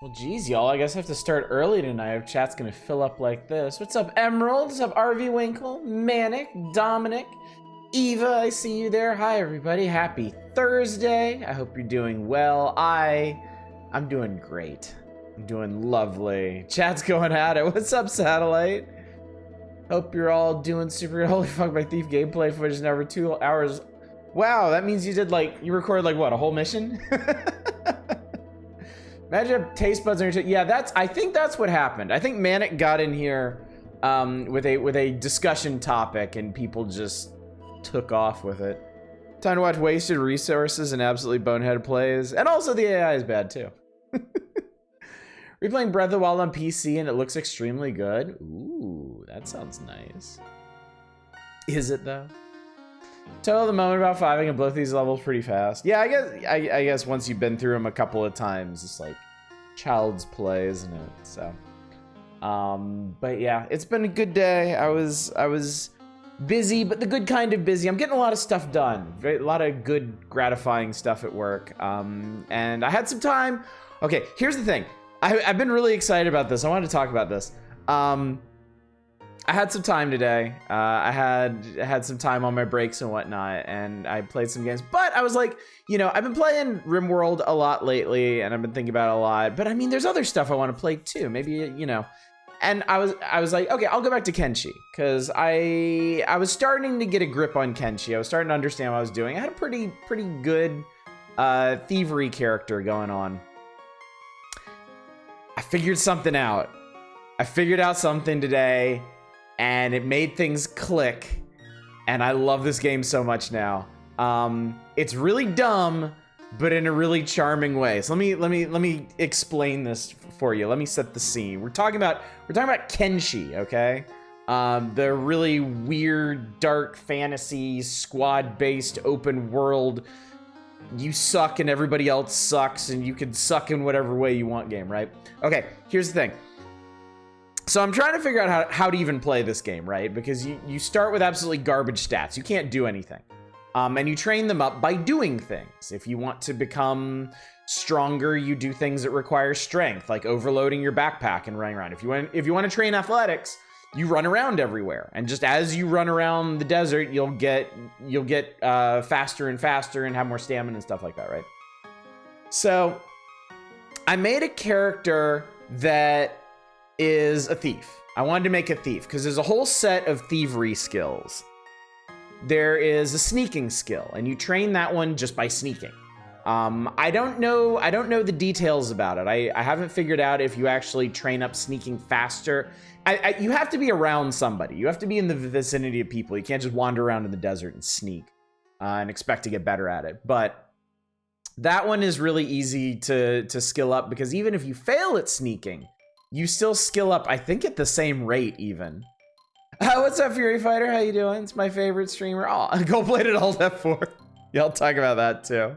Well, geez, y'all, I guess I have to start early tonight if chat's gonna fill up like this. What's up, Emerald? What's up, RV Winkle, Manic, Dominic, Eva, I see you there. Hi, everybody. Happy Thursday. I hope you're doing well. I'm doing great. I'm doing lovely. Chat's going at it. What's up, Satellite? Hope you're all doing super good. Holy fuck, my Thief gameplay footage is never 2 hours. Wow, that means you recorded like what, a whole mission? Imagine if taste buds on your yeah, I think that's what happened. I think Manic got in here with a discussion topic and people just took off with it. Time to watch wasted resources and absolutely boneheaded plays. And also the AI is bad too. Replaying Breath of the Wild on PC and it looks extremely good. Ooh, that sounds nice. Is it though? Tell the moment about 5 and blow through these levels pretty fast. Yeah, I guess once you've been through them a couple of times, it's like child's play, isn't it? So, but yeah, it's been a good day. I was busy, but the good kind of busy. I'm getting a lot of stuff done. A lot of good, gratifying stuff at work. And I had some time. Okay, here's the thing. I've been really excited about this. I wanted to talk about this. I had some time today. I had some time on my breaks and whatnot, and I played some games. But I was like, I've been playing RimWorld a lot lately, and I've been thinking about it a lot. But I mean, there's other stuff I want to play too. Maybe, And I was like, okay, I'll go back to Kenshi, because I was starting to get a grip on Kenshi. I was starting to understand what I was doing. I had a pretty good thievery character going on. I figured something out. I figured out something today, and it made things click, and I love this game so much now. It's really dumb, but in a really charming way. So let me explain this for you. Let me set the scene. We're talking about Kenshi, okay? The really weird, dark fantasy, squad-based, open world, you suck and everybody else sucks, and you can suck in whatever way you want game, right? Okay, here's the thing. So I'm trying to figure out how to even play this game, right? Because you start with absolutely garbage stats. You can't do anything. And you train them up by doing things. If you want to become stronger, you do things that require strength, like overloading your backpack and running around. If you want to train athletics, you run around everywhere. And just as you run around the desert, you'll get faster and faster and have more stamina and stuff like that, right? So I made a character that is a thief. I wanted to make a thief because there's a whole set of thievery skills. There is a sneaking skill, and you train that one just by sneaking. I don't know the details about it. I haven't figured out if you actually train up sneaking faster. You have to be around somebody. You have to be in the vicinity of people. You can't just wander around in the desert and sneak and expect to get better at it. But that one is really easy to skill up, because even if you fail at sneaking, you still skill up, I think, at the same rate even. What's up, Fury Fighter? How you doing? It's my favorite streamer. Oh, go play it Alt F4. Yeah, I'll talk about that too.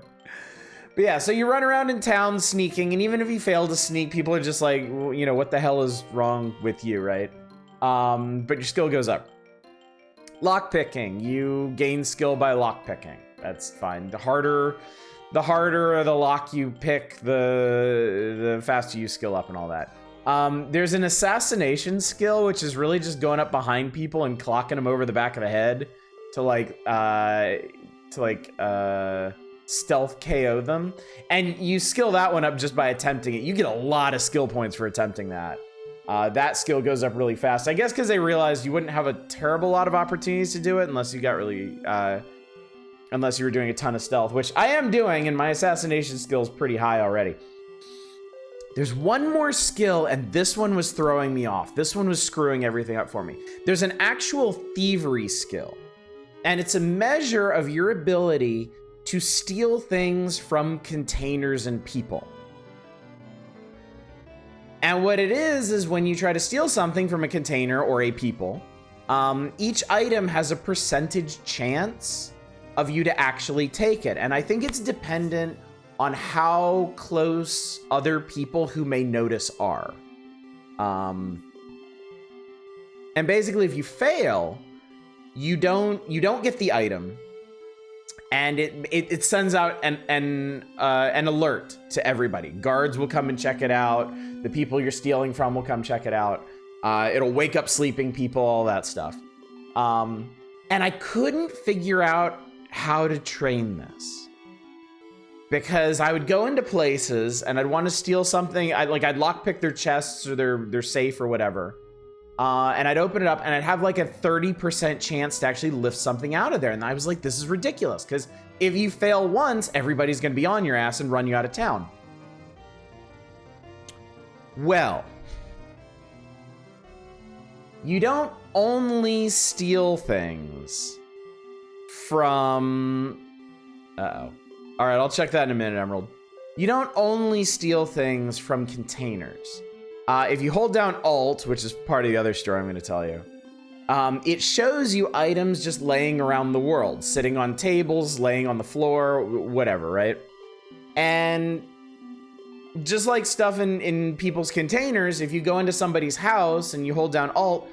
But yeah, so you run around in town sneaking, and even if you fail to sneak, people are just like, well, what the hell is wrong with you, right? But your skill goes up. Lockpicking, you gain skill by lockpicking. That's fine. The harder the lock you pick, the faster you skill up and all that. There's an assassination skill, which is really just going up behind people and clocking them over the back of the head to stealth KO them. And you skill that one up just by attempting it. You get a lot of skill points for attempting that. That skill goes up really fast. I guess because they realized you wouldn't have a terrible lot of opportunities to do it unless you got really, unless you were doing a ton of stealth, which I am doing, and my assassination skill is pretty high already. There's one more skill, and this one was throwing me off. This one was screwing everything up for me. There's an actual thievery skill, and it's a measure of your ability to steal things from containers and people. And what it is when you try to steal something from a container or a people, each item has a percentage chance of you to actually take it. And I think it's dependent on how close other people who may notice are. And basically, if you fail, you don't get the item, and it sends out an alert to everybody. Guards will come and check it out. The people you're stealing from will come check it out. It'll wake up sleeping people, all that stuff. And I couldn't figure out how to train this. Because I would go into places and I'd want to steal something. I'd lockpick their chests or their safe or whatever. And I'd open it up and I'd have like a 30% chance to actually lift something out of there. And I was like, this is ridiculous. Because if you fail once, everybody's going to be on your ass and run you out of town. Well, you don't only steal things from... Uh-oh. All right, I'll check that in a minute, Emerald. You don't only steal things from containers. If you hold down Alt, which is part of the other story I'm going to tell you, it shows you items just laying around the world, sitting on tables, laying on the floor, whatever, right? And just like stuff in people's containers, if you go into somebody's house and you hold down Alt,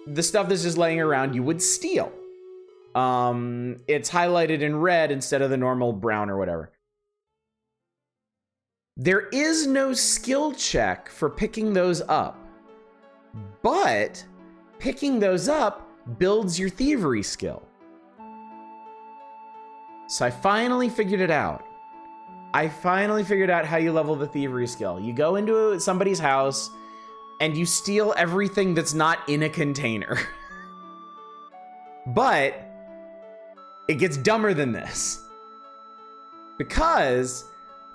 the stuff that's just laying around you would steal. It's highlighted in red instead of the normal brown or whatever. There is no skill check for picking those up, but picking those up builds your thievery skill. So I finally figured it out. I finally figured out how you level the thievery skill. You go into somebody's house and you steal everything that's not in a container. But it gets dumber than this. Because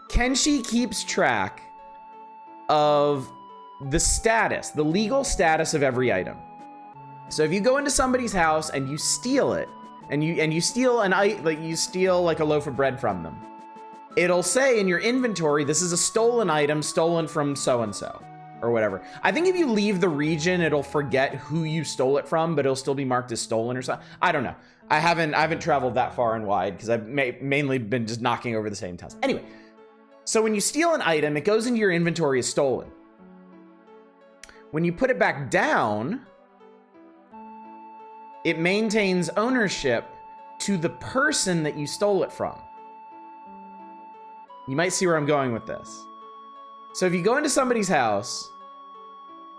Kenshi keeps track of the status, the legal status of every item. So if you go into somebody's house and you steal it, and you steal like a loaf of bread from them, it'll say in your inventory, this is a stolen item, stolen from so-and-so, or whatever. I think if you leave the region, it'll forget who you stole it from, but it'll still be marked as stolen or something. I don't know. I haven't traveled that far and wide because I've mainly been just knocking over the same test. Anyway, so when you steal an item, it goes into your inventory as stolen. When you put it back down, it maintains ownership to the person that you stole it from. You might see where I'm going with this. So if you go into somebody's house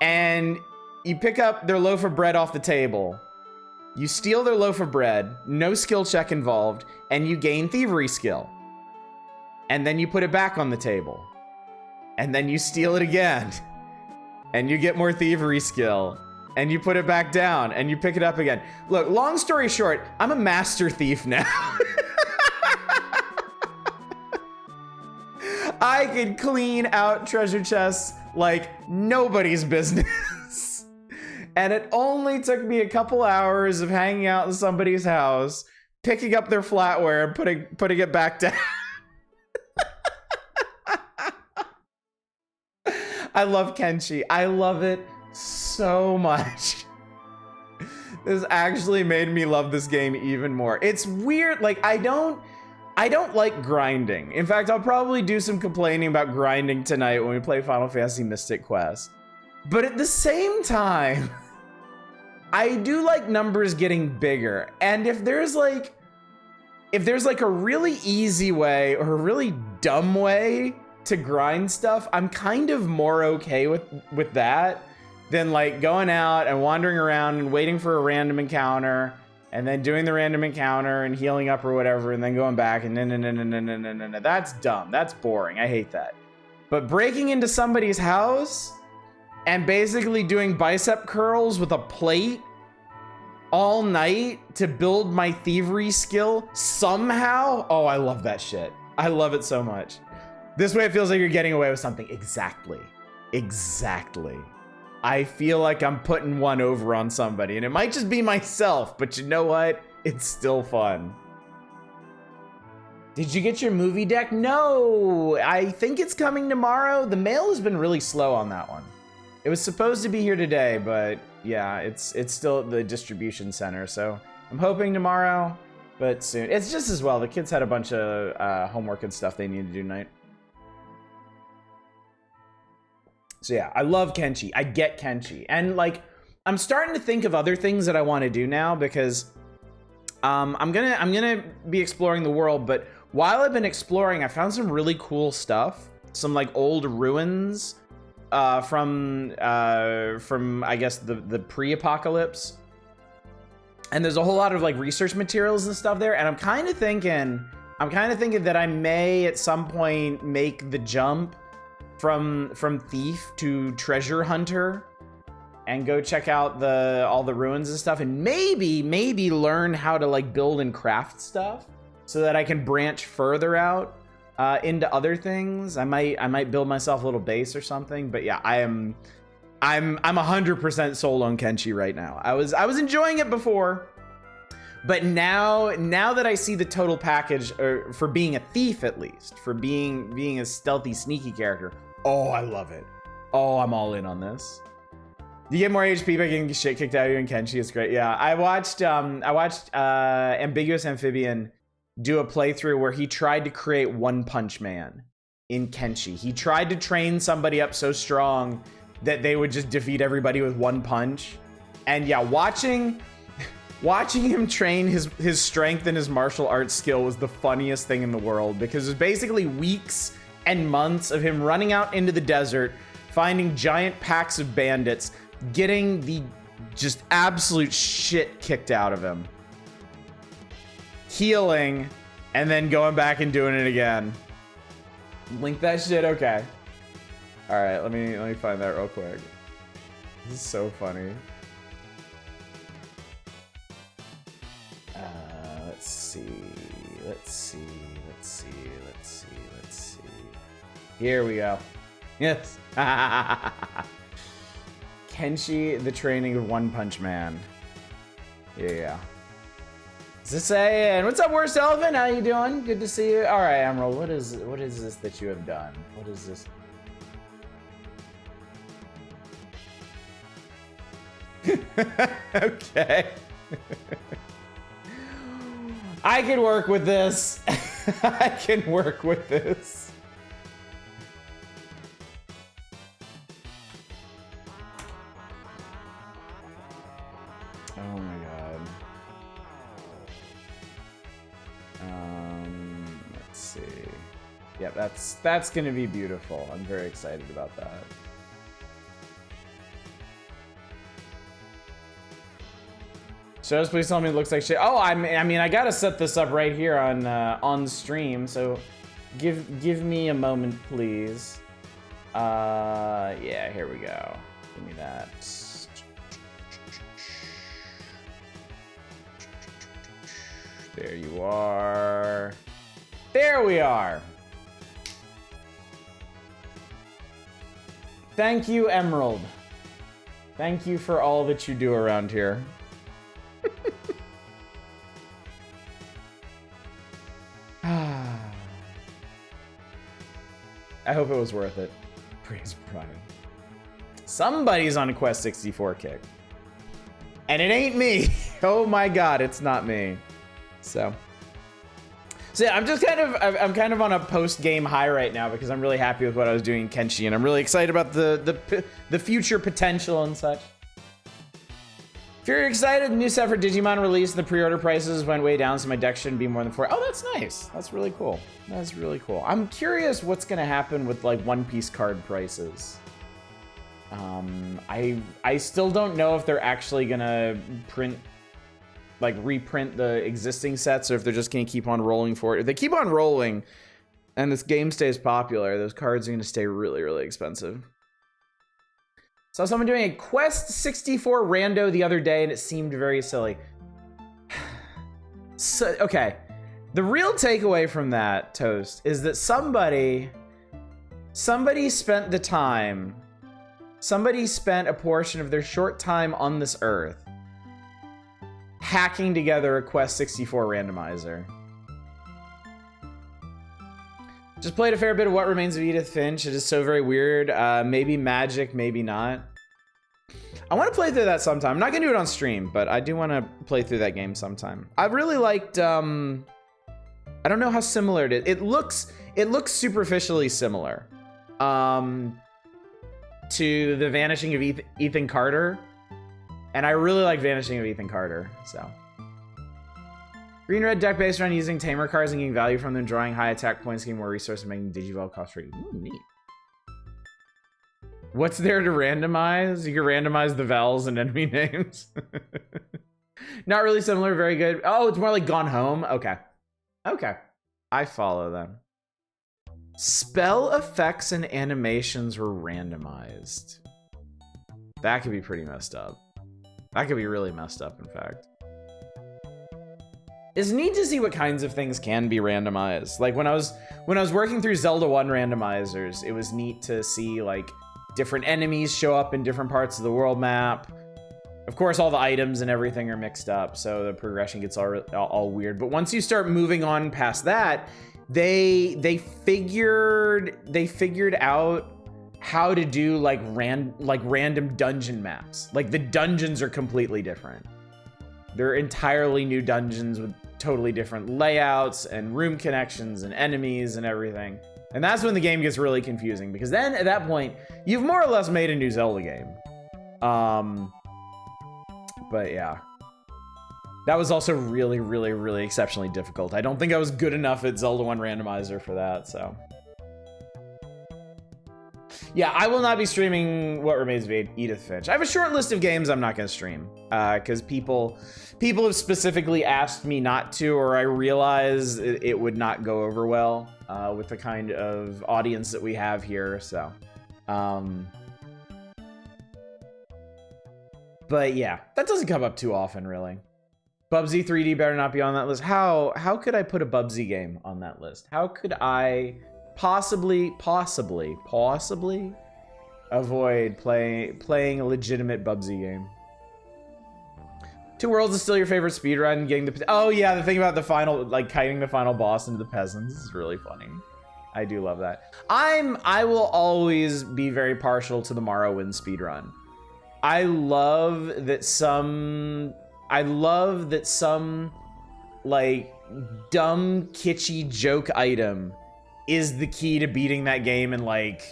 and you pick up their loaf of bread off the table, you steal their loaf of bread, no skill check involved, and you gain thievery skill. And then you put it back on the table. And then you steal it again. And you get more thievery skill. And you put it back down, and you pick it up again. Look, long story short, I'm a master thief now. I can clean out treasure chests like nobody's business. And it only took me a couple hours of hanging out in somebody's house, picking up their flatware and putting it back down. I love Kenshi. I love it so much. This actually made me love this game even more. It's weird. Like, I don't like grinding. In fact, I'll probably do some complaining about grinding tonight when we play Final Fantasy Mystic Quest. But at the same time, I do like numbers getting bigger. And if there's like a really easy way or a really dumb way to grind stuff, I'm kind of more okay with that than like going out and wandering around and waiting for a random encounter and then doing the random encounter and healing up or whatever and then going back and no. That's dumb. That's boring. I hate that. But breaking into somebody's house and basically doing bicep curls with a plate all night to build my thievery skill somehow. Oh, I love that shit. I love it so much. This way it feels like you're getting away with something. Exactly. I feel like I'm putting one over on somebody, and it might just be myself, but you know what? It's still fun. Did you get your movie deck? No, I think it's coming tomorrow. The mail has been really slow on that one. It was supposed to be here today, but yeah, it's still at the distribution center, so I'm hoping tomorrow, but soon. It's just as well. The kids had a bunch of homework and stuff they needed to do tonight. So yeah, I love Kenshi. I get Kenshi. And like, I'm starting to think of other things that I want to do now because I'm gonna be exploring the world, but while I've been exploring, I found some really cool stuff. Some like old ruins from I guess the pre-apocalypse. And there's a whole lot of like research materials and stuff there. And I'm kind of thinking that I may at some point make the jump from thief to treasure hunter and go check out all the ruins and stuff, and maybe learn how to like build and craft stuff so that I can branch further out into other things. I might build myself a little base or something. But yeah, I'm 100% sold on Kenshi right now. I was enjoying it before, but now that I see the total package for being a thief, at least for being a stealthy, sneaky character, oh, I love it. Oh, I'm all in on this. You get more HP by getting shit kicked out of you in Kenshi. It's great. Yeah, I watched Ambiguous Amphibian do a playthrough where he tried to create One Punch Man in Kenshi. He tried to train somebody up so strong that they would just defeat everybody with one punch. And yeah, watching him train his strength and his martial arts skill was the funniest thing in the world, because it was basically weeks and months of him running out into the desert, finding giant packs of bandits, getting the just absolute shit kicked out of him, healing, and then going back and doing it again. Link that shit? Okay. All right, let me find that real quick. This is so funny. Let's see. Here we go. Yes. Kenshi, the training of One Punch Man. Yeah. Is this and what's up, Worst Elephant? How you doing? Good to see you. All right, Emerald. What is this that you have done? What is this? Okay. I can work with this. I can work with this. Oh my god. Let's see. Yeah, that's gonna be beautiful. I'm very excited about that. Shows, please tell me it looks like shit. Oh, I mean, I gotta set this up right here on stream. So, give me a moment, please. Yeah, here we go. Give me that. There you are. There we are. Thank you, Emerald. Thank you for all that you do around here. I hope it was worth it. Praise Brian. Somebody's on a Quest 64 kick. And it ain't me. Oh my god, it's not me. So yeah, I'm kind of on a post-game high right now because I'm really happy with what I was doing in Kenshi, and I'm really excited about the future potential and such. If you're excited, the new set for Digimon released, the pre-order prices went way down, so my deck shouldn't be more than 4. Oh, that's nice. That's really cool. That's really cool. I'm curious what's gonna happen with like One Piece card prices. I still don't know if they're actually gonna reprint the existing sets, or if they're just gonna keep on rolling for it. If they keep on rolling and this game stays popular, those cards are gonna stay really, really expensive. Saw someone doing a Quest 64 rando the other day, and it seemed very silly. So, okay. The real takeaway from that, Toast, is that somebody spent the time, somebody spent a portion of their short time on this earth hacking together a Quest 64 randomizer. Just played a fair bit of What Remains of Edith Finch. It is so very weird. Maybe magic, maybe not. I want to play through that sometime. I'm not going to do it on stream, but I do want to play through that game sometime. I really liked, I don't know how similar it is. It looks superficially similar to The Vanishing of Ethan Carter. And I really like Vanishing of Ethan Carter, so. Green-red deck based on using tamer cards and getting value from them, drawing high attack points, getting more resources, making Digivolve cost free. Ooh, neat. What's there to randomize? You can randomize the vowels and enemy names. Not really similar, very good. Oh, it's more like Gone Home. Okay. Okay. I follow them. Spell effects and animations were randomized. That could be pretty messed up. That could be really messed up, in fact. It's neat to see what kinds of things can be randomized. Like when I was working through Zelda 1 randomizers, it was neat to see like different enemies show up in different parts of the world map. Of course, all the items and everything are mixed up, so the progression gets all weird. But once you start moving on past that, they figured out how to do like random dungeon maps. Like the dungeons are completely different. They're entirely new dungeons with totally different layouts and room connections and enemies and everything. And that's when the game gets really confusing, because then at that point, you've more or less made a new Zelda game. But yeah. That was also really, really, really exceptionally difficult. I don't think I was good enough at Zelda 1 Randomizer for that, so. Yeah, I will not be streaming What Remains of Edith Finch. I have a short list of games I'm not going to stream, because people have specifically asked me not to, or I realize it would not go over well with the kind of audience that we have here, so. But yeah, that doesn't come up too often, really. Bubsy 3D better not be on that list. How could I put a Bubsy game on that list? How could I possibly avoid playing a legitimate Bubsy game? Two Worlds is still your favorite speedrun? Getting the oh yeah, the thing about the final, like kiting the final boss into the peasants is really funny. I do love that. I will always be very partial to the Morrowind speedrun. I love that some like dumb kitschy joke item is the key to beating that game in like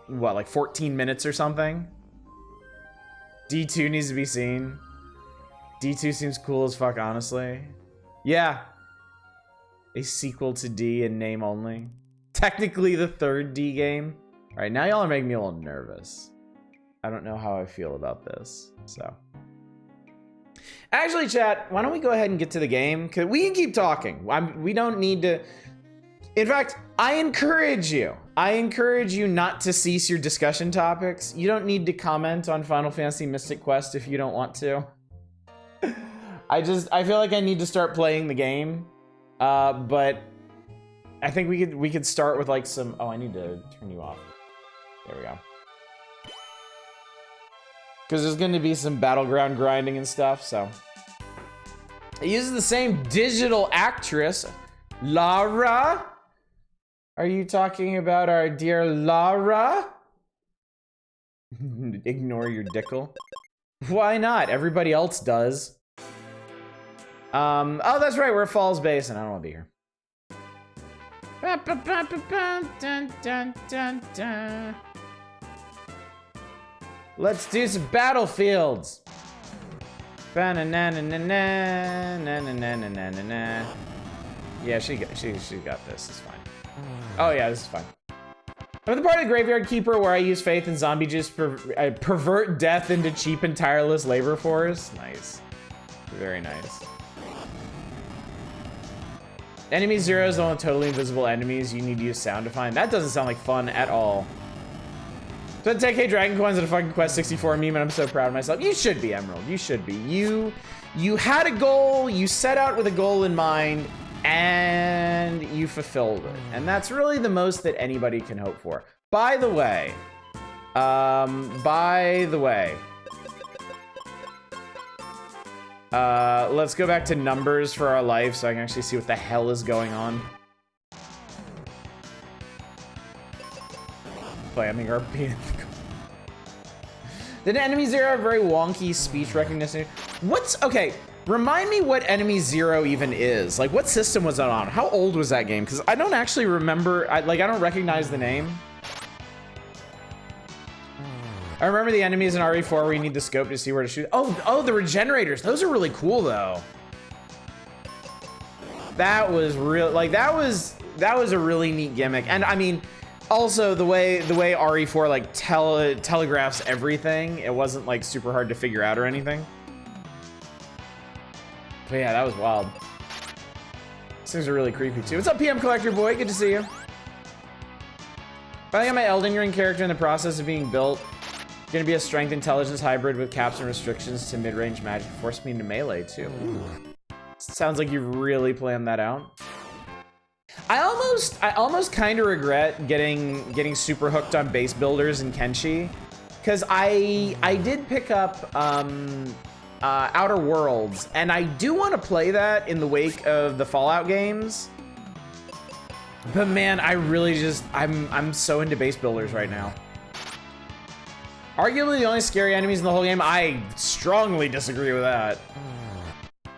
14 minutes or something. D2 needs to be seen. D2 seems cool as fuck, honestly. Yeah. A sequel to D in name only. Technically the third D game. All right, now y'all are making me a little nervous. I don't know how I feel about this, so. Actually, chat, why don't we go ahead and get to the game? Because we can keep talking. We don't need to. In fact, I encourage you not to cease your discussion topics. You don't need to comment on Final Fantasy Mystic Quest if you don't want to. I feel like I need to start playing the game. But I think we could start with like some. Oh, I need to turn you off. There we go. Because there's going to be some battleground grinding and stuff, so. It uses the same digital actress, Lara. Are you talking about our dear Lara? Ignore your dickle. Why not? Everybody else does. Oh, that's right. We're at Falls Basin. I don't want to be here. Let's do some battlefields. Yeah, she got this. It's fine. Oh yeah, this is fine. I'm the part of the Graveyard Keeper where I use faith in zombie juice pervert death into cheap and tireless labor force. Nice. Very nice. Enemy 0 is the one with totally invisible enemies. You need to use sound to find. That doesn't sound like fun at all. So 10k Dragon Coins at a fucking Quest 64 meme, and I'm so proud of myself. You should be, Emerald. You should be. You had a goal. You set out with a goal in mind, and you fulfilled it. And that's really the most that anybody can hope for. By the way, let's go back to numbers for our life so I can actually see what the hell is going on. Slamming RP. Did Enemy 0 have very wonky speech recognition? Okay, remind me what Enemy 0 even is. Like, what system was that on? How old was that game? Because I don't actually remember, I don't recognize the name. I remember the enemies in RE4 where you need the scope to see where to shoot. Oh, the regenerators. Those are really cool, though. That was real. Like that was a really neat gimmick. And I mean, also the way RE4 like telegraphs everything. It wasn't like super hard to figure out or anything. But yeah, that was wild. These things are really creepy too. What's up, PM Collector Boy? Good to see you. Finally got my Elden Ring character in the process of being built. Gonna be a strength intelligence hybrid with caps and restrictions to mid-range magic. Force me into melee too. Ooh. Sounds like you really planned that out. I almost kind of regret getting super hooked on base builders in Kenshi, because I did pick up Outer Worlds, and I do want to play that in the wake of the Fallout games. But man, I really just I'm so into base builders right now. Arguably the only scary enemies in the whole game. I strongly disagree with that.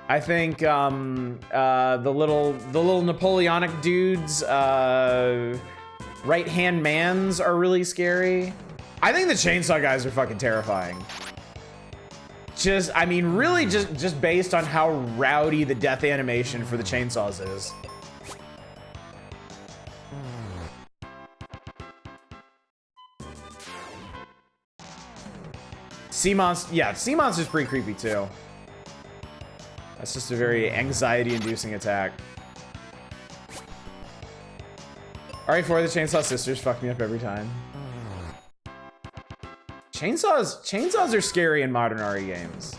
I think the little Napoleonic dudes, right-hand mans are really scary. I think the chainsaw guys are fucking terrifying. I mean, really just based on how rowdy the death animation for the chainsaws is. Sea Monster, yeah, Sea Monster's pretty creepy too. That's just a very anxiety-inducing attack. RE4, the Chainsaw Sisters fuck me up every time. Chainsaws are scary in modern RE games.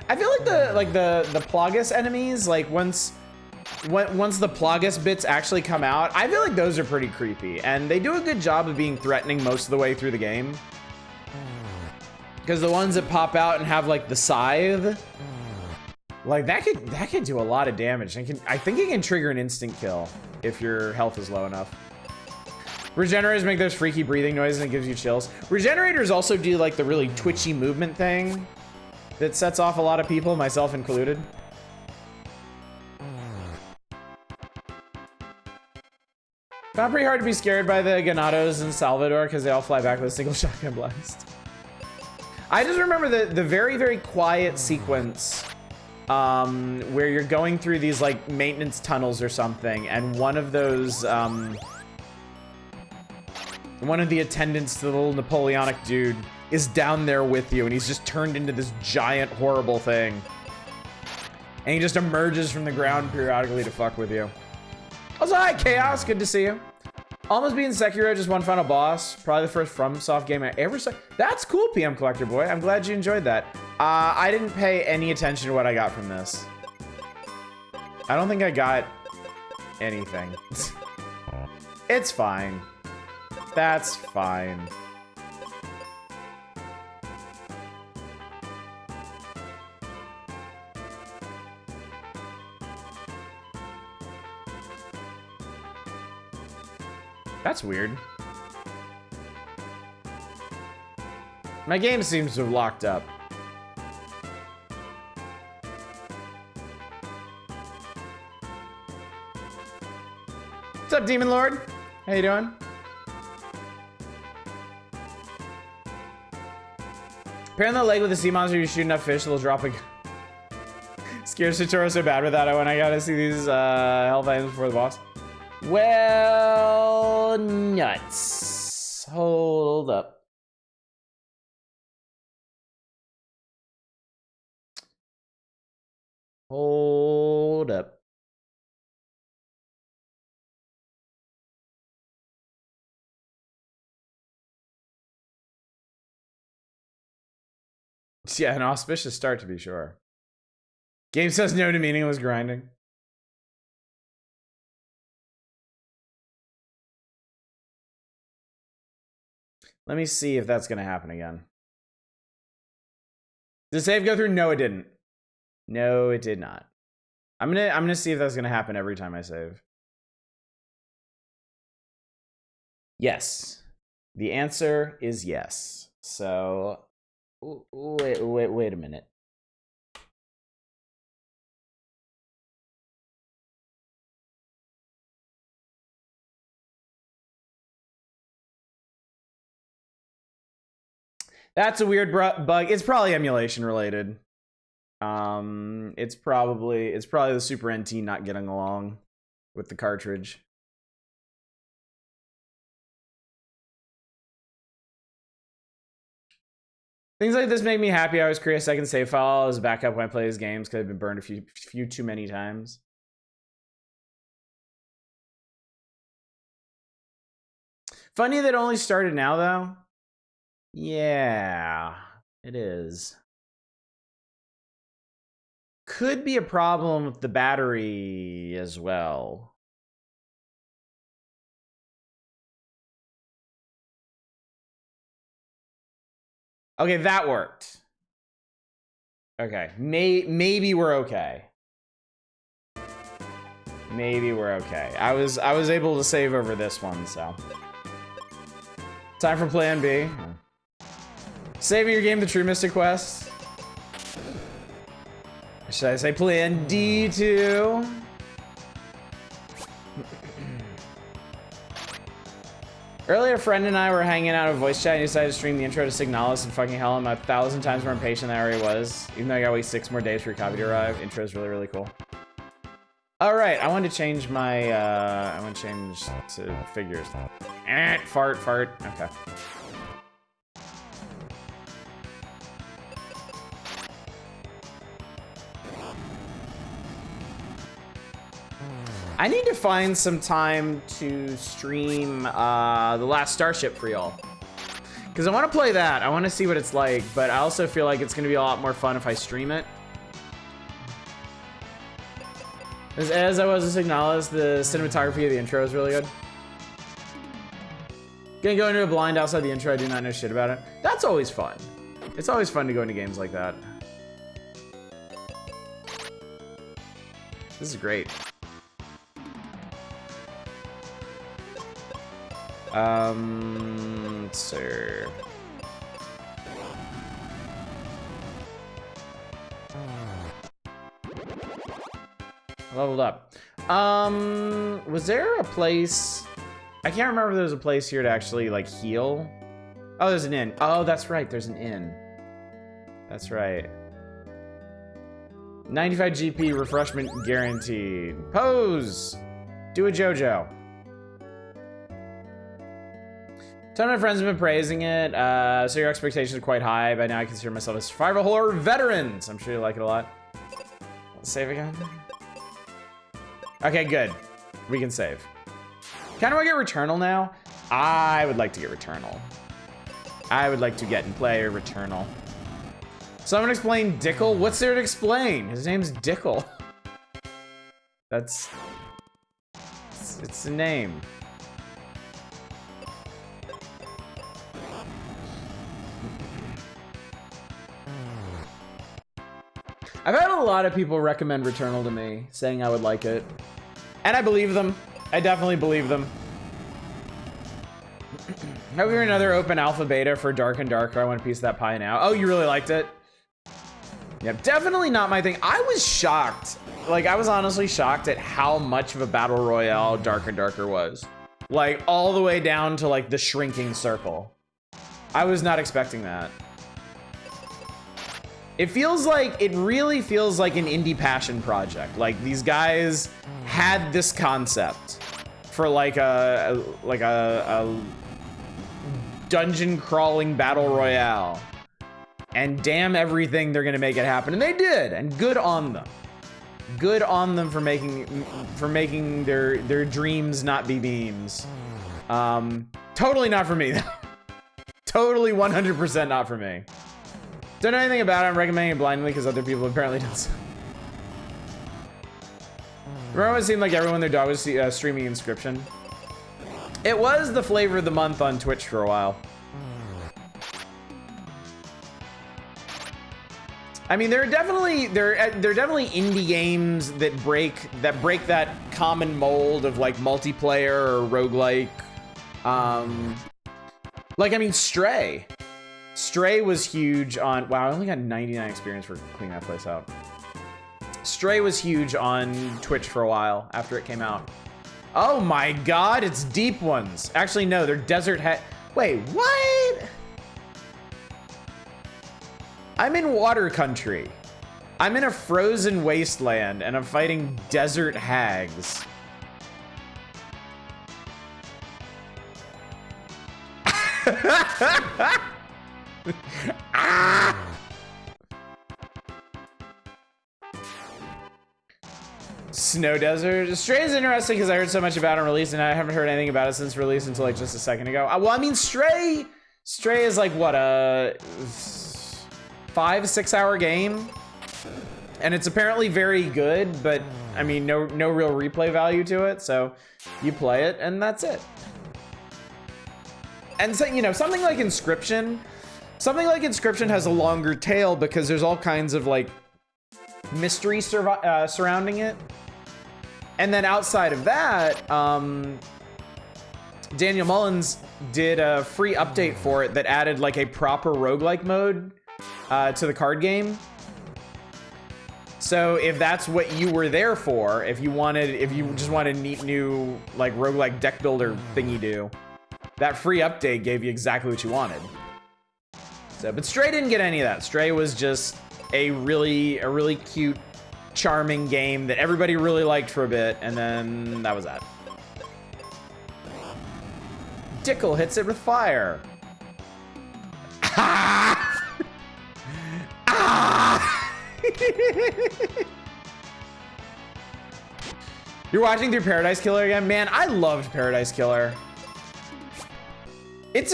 I feel like the Plagas enemies, like once the Plagas bits actually come out, I feel like those are pretty creepy, and they do a good job of being threatening most of the way through the game. Because the ones that pop out and have like the scythe, like that could do a lot of damage. I think it can trigger an instant kill if your health is low enough. Regenerators make those freaky breathing noises and it gives you chills. Regenerators also do like the really twitchy movement thing that sets off a lot of people, myself included. Not pretty hard to be scared by the Ganados in Salvador because they all fly back with a single shotgun blast. I just remember the very, very quiet sequence where you're going through these like maintenance tunnels or something, and one of those, one of the attendants to the little Napoleonic dude is down there with you, and he's just turned into this giant, horrible thing. And he just emerges from the ground periodically to fuck with you. Also, hi, Chaos. Good to see you. Almost beating Sekiro, just one final boss. Probably the first FromSoft game I ever saw. That's cool, PM Collector Boy. I'm glad you enjoyed that. I didn't pay any attention to what I got from this. I don't think I got anything. It's fine. That's fine. That's weird. My game seems to have locked up. What's up, Demon Lord? How you doing? Apparently the leg with the sea monster, you shoot enough fish, they'll drop a... Scares Satoru so bad with that when I gotta see these health items before the boss. Well, nuts. Hold up. Hold up. Yeah, an auspicious start to be sure. Game says no to meaningless grinding. Let me see if that's gonna happen again. Did the save go through? No, it didn't. No, it did not. I'm gonna see if that's gonna happen every time I save. Yes. The answer is yes. So wait a minute. That's a weird bug. It's probably emulation related. It's probably the Super NT not getting along with the cartridge. Things like this make me happy. I always create a second save file as a backup when I play these games because I've been burned a few too many times. Funny that it only started now, though. Yeah, it is. Could be a problem with the battery as well. Okay, that worked. Okay, maybe we're okay. Maybe we're okay. I was able to save over this one, so. Time for plan B. Saving your game the True Mystic Quest. Should I say plan D2? Earlier, a friend and I were hanging out in voice chat and he decided to stream the intro to Signalis, and fucking hell, I'm 1,000 times more impatient than I already was. Even though I gotta wait 6 more days for your copy to arrive. Intro is really, really cool. Alright, I want to change my, I want to change to figures. Fart. Okay. I need to find some time to stream The Last Starship for y'all. Because I want to play that. I want to see what it's like, but I also feel like it's going to be a lot more fun if I stream it. As I was with Signalis, the cinematography of the intro is really good. Gonna go into a blind outside the intro, I do not know shit about it. That's always fun. It's always fun to go into games like that. This is great. Sir. Leveled up. Was there a place? I can't remember if there was a place here to actually like heal. Oh, there's an inn. Oh, that's right. There's an inn. That's right. 95 GP refreshment guaranteed. Pose. Do a JoJo. A ton of my friends have been praising it, so your expectations are quite high. By now I consider myself a survival horror veteran, so I'm sure you like it a lot. Save again. Okay, good. We can save. Can I get Returnal now? I would like to get Returnal. I would like to get and play Returnal. Someone explain Dickel? What's there to explain? His name's Dickel. It's a name. I've had a lot of people recommend Returnal to me, saying I would like it. And I believe them. I definitely believe them. Hope you're another open alpha beta for Dark and Darker. I want a piece of that pie now. Oh, you really liked it? Yep, definitely not my thing. I was shocked. Like, I was honestly shocked at how much of a battle royale Dark and Darker was. Like, all the way down to, like, the shrinking circle. I was not expecting that. It really feels like an indie passion project. Like, these guys had this concept for like a dungeon crawling battle royale, and damn everything they're gonna make it happen, and they did, and good on them. Good on them for making their dreams not be beams. Totally not for me though. Totally 100% not for me. Don't know anything about it. I'm recommending it blindly because other people apparently don't. Remember when it seemed like everyone their dog was streaming Inscription? It was the flavor of the month on Twitch for a while. I mean, there are definitely indie games that break that common mold of like multiplayer or roguelike. Like, I mean, Stray. Stray was huge on... Wow, I only got 99 experience for cleaning that place out. Stray was huge on Twitch for a while after it came out. Oh my god, it's Deep Ones. Actually, no, they're Desert Head... Wait, what? I'm in water country. I'm in a frozen wasteland and I'm fighting desert hags. Ah! Snow Desert. Stray is interesting because I heard so much about it on release and I haven't heard anything about it since release until like just a second ago. Well, I mean, Stray is like what, a 5-6 hour game? And it's apparently very good, but I mean, no real replay value to it. So you play it and that's it. And so, you know, something like Inscription has a longer tail because there's all kinds of like mystery surrounding it. And then outside of that, Daniel Mullins did a free update for it that added like a proper roguelike mode to the card game. So if that's what you were there for, if you just wanted a neat new like roguelike deck builder thingy do, that free update gave you exactly what you wanted. So, but Stray didn't get any of that. Stray was just a really cute, charming game that everybody really liked for a bit, and then that was that. Dickel hits it with fire. Ah! Ah! You're watching through Paradise Killer again? Man, I loved Paradise Killer. It's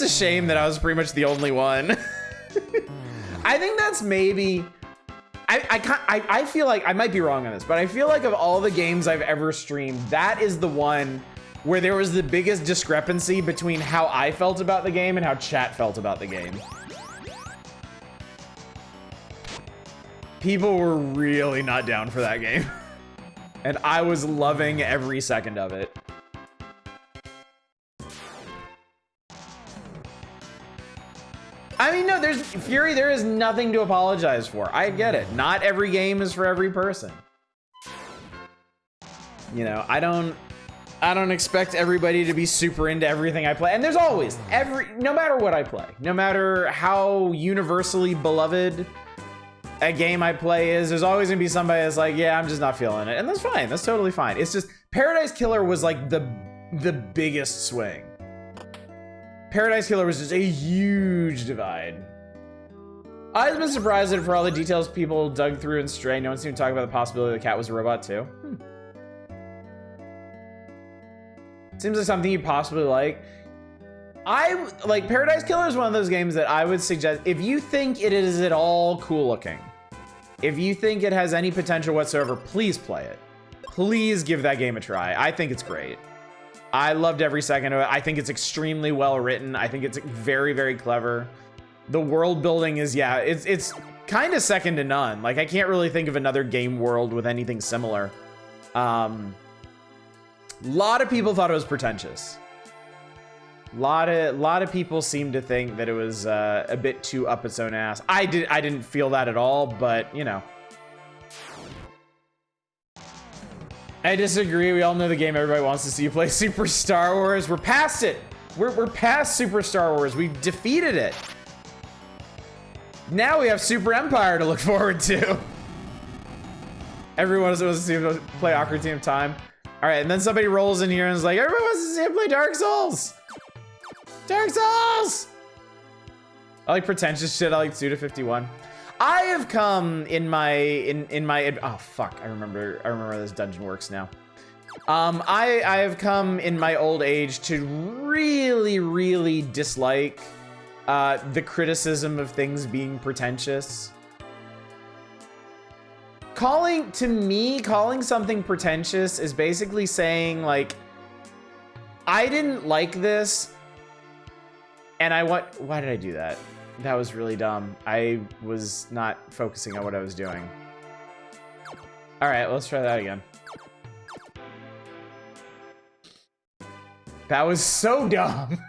a shame that I was pretty much the only one. I think that's maybe... I feel like, I might be wrong on this, but I feel like of all the games I've ever streamed, that is the one where there was the biggest discrepancy between how I felt about the game and how chat felt about the game. People were really not down for that game. And I was loving every second of it. I mean, no, there's Fury, there is nothing to apologize for. I get it. Not every game is for every person. You know, I don't expect everybody to be super into everything I play. And there's always no matter what I play, no matter how universally beloved a game I play is, there's always gonna be somebody that's like, yeah, I'm just not feeling it. And that's fine. That's totally fine. It's just Paradise Killer was like the biggest swing. Paradise Killer was just a huge divide. I've been surprised that for all the details people dug through in Stray, no one seemed to talk about the possibility the cat was a robot too. Seems like something you possibly like. Paradise Killer is one of those games that I would suggest, if you think it is at all cool looking, if you think it has any potential whatsoever, please play it. Please give that game a try. I think it's great. I loved every second of it. I think it's extremely well written. I think it's very, very clever. The world building is, yeah, it's kind of second to none. Like, I can't really think of another game world with anything similar. A lot of people thought it was pretentious. Lot of people seem to think that it was a bit too up its own ass. I didn't feel that at all, but you know. I disagree. We all know the game everybody wants to see you play, Super Star Wars. We're past it. We're past Super Star Wars. We've defeated it. Now we have Super Empire to look forward to. Everyone wants to see him play Ocarina of Time. All right, and then somebody rolls in here and is like, everyone wants to see him play Dark Souls. Dark Souls! I like pretentious shit. I like Suda51. I have come in my oh fuck, I remember this dungeon works now. I have come in my old age to really dislike the criticism of things being pretentious. Calling something pretentious is basically saying like, I didn't like this and why did I do that? That was really dumb. I was not focusing on what I was doing. All right, let's try that again. That was so dumb.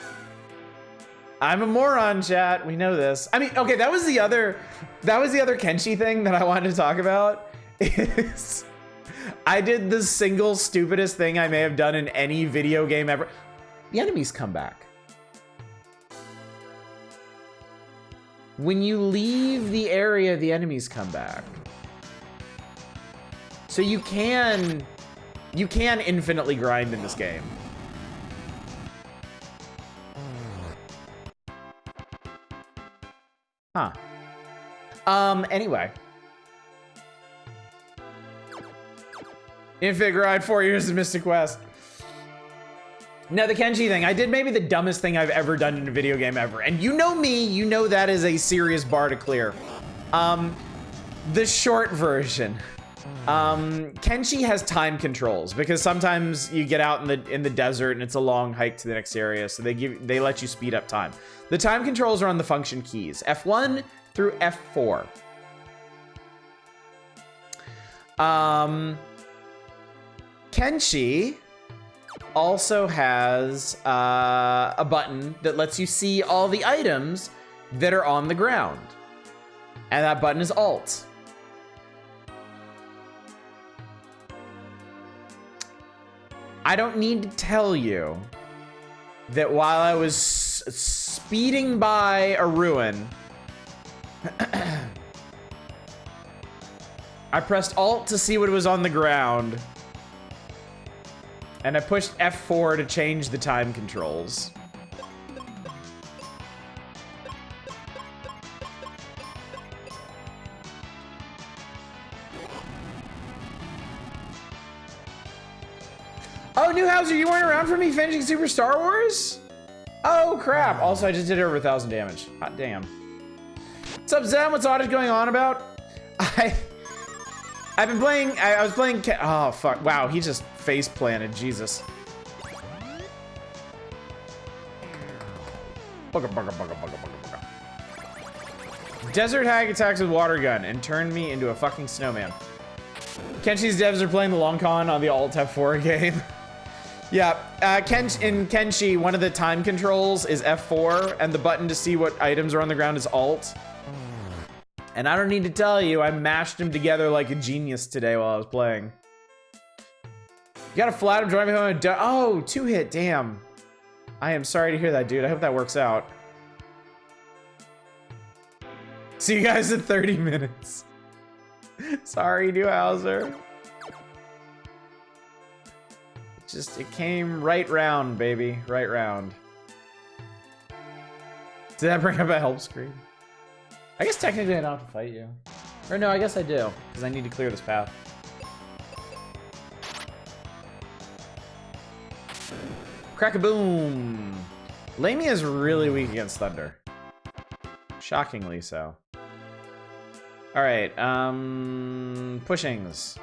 I'm a moron, chat. We know this. I mean, okay, that was the other Kenshi thing that I wanted to talk about. Is I did the single stupidest thing I may have done in any video game ever. The enemies come back. when you leave the area, the enemies come back. So you can infinitely grind in this game. Huh. Anyway. Infinite grind, 4 years of Mystic Quest. Now, the Kenshi thing, I did maybe the dumbest thing I've ever done in a video game ever. And you know me, you know that is a serious bar to clear. The short version. Kenshi has time controls because sometimes you get out in the desert and it's a long hike to the next area, so they let you speed up time. The time controls are on the function keys, F1 through F4. Kenshi also has a button that lets you see all the items that are on the ground. And that button is Alt. I don't need to tell you that while I was speeding by a ruin, I pressed Alt to see what was on the ground, and I pushed F4 to change the time controls. Oh, Newhouser, you weren't around for me finishing Super Star Wars? Oh, crap. Also, I just did over 1,000 damage. Hot damn. What's up, Zen? What's Oddish going on about? I've been playing, I was playing, oh, fuck. Wow, he just face planted, Jesus. Bugga, bugga, bugga, bugga, bugga, bugga. Desert Hag attacks with water gun and turned me into a fucking snowman. Kenshi's devs are playing the long con on the Alt F4 game. Yeah, in Kenshi, one of the time controls is F4, and the button to see what items are on the ground is Alt. And I don't need to tell you, I mashed them together like a genius today while I was playing. You got a flat, I'm driving home. Oh, 2-hit, damn. I am sorry to hear that, dude. I hope that works out. See you guys in 30 minutes. Sorry, Newhouser. It came right round, baby. Right round. Did that bring up a help screen? I guess technically I don't have to fight you. Or no, I guess I do, because I need to clear this path. Crack-a-boom! Lamia is really weak against thunder. Shockingly so. Alright, pushings.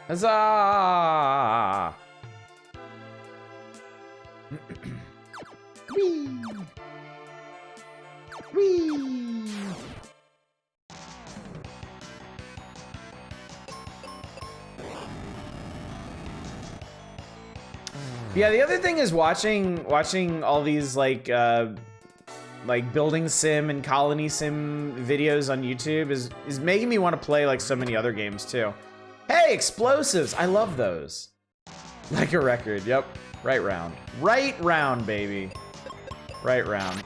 Huzzah! Whee! Whee! Yeah, the other thing is watching all these like building sim and colony sim videos on YouTube is making me want to play like so many other games too. Hey, explosives! I love those. Like a record, yep. Right round. Right round, baby. Right round.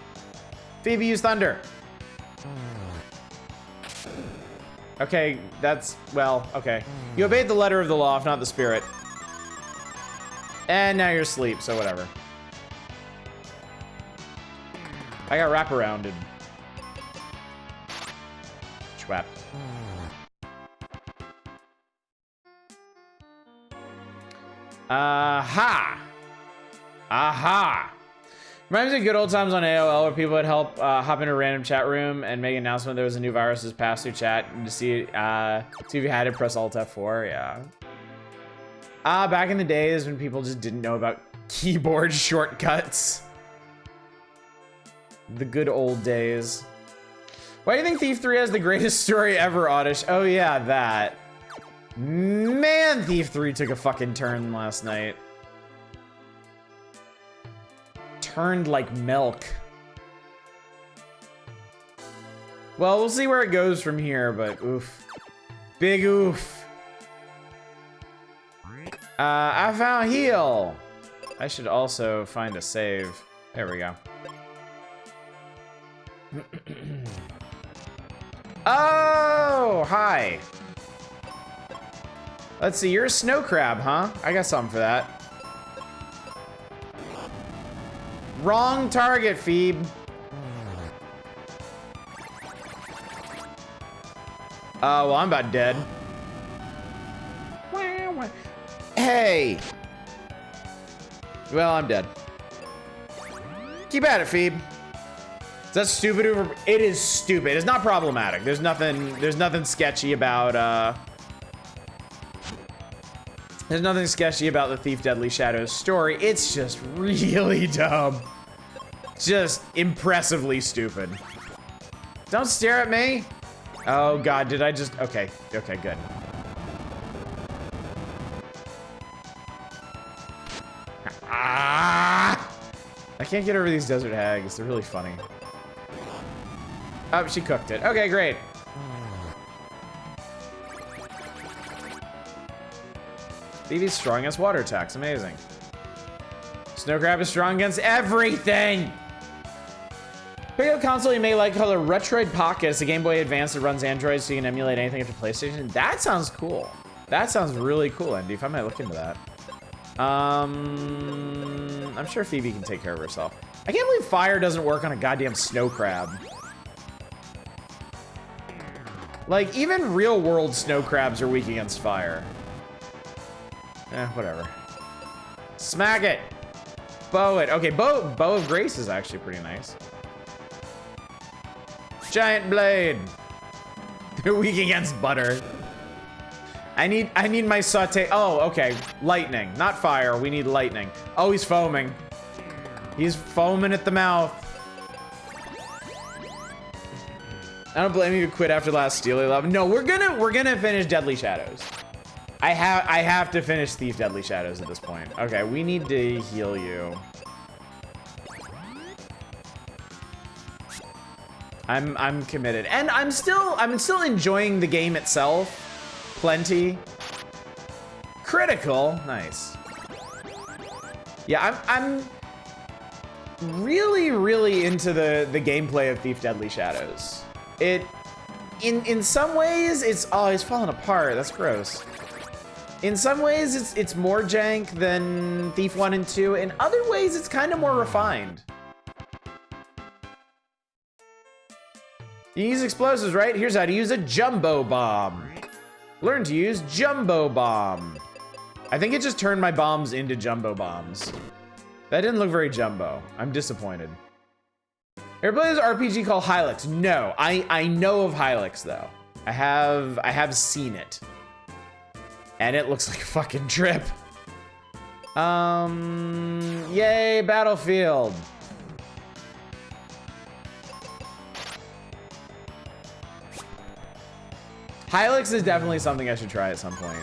Phoebe, use thunder. Okay, that's, well, okay. You obeyed the letter of the law, if not the spirit. And now you're asleep, so whatever. I got wraparounded. Schwap. Aha! Aha! Reminds me of good old times on AOL where people would help hop into a random chat room and make an announcement there was a new virus that's passed through chat and to see if you had it, press Alt F4, yeah. Back in the days when people just didn't know about keyboard shortcuts. The good old days. Why do you think Thief 3 has the greatest story ever, Oddish? Oh yeah, that. Man, Thief 3 took a fucking turn last night. Turned like milk. Well, we'll see where it goes from here, but oof. Big oof. I found heal. I should also find a save. There we go. Oh, hi. Let's see, you're a snow crab, huh? I got something for that. Wrong target, Phoebe. Well, I'm about dead. Hey. Well, I'm dead. Keep at it, Phoebe. Is that stupid? It is stupid. It's not problematic. There's nothing sketchy about there's nothing sketchy about the Thief Deadly Shadows story. It's just really dumb. Just impressively stupid. Don't stare at me. Oh God, did I just, okay, good. Ah! I can't get over these desert hags. They're really funny. Oh, she cooked it. Okay, great. Phoebe's strong against water attacks. Amazing. Snow Crab is strong against everything. Pick up a console you may like called a Retroid Pocket. It's a Game Boy Advance that runs Android, so you can emulate anything up to PlayStation. That sounds cool. That sounds really cool, Andy. If I might look into that. I'm sure Phoebe can take care of herself. I can't believe fire doesn't work on a goddamn snow crab. Like, even real world snow crabs are weak against fire. Whatever. Smack it. Bow it. Okay, bow of grace is actually pretty nice. Giant blade. They're weak against butter. I need my saute. Oh, okay. Lightning, not fire. We need lightning. Oh, he's foaming. He's foaming at the mouth. I don't blame you to quit after last Steely Love. No, we're gonna finish Deadly Shadows. I have to finish Thief Deadly Shadows at this point. Okay, we need to heal you. I'm committed, and I'm still enjoying the game itself. Plenty. Critical, nice. Yeah, I'm really into the gameplay of Thief Deadly Shadows. In some ways it's falling apart. That's gross. In some ways it's more jank than Thief 1 and 2. In other ways it's kind of more refined. You use explosives, right? Here's how to use a jumbo bomb. Learn to use jumbo bomb. I think it just turned my bombs into jumbo bombs. That didn't look very jumbo. I'm disappointed. Ever play this RPG called Hylics? No, I know of Hylics though. I have seen it. And it looks like a fucking trip. Yay, Battlefield. Hylics is definitely something I should try at some point.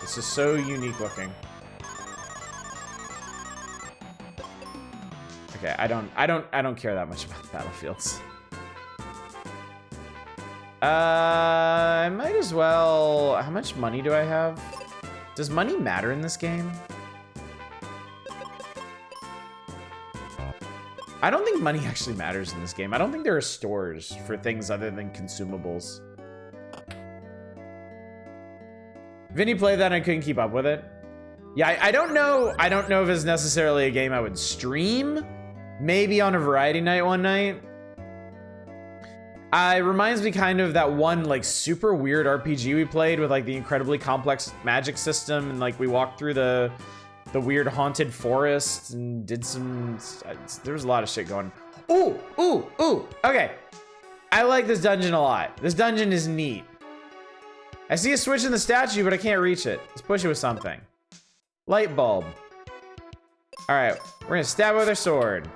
It's just so unique looking. Okay, I don't care that much about Battlefields. I might as well. How much money do I have? Does money matter in this game? I don't think money actually matters in this game. I don't think there are stores for things other than consumables. Vinny played that and I couldn't keep up with it. Yeah, I don't know. I don't know if it's necessarily a game I would stream. Maybe on a variety night one night. It reminds me kind of that one like super weird RPG we played with like the incredibly complex magic system, and like we walked through the weird haunted forest and did some. There was a lot of shit going. Ooh. Okay, I like this dungeon a lot. This dungeon is neat. I see a switch in the statue, but I can't reach it. Let's push it with something. Light bulb. All right, we're gonna stab with our sword.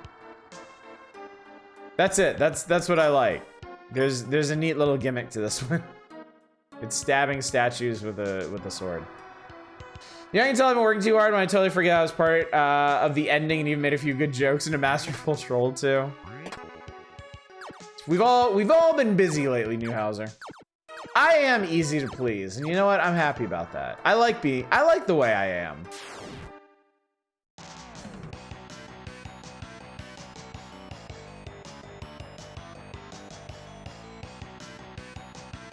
That's it. That's what I like. There's a neat little gimmick to this one. It's stabbing statues with a sword. Yeah, I can tell I've been working too hard when I totally forget I was part of the ending and even made a few good jokes in a Masterful Troll too. We've all been busy lately, Newhauser. I am easy to please, and you know what? I'm happy about that. I like the way I am.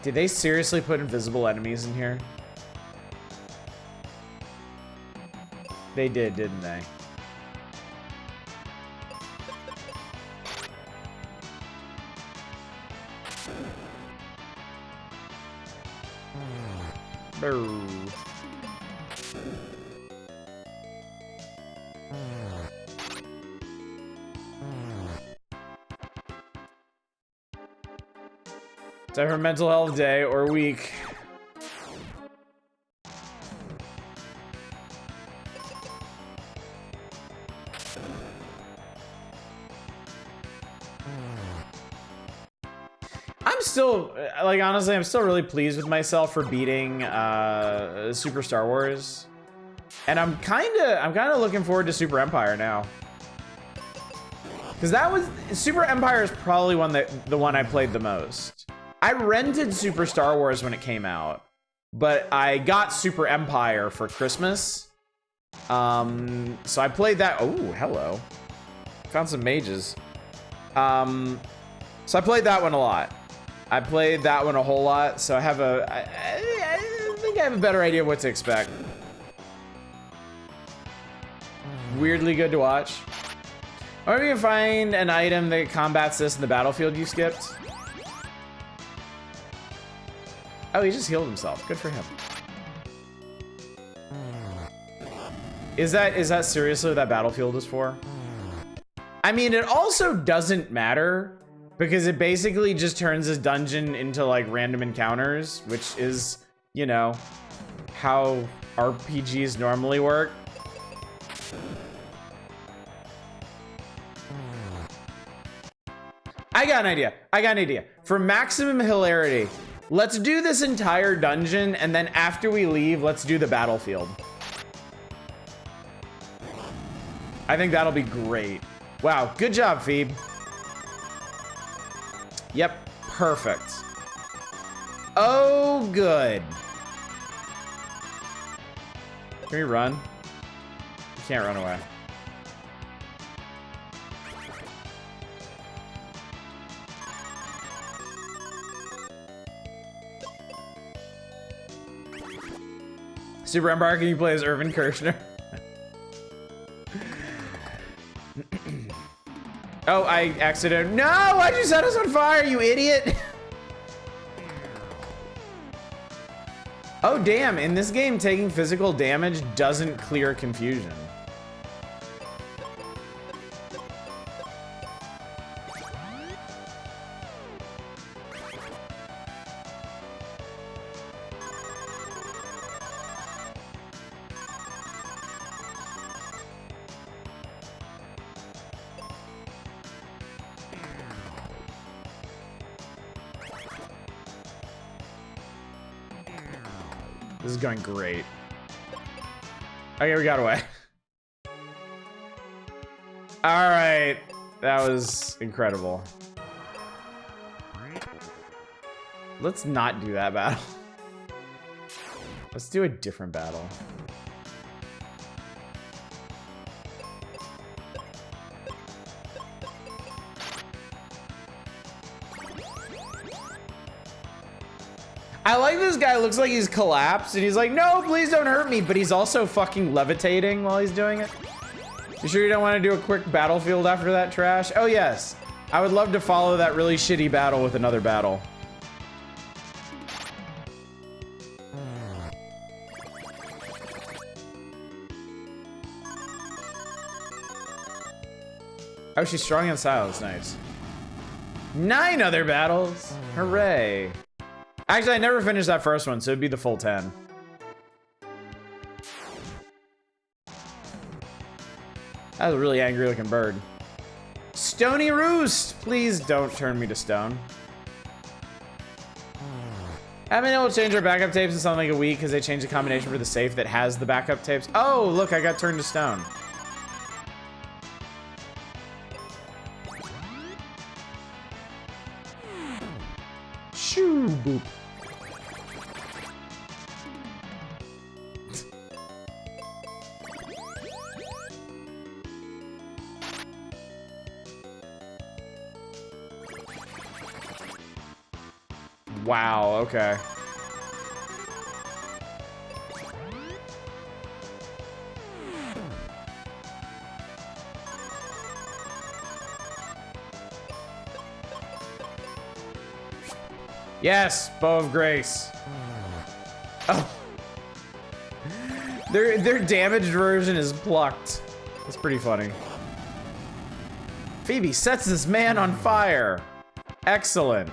Did they seriously put invisible enemies in here? They did, didn't they? Boo. Time for mental health day or week. I'm still, like, honestly, I'm still really pleased with myself for beating Super Star Wars. And I'm kind of looking forward to Super Empire now. Because Super Empire is probably the one I played the most. I rented Super Star Wars when it came out, but I got Super Empire for Christmas. So I played that. Oh, hello. Found some mages. So I played that one a lot. I played that one a whole lot, so I have I think I have a better idea of what to expect. Weirdly good to watch. Or maybe you can find an item that combats this in the battlefield you skipped. Oh, he just healed himself. Good for him. Is that seriously what that battlefield is for? I mean, it also doesn't matter because it basically just turns this dungeon into like random encounters, which is, you know, how RPGs normally work. I got an idea. For maximum hilarity, let's do this entire dungeon, and then after we leave, let's do the battlefield. I think that'll be great. Wow, good job, Phoebe. Yep, perfect. Oh, good. Can we run? You can't run away. Super Empire, can you play as Irvin Kershner? Oh, I accidentally. No, why'd you set us on fire, you idiot? Oh, damn. In this game, taking physical damage doesn't clear confusion. This is going great. Okay, we got away. All right, that was incredible. Let's not do that battle. Let's do a different battle. I like this guy, looks like he's collapsed and he's like, no, please don't hurt me, but he's also fucking levitating while he's doing it. You sure you don't want to do a quick battlefield after that trash? Oh yes, I would love to follow that really shitty battle with another battle. Oh, she's strong in silence, nice. 9 other battles, hooray. Actually, I never finished that first one, so it'd be the full 10. That was a really angry looking bird. Stony Roost! Please don't turn me to stone. I haven't been able to change our backup tapes in something like a week because they changed the combination for the safe that has the backup tapes. Oh, look, I got turned to stone. Shoo boop. Wow, okay. Yes, Bow of Grace. Oh. Their damaged version is plucked. That's pretty funny. Phoebe sets this man on fire. Excellent.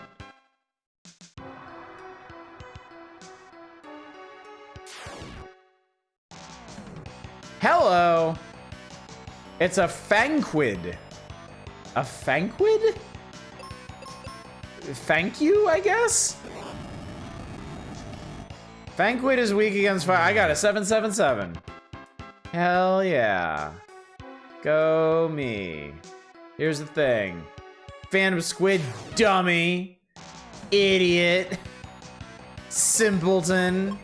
Hello. It's a Fanquid. A Fanquid? Thank you, I guess? Fanquid is weak against fire. I got a 777. Hell yeah. Go me. Here's the thing. Phantom Squid, dummy. Idiot. Simpleton.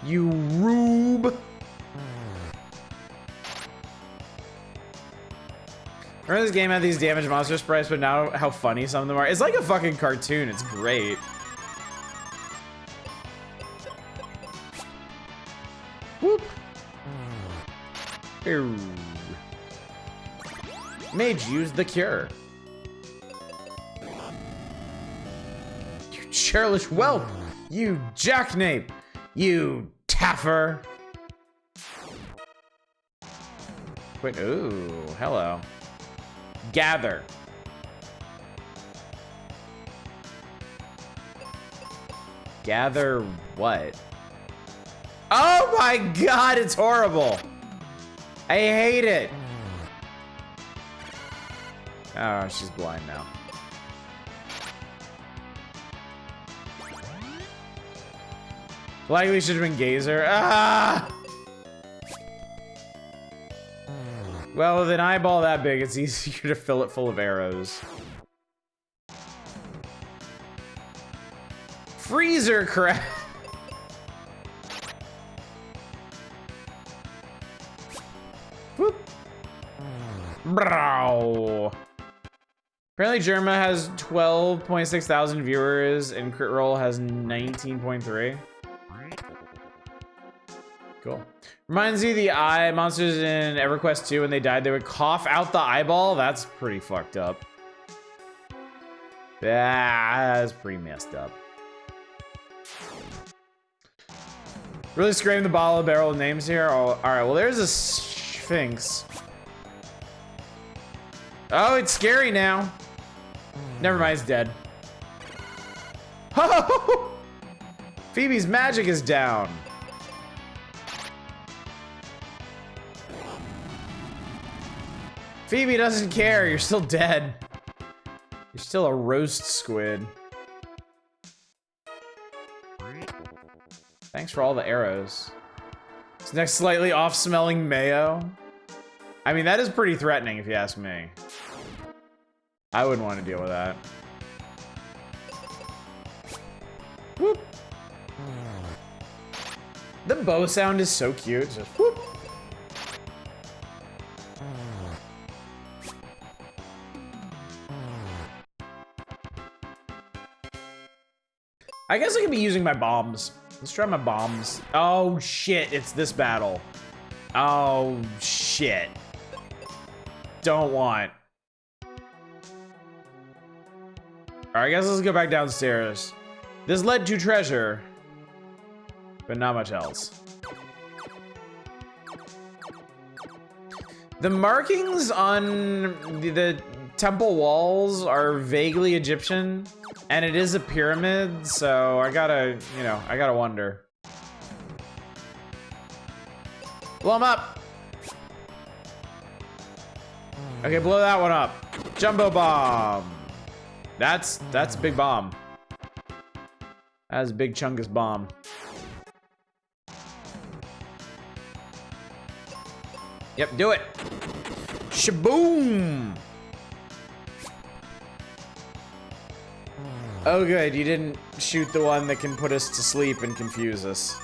You rube. Remember this game had these damaged monster sprites, but now how funny some of them are. It's like a fucking cartoon. It's great. Whoop. Ew. Mage use the cure. You churlish whelp. You jacknape. You taffer. Wait, ooh, hello. Gather. Gather what? Oh my god, it's horrible. I hate it. Oh, she's blind now. Likely should have been Gazer. Ah! Well, with an eyeball that big, it's easier to fill it full of arrows. Freezer crap. Whoop. Brow. Apparently Germa has 12.6 thousand viewers and Crit Roll has 19.3. Cool. Reminds you the eye monsters in EverQuest 2 when they died, they would cough out the eyeball. That's pretty fucked up. That's pretty messed up. Really scream the bottle barrel names here. Oh, all right, well, there's a Sphinx. Oh, it's scary now. Never mind, it's dead. Oh! Phoebe's magic is down. Phoebe doesn't care, you're still dead. You're still a roast squid. Thanks for all the arrows. This next slightly off-smelling mayo. I mean, that is pretty threatening if you ask me. I wouldn't want to deal with that. Whoop. The bow sound is so cute. Just whoop. I guess I could be using my bombs. Let's try my bombs. Oh shit, it's this battle. Oh shit. Don't want. Alright, I guess let's go back downstairs. This led to treasure, but not much else. The markings on the temple walls are vaguely Egyptian. And it is a pyramid, so I gotta, you know, I gotta wonder. Blow him up! Okay, blow that one up. Jumbo bomb! That's a big bomb. That's a big chungus bomb. Yep, do it! Shaboom! Oh good, you didn't shoot the one that can put us to sleep and confuse us.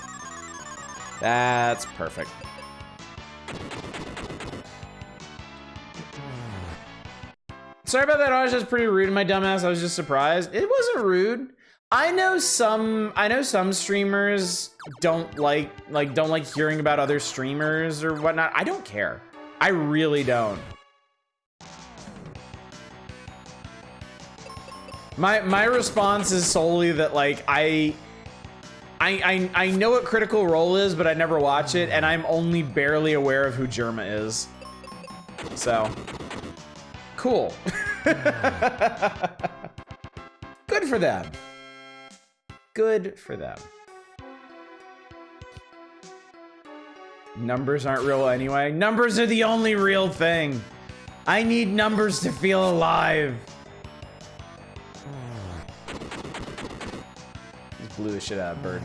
That's perfect. Sorry about that, Ash. That's pretty rude, my dumbass. I was just surprised. It wasn't rude. I know some streamers don't like hearing about other streamers or whatnot. I don't care. I really don't. My response is solely that like I know what Critical Role is, but I never watch it, and I'm only barely aware of who Jerma is. So, cool. Good for them. Good for them. Numbers aren't real anyway. Numbers are the only real thing. I need numbers to feel alive. Just blew the shit out of Bird.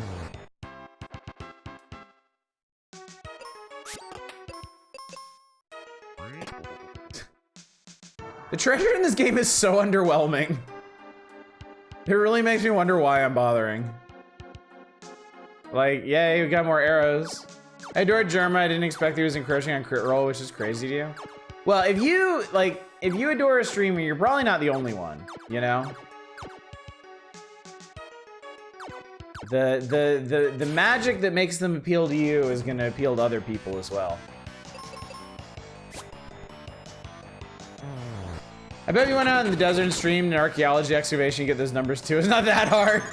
The treasure in this game is so underwhelming. It really makes me wonder why I'm bothering. Like, yay, we got more arrows. I adored Jerma. I didn't expect he was encroaching on crit roll, which is crazy to you. Well, if you adore a streamer, you're probably not the only one, you know? The magic that makes them appeal to you is gonna appeal to other people as well. I bet you went out in the desert and streamed an archaeology excavation, you get those numbers too. It's not that hard.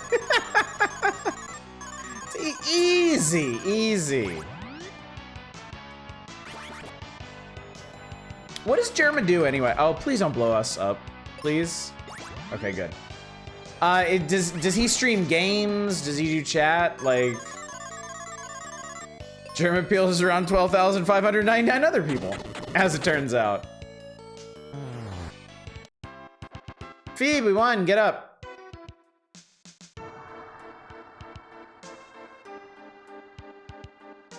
It's easy, easy. What does Jerma do anyway? Oh, please don't blow us up, please. Okay, good. Does he stream games? Does he do chat? Like, Jerma appeals around 12,599 other people, as it turns out. Phoebe, we won. Get up.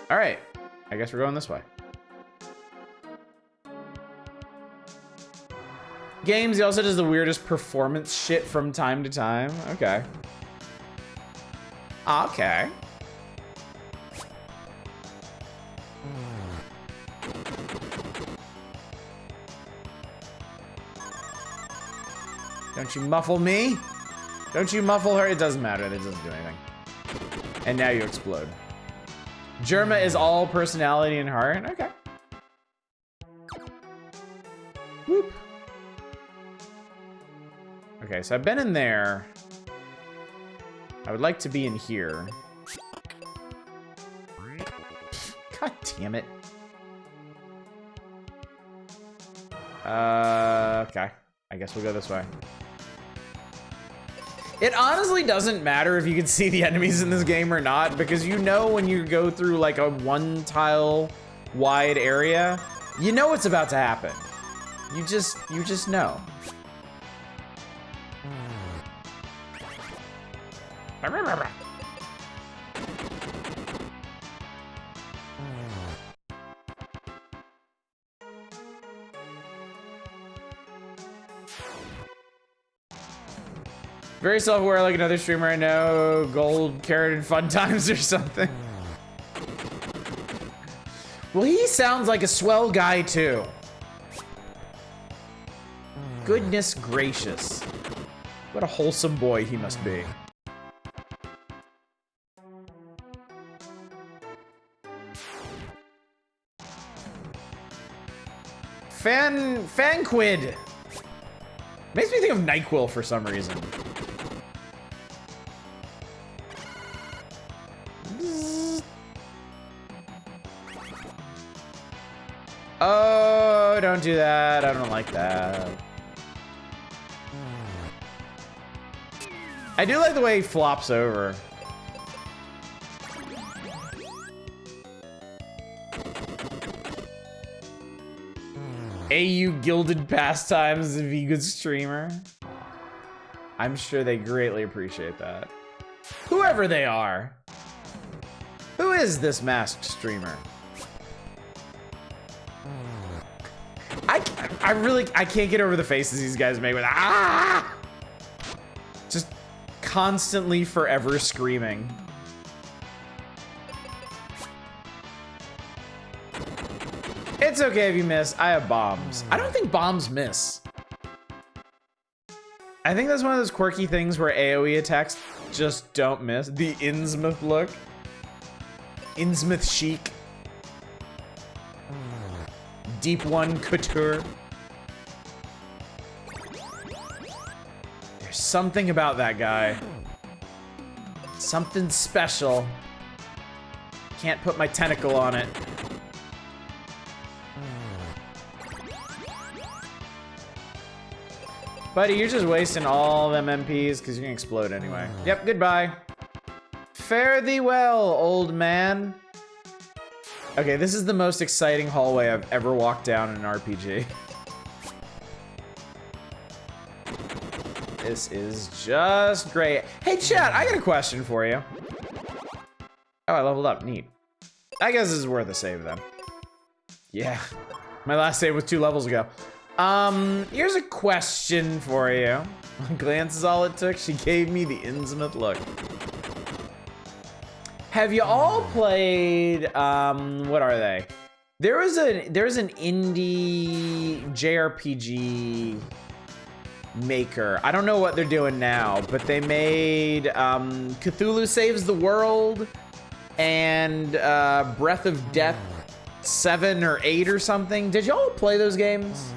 All right. I guess we're going this way. Games, he also does the weirdest performance shit from time to time. Okay. Okay. Don't you muffle me? Don't you muffle her? It doesn't matter. It doesn't do anything. And now you explode. Jerma is all personality and heart. Okay. Whoop. Okay, so I've been in there. I would like to be in here. God damn it. Okay. I guess we'll go this way. It honestly doesn't matter if you can see the enemies in this game or not, because you know when you go through like a one tile wide area, you know what's about to happen. You just know. Very self-aware like another streamer I know, Gold, Carrot, and Fun Times or something. Well, he sounds like a swell guy too. Goodness gracious. What a wholesome boy he must be. Fanquid. Makes me think of NyQuil for some reason. Oh, don't do that. I don't like that. I do like the way he flops over. AU Gilded Pastimes, the vegan streamer. I'm sure they greatly appreciate that. Whoever they are. Who is this masked streamer? I can't get over the faces these guys make with just constantly forever screaming. It's okay if you miss. I have bombs. I don't think bombs miss. I think that's one of those quirky things where AoE attacks Just don't miss. The Innsmouth look. Innsmouth chic. Deep One couture. There's something about that guy. Something special. Can't put my tentacle on it. Buddy, you're just wasting all them MPs because you're gonna explode anyway. Yep, goodbye. Fare thee well, old man. Okay, this is the most exciting hallway I've ever walked down in an RPG. This is just great. Hey, chat, I got a question for you. Oh, I leveled up. Neat. I guess this is worth a save, then. Yeah. My last save was 2 levels ago. Here's a question for you. A glance is all it took. She gave me the Innsmouth look. Have you all played, what are they? There's an indie JRPG maker. I don't know what they're doing now, but they made Cthulhu Saves the World and Breath of Death 7 or 8 or something. Did y'all play those games?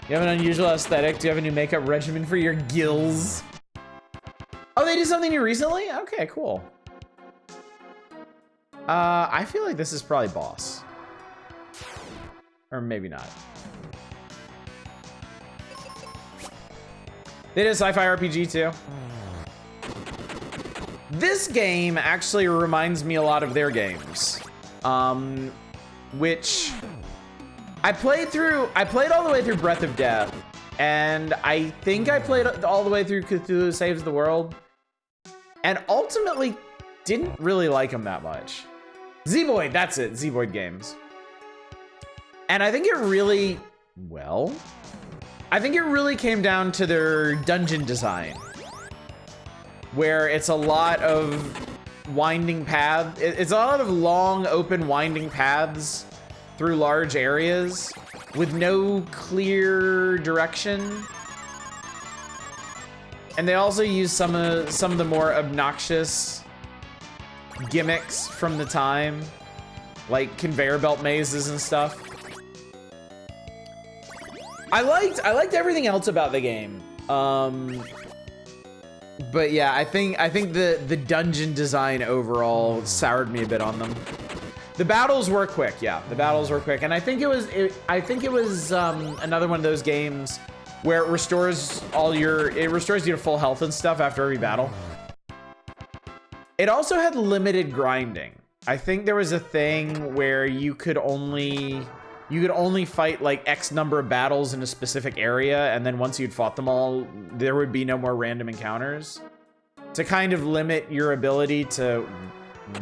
You have an unusual aesthetic. Do you have a new makeup regimen for your gills? Oh, they did something new recently? Okay, cool. I feel like this is probably boss. Or maybe not. They did a sci-fi RPG too. This game actually reminds me a lot of their games. Which I played all the way through Breath of Death, and I think I played all the way through Cthulhu Saves the World, and ultimately didn't really like them that much. Zeboyd, that's it, Zeboyd Games. And I think it really, well, I think it really came down to their dungeon design, where it's a lot of winding paths. It's a lot of long, open, winding paths through large areas with no clear direction. And they also use some of the more obnoxious gimmicks from the time, like conveyor belt mazes and stuff. I liked everything else about the game. But yeah, I think the dungeon design overall soured me a bit on them. The battles were quick, yeah. The battles were quick, and I think it was another one of those games where it restores you to full health and stuff after every battle. It also had limited grinding. I think there was a thing where you could only fight like X number of battles in a specific area, and then once you'd fought them all, there would be no more random encounters. To kind of limit your ability to,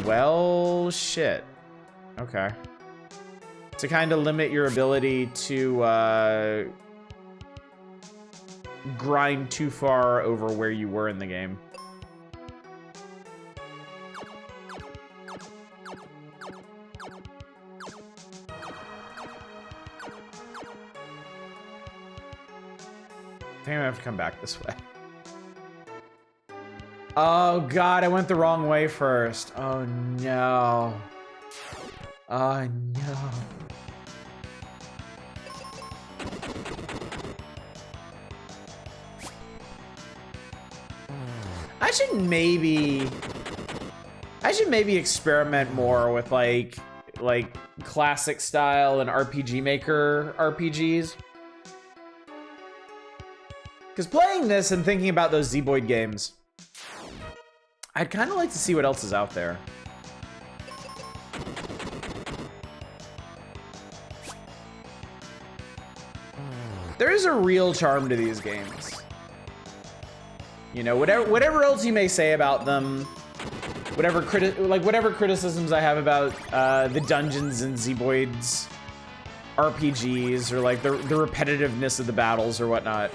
well, shit. Okay. To kind of limit your ability to grind too far over where you were in the game. I think I have to come back this way. Oh god, I went the wrong way first. Oh no. Oh no. I should maybe experiment more with like classic style and RPG Maker RPGs. Because playing this and thinking about those Zeboyd games, I'd kind of like to see what else is out there. There is a real charm to these games. You know, whatever else you may say about them, whatever criticisms I have about the dungeons and Zeboyd's RPGs, or like the repetitiveness of the battles or whatnot,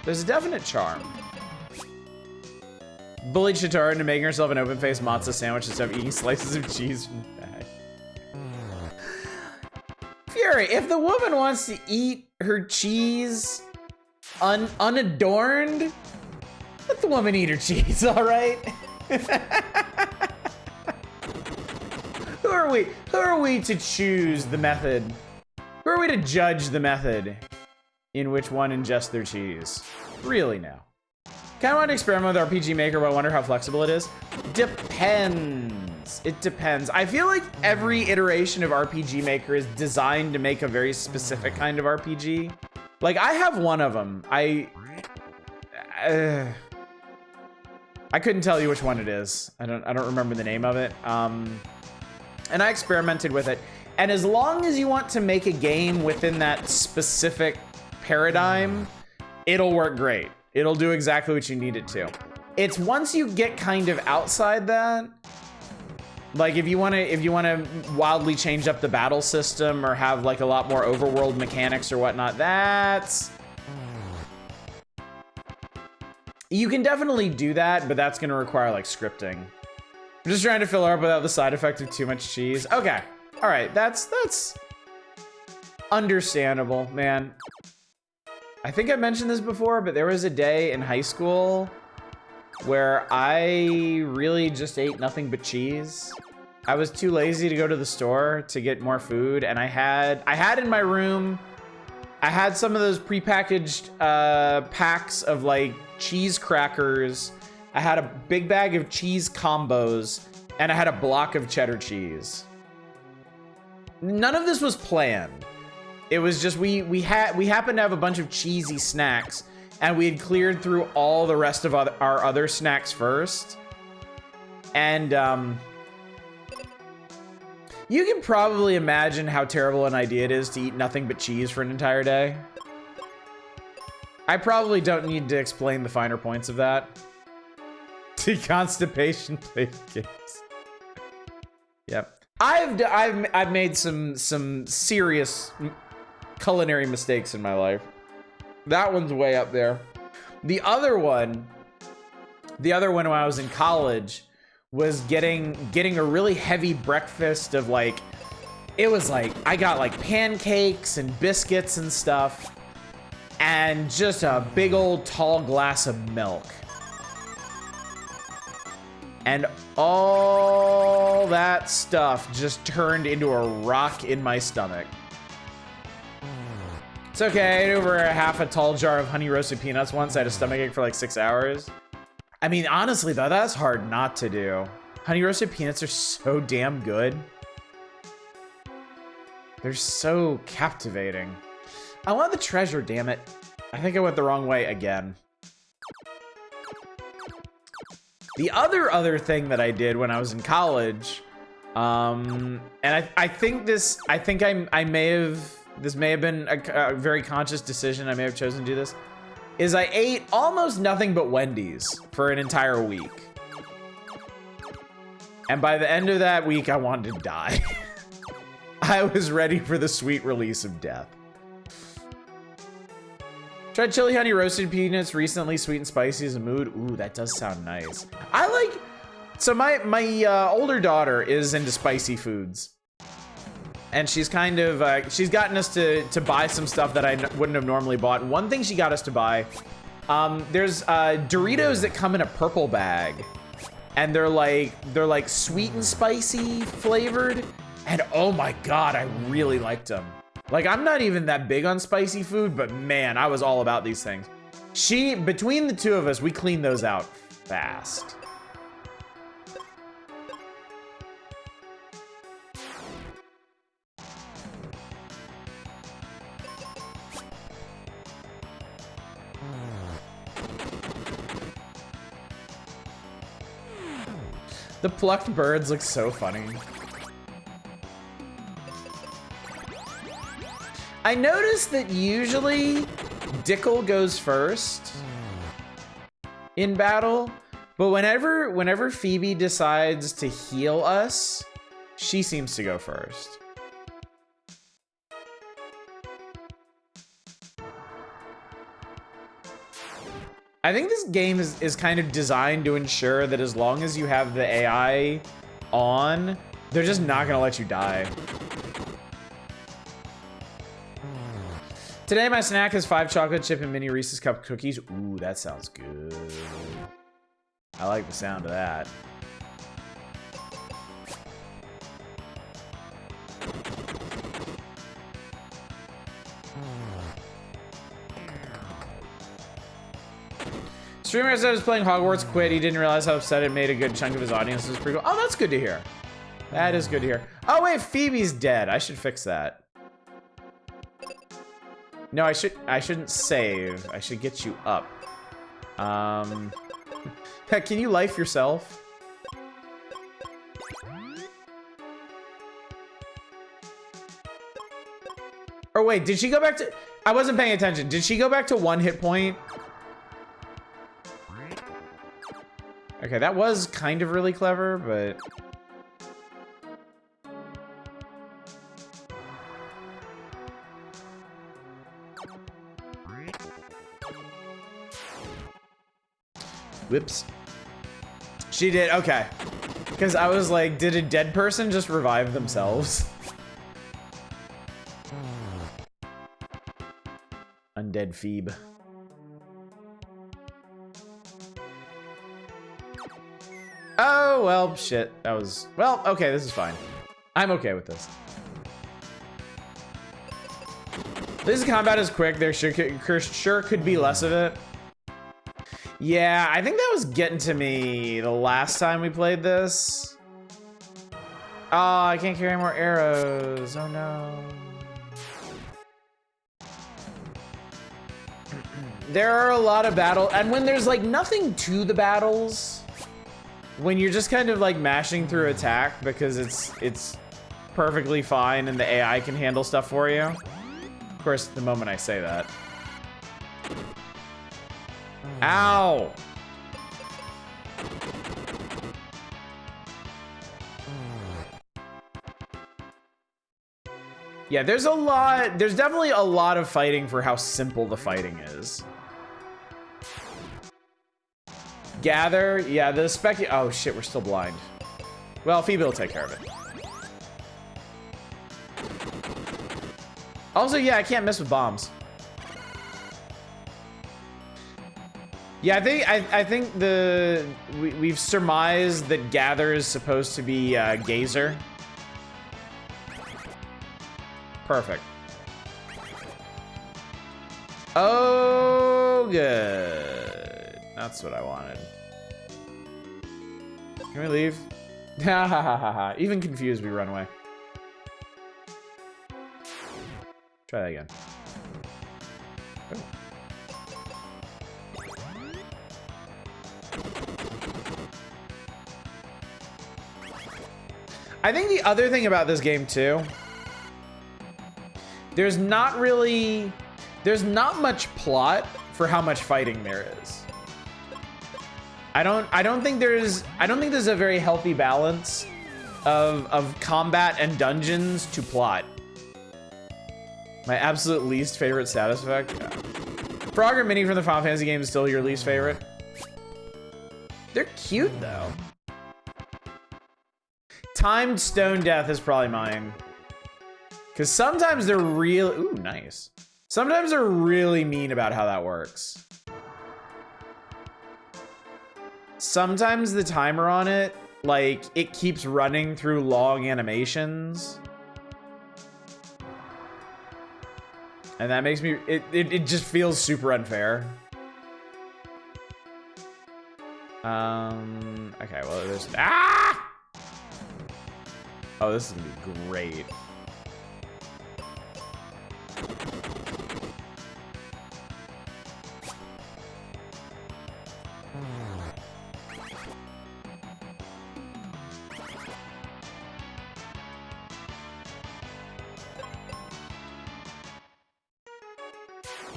there's a definite charm. Bullied Chitara into making herself an open-faced matzo sandwich instead of eating slices of cheese from the bag. Fury, if the woman wants to eat her cheese unadorned, Let the woman eat her cheese, all right? Who are we? Who are we to choose the method? Who are we to judge the method in which one ingests their cheese? Really now. Kind of want to experiment with RPG Maker, but I wonder how flexible it is. Depends. It depends. I feel like every iteration of RPG Maker is designed to make a very specific kind of RPG. Like, I have one of them. I couldn't tell you which one it is. I don't remember the name of it. And I experimented with it. And as long as you want to make a game within that specific paradigm, it'll work great. It'll do exactly what you need it to. It's once you get kind of outside that, like if you want to wildly change up the battle system or have like a lot more overworld mechanics or whatnot, you can definitely do that, but that's going to require like scripting. I'm just trying to fill her up without the side effect of too much cheese. Okay. All right. That's understandable, man. I think I mentioned this before, but there was a day in high school where I really just ate nothing but cheese. I was too lazy to go to the store to get more food, and I had in my room, I had some of those prepackaged packs of like cheese crackers. I had a big bag of cheese combos, and I had a block of cheddar cheese. None of this was planned. It was just we happened to have a bunch of cheesy snacks, and we had cleared through all the rest of our other snacks first. And you can probably imagine how terrible an idea it is to eat nothing but cheese for an entire day. I probably don't need to explain the finer points of that. Constipation played games. Yep. I've made some serious culinary mistakes in my life. That one's way up there. The other one when I was in college was getting a really heavy breakfast of like, it was like, I got like pancakes and biscuits and stuff, and just a big old tall glass of milk. And all that stuff just turned into a rock in my stomach. It's okay, I ate over half a tall jar of honey roasted peanuts once. I had a stomachache for like 6 hours. I mean, honestly though, that's hard not to do. Honey roasted peanuts are so damn good. They're so captivating. I want the treasure, damn it. I think I went the wrong way again. The other thing that I did when I was in college, and I think this may have been a very conscious decision. I may have chosen to do this, is I ate almost nothing but Wendy's for an entire week. And by the end of that week, I wanted to die. I was ready for the sweet release of death. Tried chili honey roasted peanuts recently, sweet and spicy as a mood. Ooh, that does sound nice. So my older daughter is into spicy foods. And she's kind of, she's gotten us to buy some stuff that I wouldn't have normally bought. And one thing she got us to buy, there's Doritos that come in a purple bag. And they're like sweet and spicy flavored. And oh my God, I really liked them. Like, I'm not even that big on spicy food, but man, I was all about these things. Between the two of us, we cleaned those out fast. The plucked birds look so funny. I noticed that usually Dickel goes first in battle, but whenever Phoebe decides to heal us, she seems to go first. I think this game is kind of designed to ensure that as long as you have the AI on, they're just not gonna let you die. Today my snack is 5 chocolate chip and mini Reese's Cup cookies. Ooh, that sounds good. I like the sound of that. Streamer said was playing Hogwarts, quit. He didn't realize how upset it made a good chunk of his audience. It was pretty cool. Oh, that's good to hear. That is good to hear. Oh wait, Phoebe's dead. I should fix that. No, I shouldn't save. I should get you up. Can you life yourself? Or wait, did she go back to... I wasn't paying attention. Did she go back to 1 hit point? Okay, that was kind of really clever, but... Whoops. She did, okay. Because I was like, did a dead person just revive themselves? Undead Phoebe. Oh, well, shit. That was... Well, okay, this is fine. I'm okay with this. This combat is quick. There sure could be less of it. Yeah, I think that was getting to me the last time we played this. Oh, I can't carry more arrows. Oh, no. There are a lot of battles, and when there's like nothing to the battles, when you're just kind of like mashing through attack because it's perfectly fine and the AI can handle stuff for you. Of course, the moment I say that. Ow! Yeah, there's definitely a lot of fighting for how simple the fighting is. Gather, yeah, the oh shit, we're still blind. Well, Phoebe will take care of it. Also, yeah, I can't miss with bombs. Yeah, I think we've surmised that Gather is supposed to be Gazer. Perfect. Oh, good. That's what I wanted. Can we leave? Ha ha ha ha ha. Even confused, we run away. Try that again. Oh. I think the other thing about this game too, there's not much plot for how much fighting there is. I don't think there's a very healthy balance of combat and dungeons to plot. My absolute least favorite status effect. Yeah. Frog or Minnie from the Final Fantasy game is still your least favorite? They're cute though. Timed Stone Death is probably mine. Because sometimes they're real... Ooh, nice. Sometimes they're really mean about how that works. Sometimes the timer on it, like, it keeps running through long animations. And that makes me... It just feels super unfair. Okay, well, there's... Ah! Oh, this is gonna be great.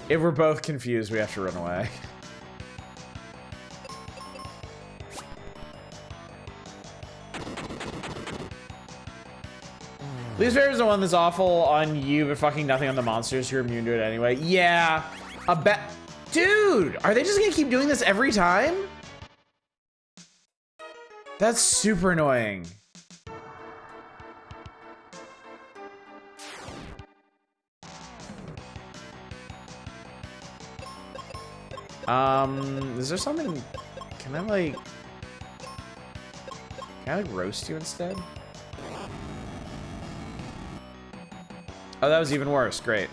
If we're both confused, we have to run away. Least favorite is the one that's awful on you, but fucking nothing on the monsters. You're immune to it anyway. Yeah, dude, are they just gonna keep doing this every time? That's super annoying. Is there something? Can I roast you instead? Oh, that was even worse. Great.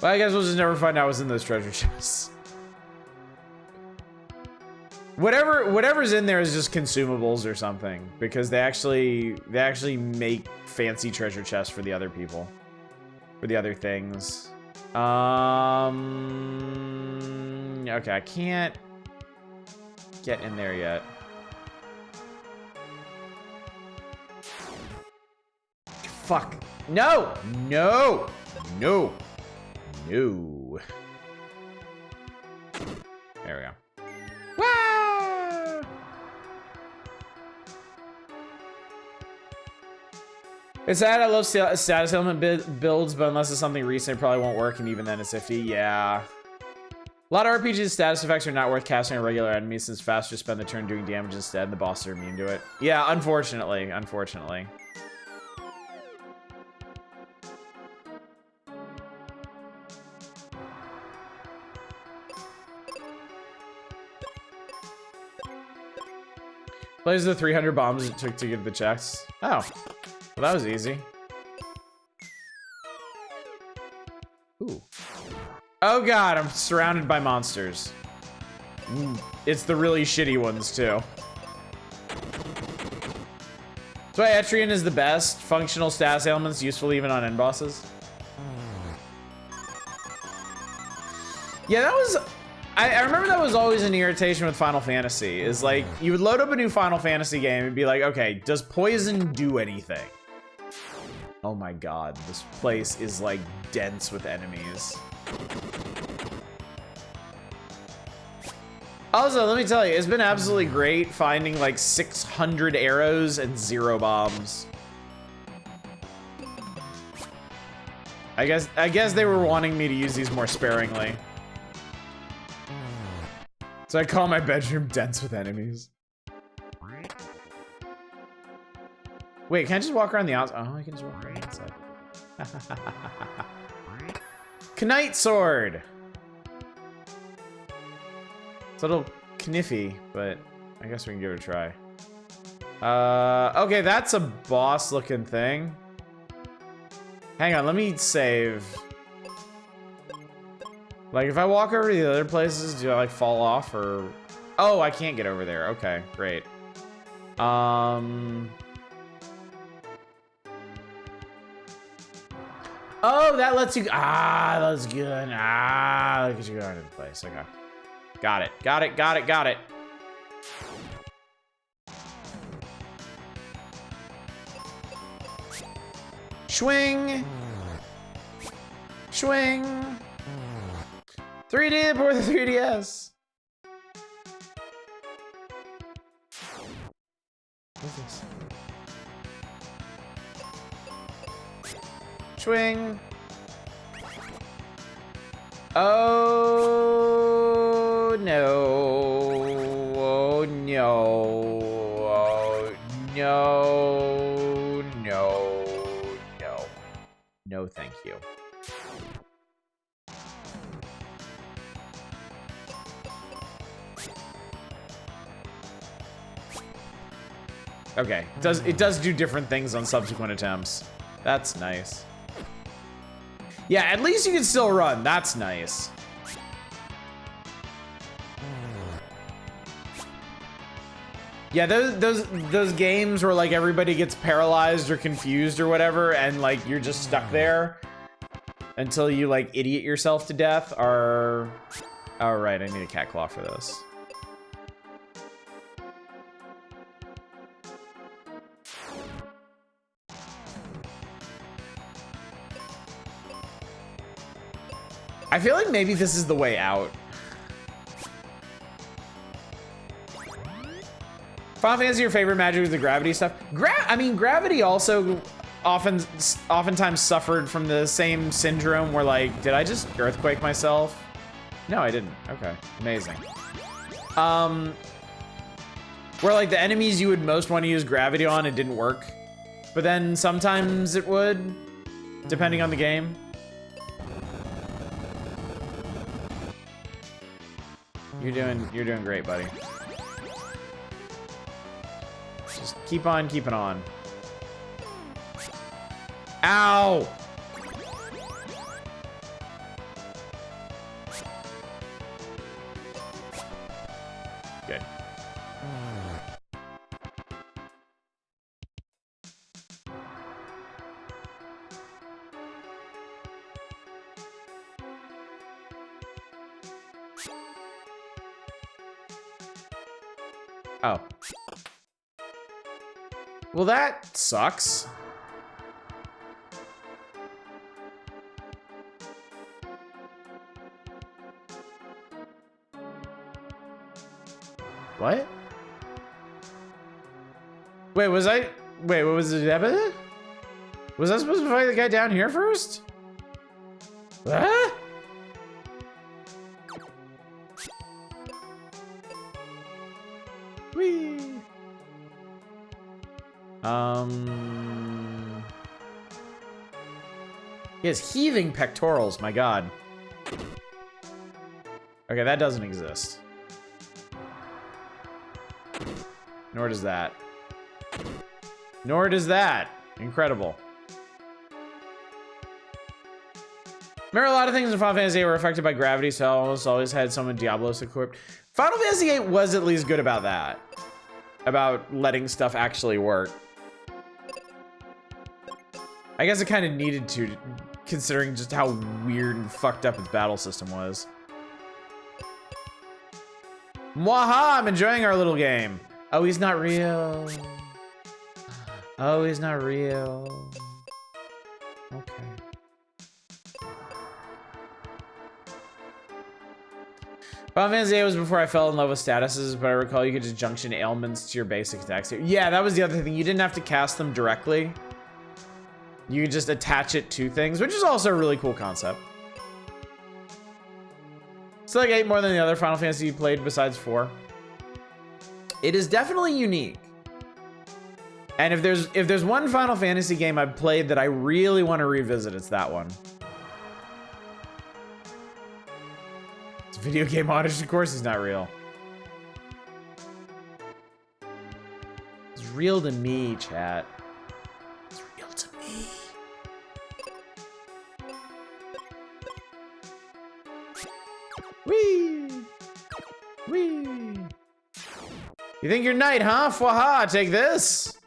Well, I guess we'll just never find out what's in those treasure chests. Whatever's in there is just consumables or something, because they actually make fancy treasure chests for the other people, for the other things. Okay, I can't get in there yet. Fuck. No! No! No! No. There we go. Wah! It's sad. I love status element builds, but unless it's something recent, it probably won't work, and even then it's iffy. Yeah. A lot of RPGs status effects are not worth casting on regular enemies, since faster spend the turn doing damage instead, and the bosses are immune to it. Yeah, unfortunately. Unfortunately. Plays the 300 bombs it took to get the checks. Oh, well, that was easy. Ooh. Oh god, I'm surrounded by monsters. It's the really shitty ones too. That's why Etrian is the best. Functional status elements useful even on end bosses. Yeah, that was... I remember that was always an irritation with Final Fantasy, is like, you would load up a new Final Fantasy game and be like, okay, does poison do anything? Oh my god, this place is like dense with enemies. Also, let me tell you, it's been absolutely great finding like 600 arrows and 0 bombs. I guess they were wanting me to use these more sparingly. So I call my bedroom dense with enemies. Wait, can I just walk around the outside? Oh, I can just walk around the outside. Knight sword! It's a little kniffy, but I guess we can give it a try. Okay, that's a boss looking thing. Hang on, let me save. Like, if I walk over to the other places, do I, like, fall off, or... Oh, I can't get over there. Okay, great. Oh, that lets you... Ah, that's good. Ah, look at you going into the place. Okay. Got it. Got it, got it, got it. Swing! Swing! 3D for the 3DS. What's this? Swing. Oh no. Oh no. Oh no. No. No. No, thank you. Okay, it does do different things on subsequent attempts. That's nice. Yeah, at least you can still run. That's nice. Yeah, those games where like everybody gets paralyzed or confused or whatever, and like you're just stuck there until you like idiot yourself to death are... Oh right, I need a cat claw for this. I feel like maybe this is the way out. Final Fantasy, your favorite magic with the gravity stuff? I mean, gravity also oftentimes suffered from the same syndrome where like, did I just earthquake myself? No, I didn't. Okay, amazing. Where like the enemies you would most want to use gravity on, it didn't work. But then sometimes it would, depending on the game. You're doing great, buddy. Just keep on keeping on. Ow! Good. Oh. Well, that sucks. What? Wait, was I? Wait, what was it? Was I supposed to fight the guy down here first? Ah? Whee. He has heaving pectorals, my god. Okay, that doesn't exist. Nor does that. Nor does that. Incredible. Remember, a lot of things in Final Fantasy VIII were affected by gravity, so I almost always had someone Diablos equipped. Final Fantasy VIII was at least good about that. About letting stuff actually work. I guess it kind of needed to, considering just how weird and fucked up its battle system was. Mwaha, I'm enjoying our little game. Oh, he's not real. Oh, he's not real. Okay. Final Fantasy VIII was before I fell in love with statuses, but I recall you could just junction ailments to your basic attacks. Yeah, that was the other thing. You didn't have to cast them directly. You could just attach it to things, which is also a really cool concept. It's like 8 more than the other Final Fantasy you played besides 4. It is definitely unique. And if there's one Final Fantasy game I've played that I really want to revisit, it's that one. It's a video game audition, of course he's not real. It's real to me, chat. It's real to me. Whee! Whee! You think you're knight, huh? Fwaha, take this.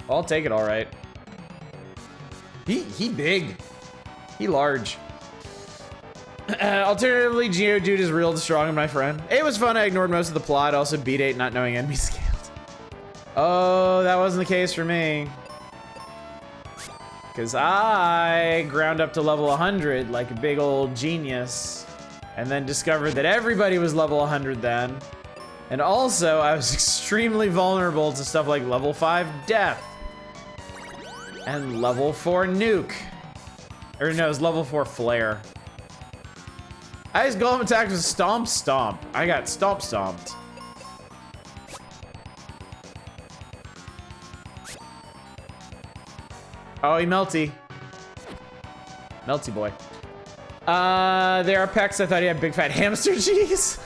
I'll take it, all right. He big. He large. Alternatively, Geodude is real strong, my friend. It was fun. I ignored most of the plot. Also beat 8 not knowing enemy scaled. Oh, that wasn't the case for me. Because I ground up to level 100 like a big old genius. And then discovered that everybody was level 100 then. And also, I was extremely vulnerable to stuff like level 5 death. And level 4 nuke. Or no, it was level 4 flare. I just golem attacked with stomp stomp. I got stomp stomped. Oh, he melty. Melty boy. There are pecs. I thought he had big fat hamster cheese.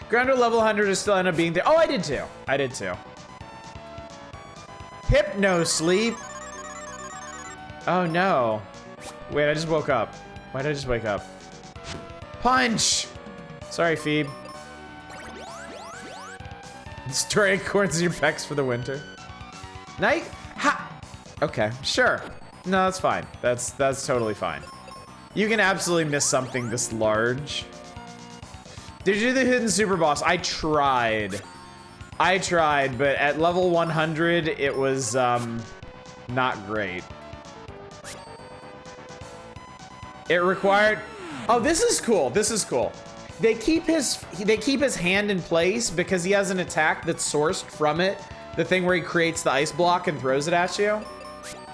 Grounder level 100 is still end up being there. Oh, I did too. I did too. Hypno sleep. Oh no. Wait, I just woke up. Why did I just wake up? Punch! Sorry, Phoebe. Destroy acorns in your pecs for the winter. Night? Ha! Okay, sure. No, that's fine. That's totally fine. You can absolutely miss something this large. Did you do the hidden super boss? I tried. I tried, but at level 100, it was not great. It required. Oh, this is cool. This is cool. They keep his hand in place because he has an attack that's sourced from it. The thing where he creates the ice block and throws it at you.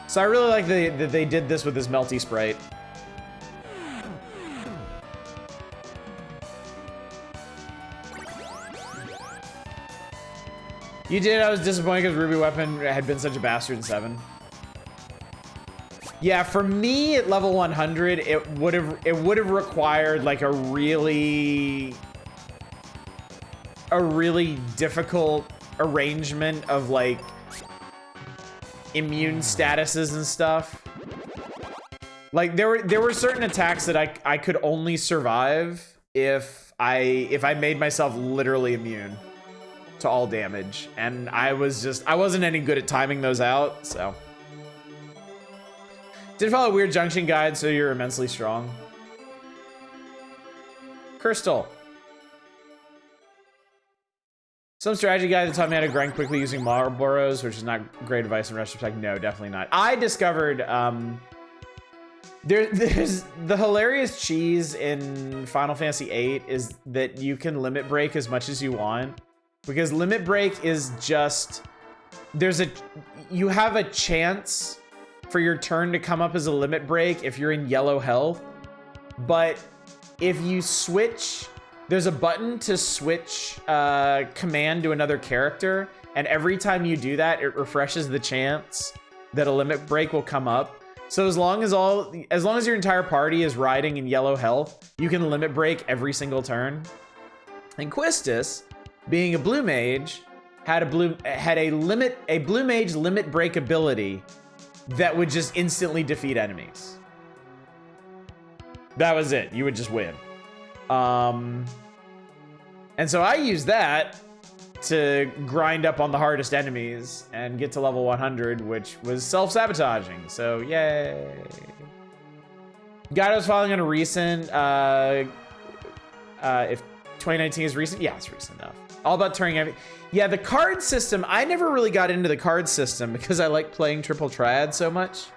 So I really like that they did this with his melty sprite. You did. I was disappointed because Ruby Weapon had been such a bastard in 7. Yeah, for me at level 100, it would have required like a really difficult arrangement of like immune statuses and stuff. Like there were certain attacks that I could only survive if I made myself literally immune to all damage, and I wasn't any good at timing those out, so. Did follow a weird junction guide, so you're immensely strong. Crystal. Some strategy guide that taught me how to grind quickly using Marlboros, which is not great advice in retrospect. No, definitely not. I discovered there's the hilarious cheese in Final Fantasy VIII is that you can limit break as much as you want, because limit break is just you have a chance for your turn to come up as a limit break if you're in yellow health, but if you switch, there's a button to switch command to another character, and every time you do that, it refreshes the chance that a limit break will come up. So as long as your entire party is riding in yellow health, you can limit break every single turn. And Quistis, being a blue mage, had a blue mage limit break ability that would just instantly defeat enemies. That was it. You would just win. And so I used that to grind up on the hardest enemies and get to level 100, which was self-sabotaging. So yay. Guide I was following on a recent, if 2019 is recent, yeah, it's recent enough. All about turning every, yeah, the card system, I never really got into the card system because I like playing Triple Triad so much.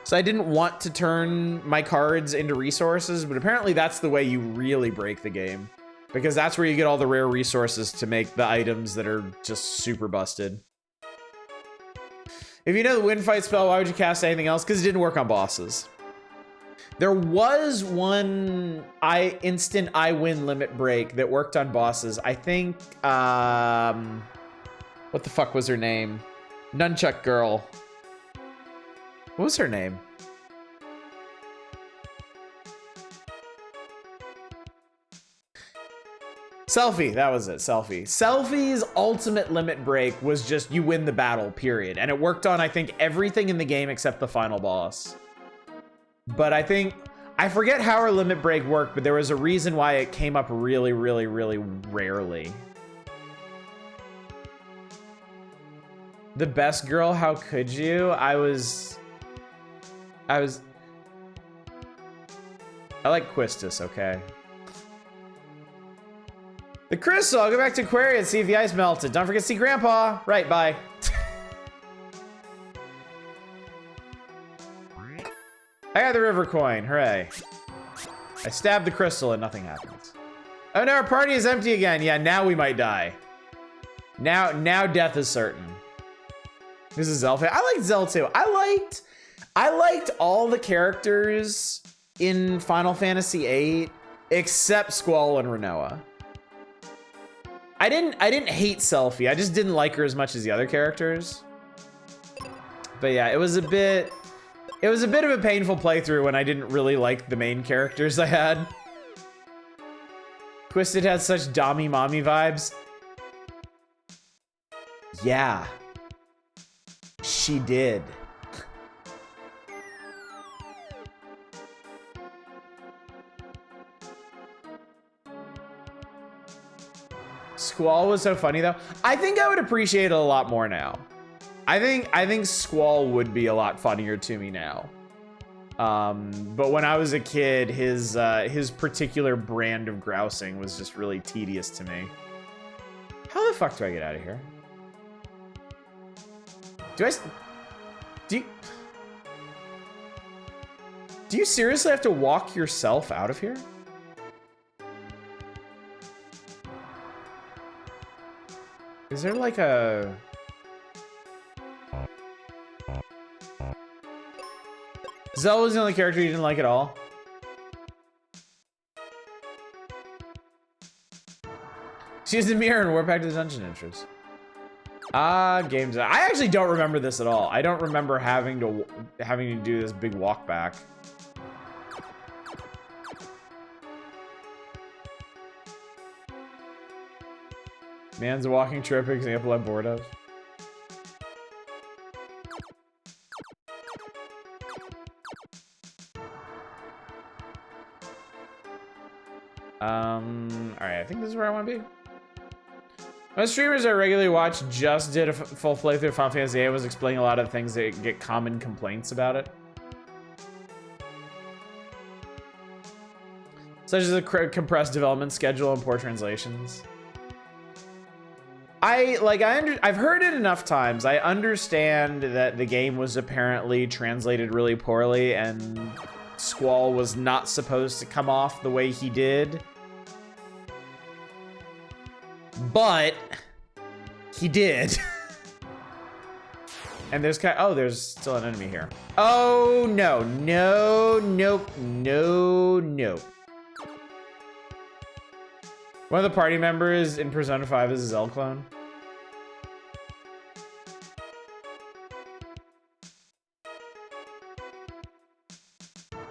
So I didn't want to turn my cards into resources, but apparently that's the way you really break the game, because that's where you get all the rare resources to make the items that are just super busted. If you know the wind fight spell, why would you cast anything else? Because it didn't work on bosses. There was one instant I win limit break that worked on bosses. I think, what the fuck was her name? Nunchuck Girl. What was her name? Selphie, that was it, Selphie. Selphie's ultimate limit break was just you win the battle, period. And it worked on, I think, everything in the game except the final boss. But I forget how her limit break worked, but there was a reason why it came up really, really, really rarely. The best girl, how could you? I like Quistis, okay. The crystal, I'll go back to Aquaria and see if the ice melted. Don't forget to see Grandpa. Right, bye. I got the river coin, hooray. I stabbed the crystal and nothing happens. Oh no, our party is empty again. Yeah, now we might die. Now death is certain. This is Zelf. I liked Zell too. I liked all the characters in Final Fantasy VIII except Squall and Rinoa. I didn't hate Selphie. I just didn't like her as much as the other characters. But yeah, it was a bit of a painful playthrough when I didn't really like the main characters I had. Twisted had such Dami Mommy vibes. Yeah. She did. Squall was so funny though. I think I would appreciate it a lot more now. I think Squall would be a lot funnier to me now. But when I was a kid, his particular brand of grousing was just really tedious to me. How the fuck do I get out of here? Do you seriously have to walk yourself out of here? Is there like a... Zell was the only character you didn't like at all? She used the mirror and warp back to the dungeon entrance. Games. I actually don't remember this at all. I don't remember having to do this big walk back. Man's a walking trip example I'm bored of. Alright, I think this is where I want to be. Most streamers I regularly watch just did a full playthrough of Final Fantasy VIII. Was explaining a lot of things that get common complaints about it. Such as a compressed development schedule and poor translations. I've heard it enough times. I understand that the game was apparently translated really poorly and Squall was not supposed to come off the way he did. But he did. And there's there's still an enemy here. Oh no, no, nope, no, nope. One of the party members in Persona 5 is a Zell clone.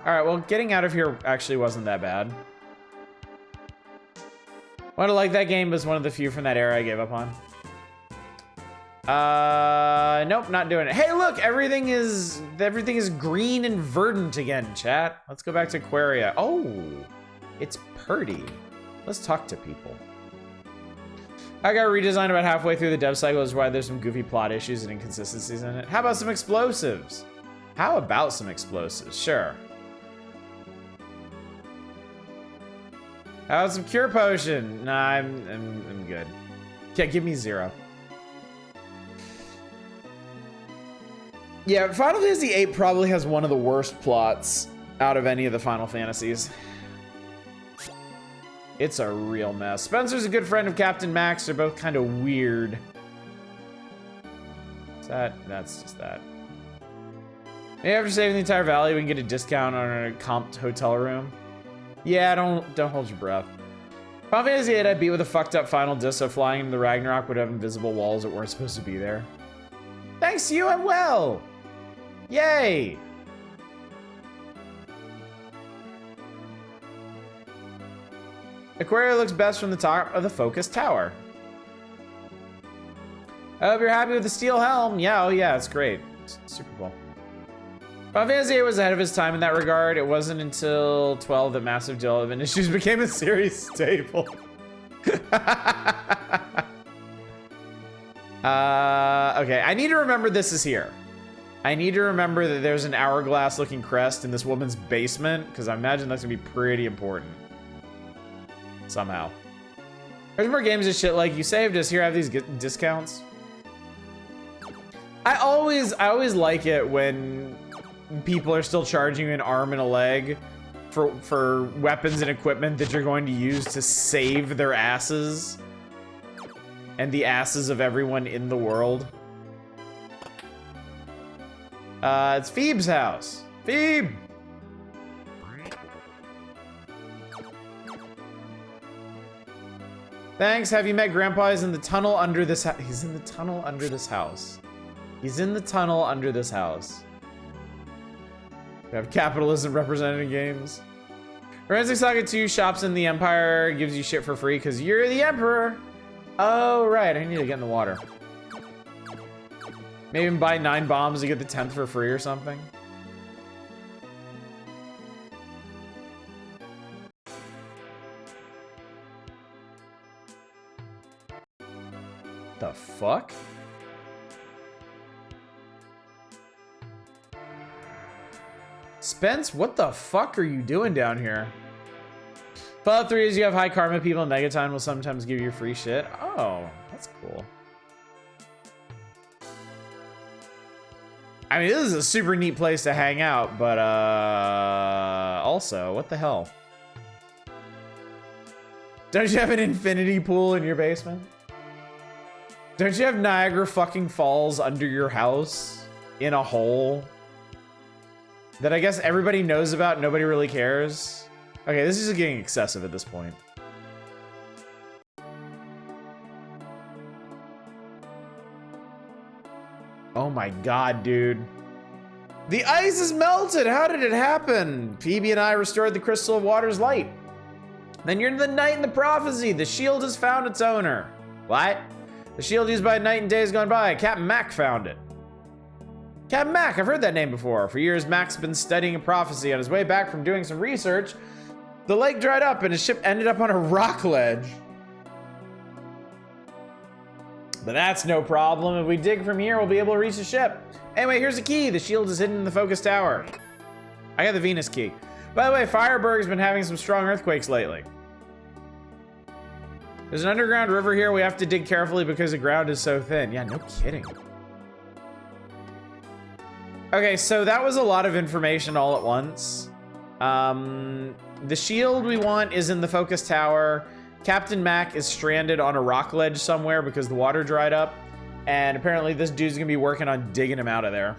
Alright, well, getting out of here actually wasn't that bad. One of like that game was one of the few from that era I gave up on. Nope, not doing it. Hey, look, everything is green and verdant again, chat. Let's go back to Aquaria. Oh, it's Purdy. Let's talk to people. I got redesigned about halfway through the dev cycle, is why there's some goofy plot issues and inconsistencies in it. How about some explosives? How about some explosives? Sure. How about some cure potion? Nah, I'm good. Yeah, give me 0. Yeah, Final Fantasy VIII probably has one of the worst plots out of any of the Final Fantasies. It's a real mess. Spencer's a good friend of Captain Max. They're both kind of weird. That's just that. Maybe after saving the entire valley, we can get a discount on a comped hotel room. Yeah, don't hold your breath. Final Fantasy VIII I beat with a fucked up final disc, so flying into the Ragnarok would have invisible walls that weren't supposed to be there. Thanks to you, I'm well! Yay! Aquaria looks best from the top of the Focus Tower. I hope you're happy with the steel helm. Yeah, oh yeah, it's great. It's super cool. Final Fantasy VIII was ahead of his time in that regard. It wasn't until 12 that massive development issues became a series staple. Okay, I need to remember this is here. I need to remember that there's an hourglass-looking crest in this woman's basement, because I imagine that's gonna be pretty important. Somehow. There's more games and shit like, you saved us, here, have these discounts. I always like it when people are still charging you an arm and a leg for weapons and equipment that you're going to use to save their asses and the asses of everyone in the world. It's Phoebe's house. Phoebe! Thanks, have you met Grandpa? He's in the tunnel under this house. He's in the tunnel under this house. He's in the tunnel under this house. We have capitalism represented in games. Forensic Saga 2 shops in the Empire, gives you shit for free because you're the Emperor. Oh, right, I need to get in the water. Maybe even buy 9 bombs to get the 10th for free or something. The fuck? Spence, what the fuck are you doing down here? Fallout 3 is you have high karma people, and Megaton will sometimes give you free shit. Oh, that's cool. I mean, this is a super neat place to hang out, but also, what the hell? Don't you have an infinity pool in your basement? Don't you have Niagara fucking Falls under your house in a hole that I guess everybody knows about, nobody really cares? Okay, this is just getting excessive at this point. Oh my god, dude. The ice is melted! How did it happen? Phoebe and I restored the Crystal of Water's light. Then you're the Knight in the prophecy. The shield has found its owner. What? The shield used by Knight in days gone by. Captain Mac found it. Captain Mac, I've heard that name before. For years, Mac's been studying a prophecy. On his way back from doing some research, the lake dried up and his ship ended up on a rock ledge. But that's no problem. If we dig from here, we'll be able to reach the ship. Anyway, here's the key. The shield is hidden in the focus tower. I got the Venus key. By the way, Fireburg's been having some strong earthquakes lately. There's an underground river here. We have to dig carefully because the ground is so thin. Yeah, no kidding. Okay, so that was a lot of information all at once. The shield we want is in the focus tower. Captain Mac is stranded on a rock ledge somewhere because the water dried up. And apparently this dude's gonna be working on digging him out of there.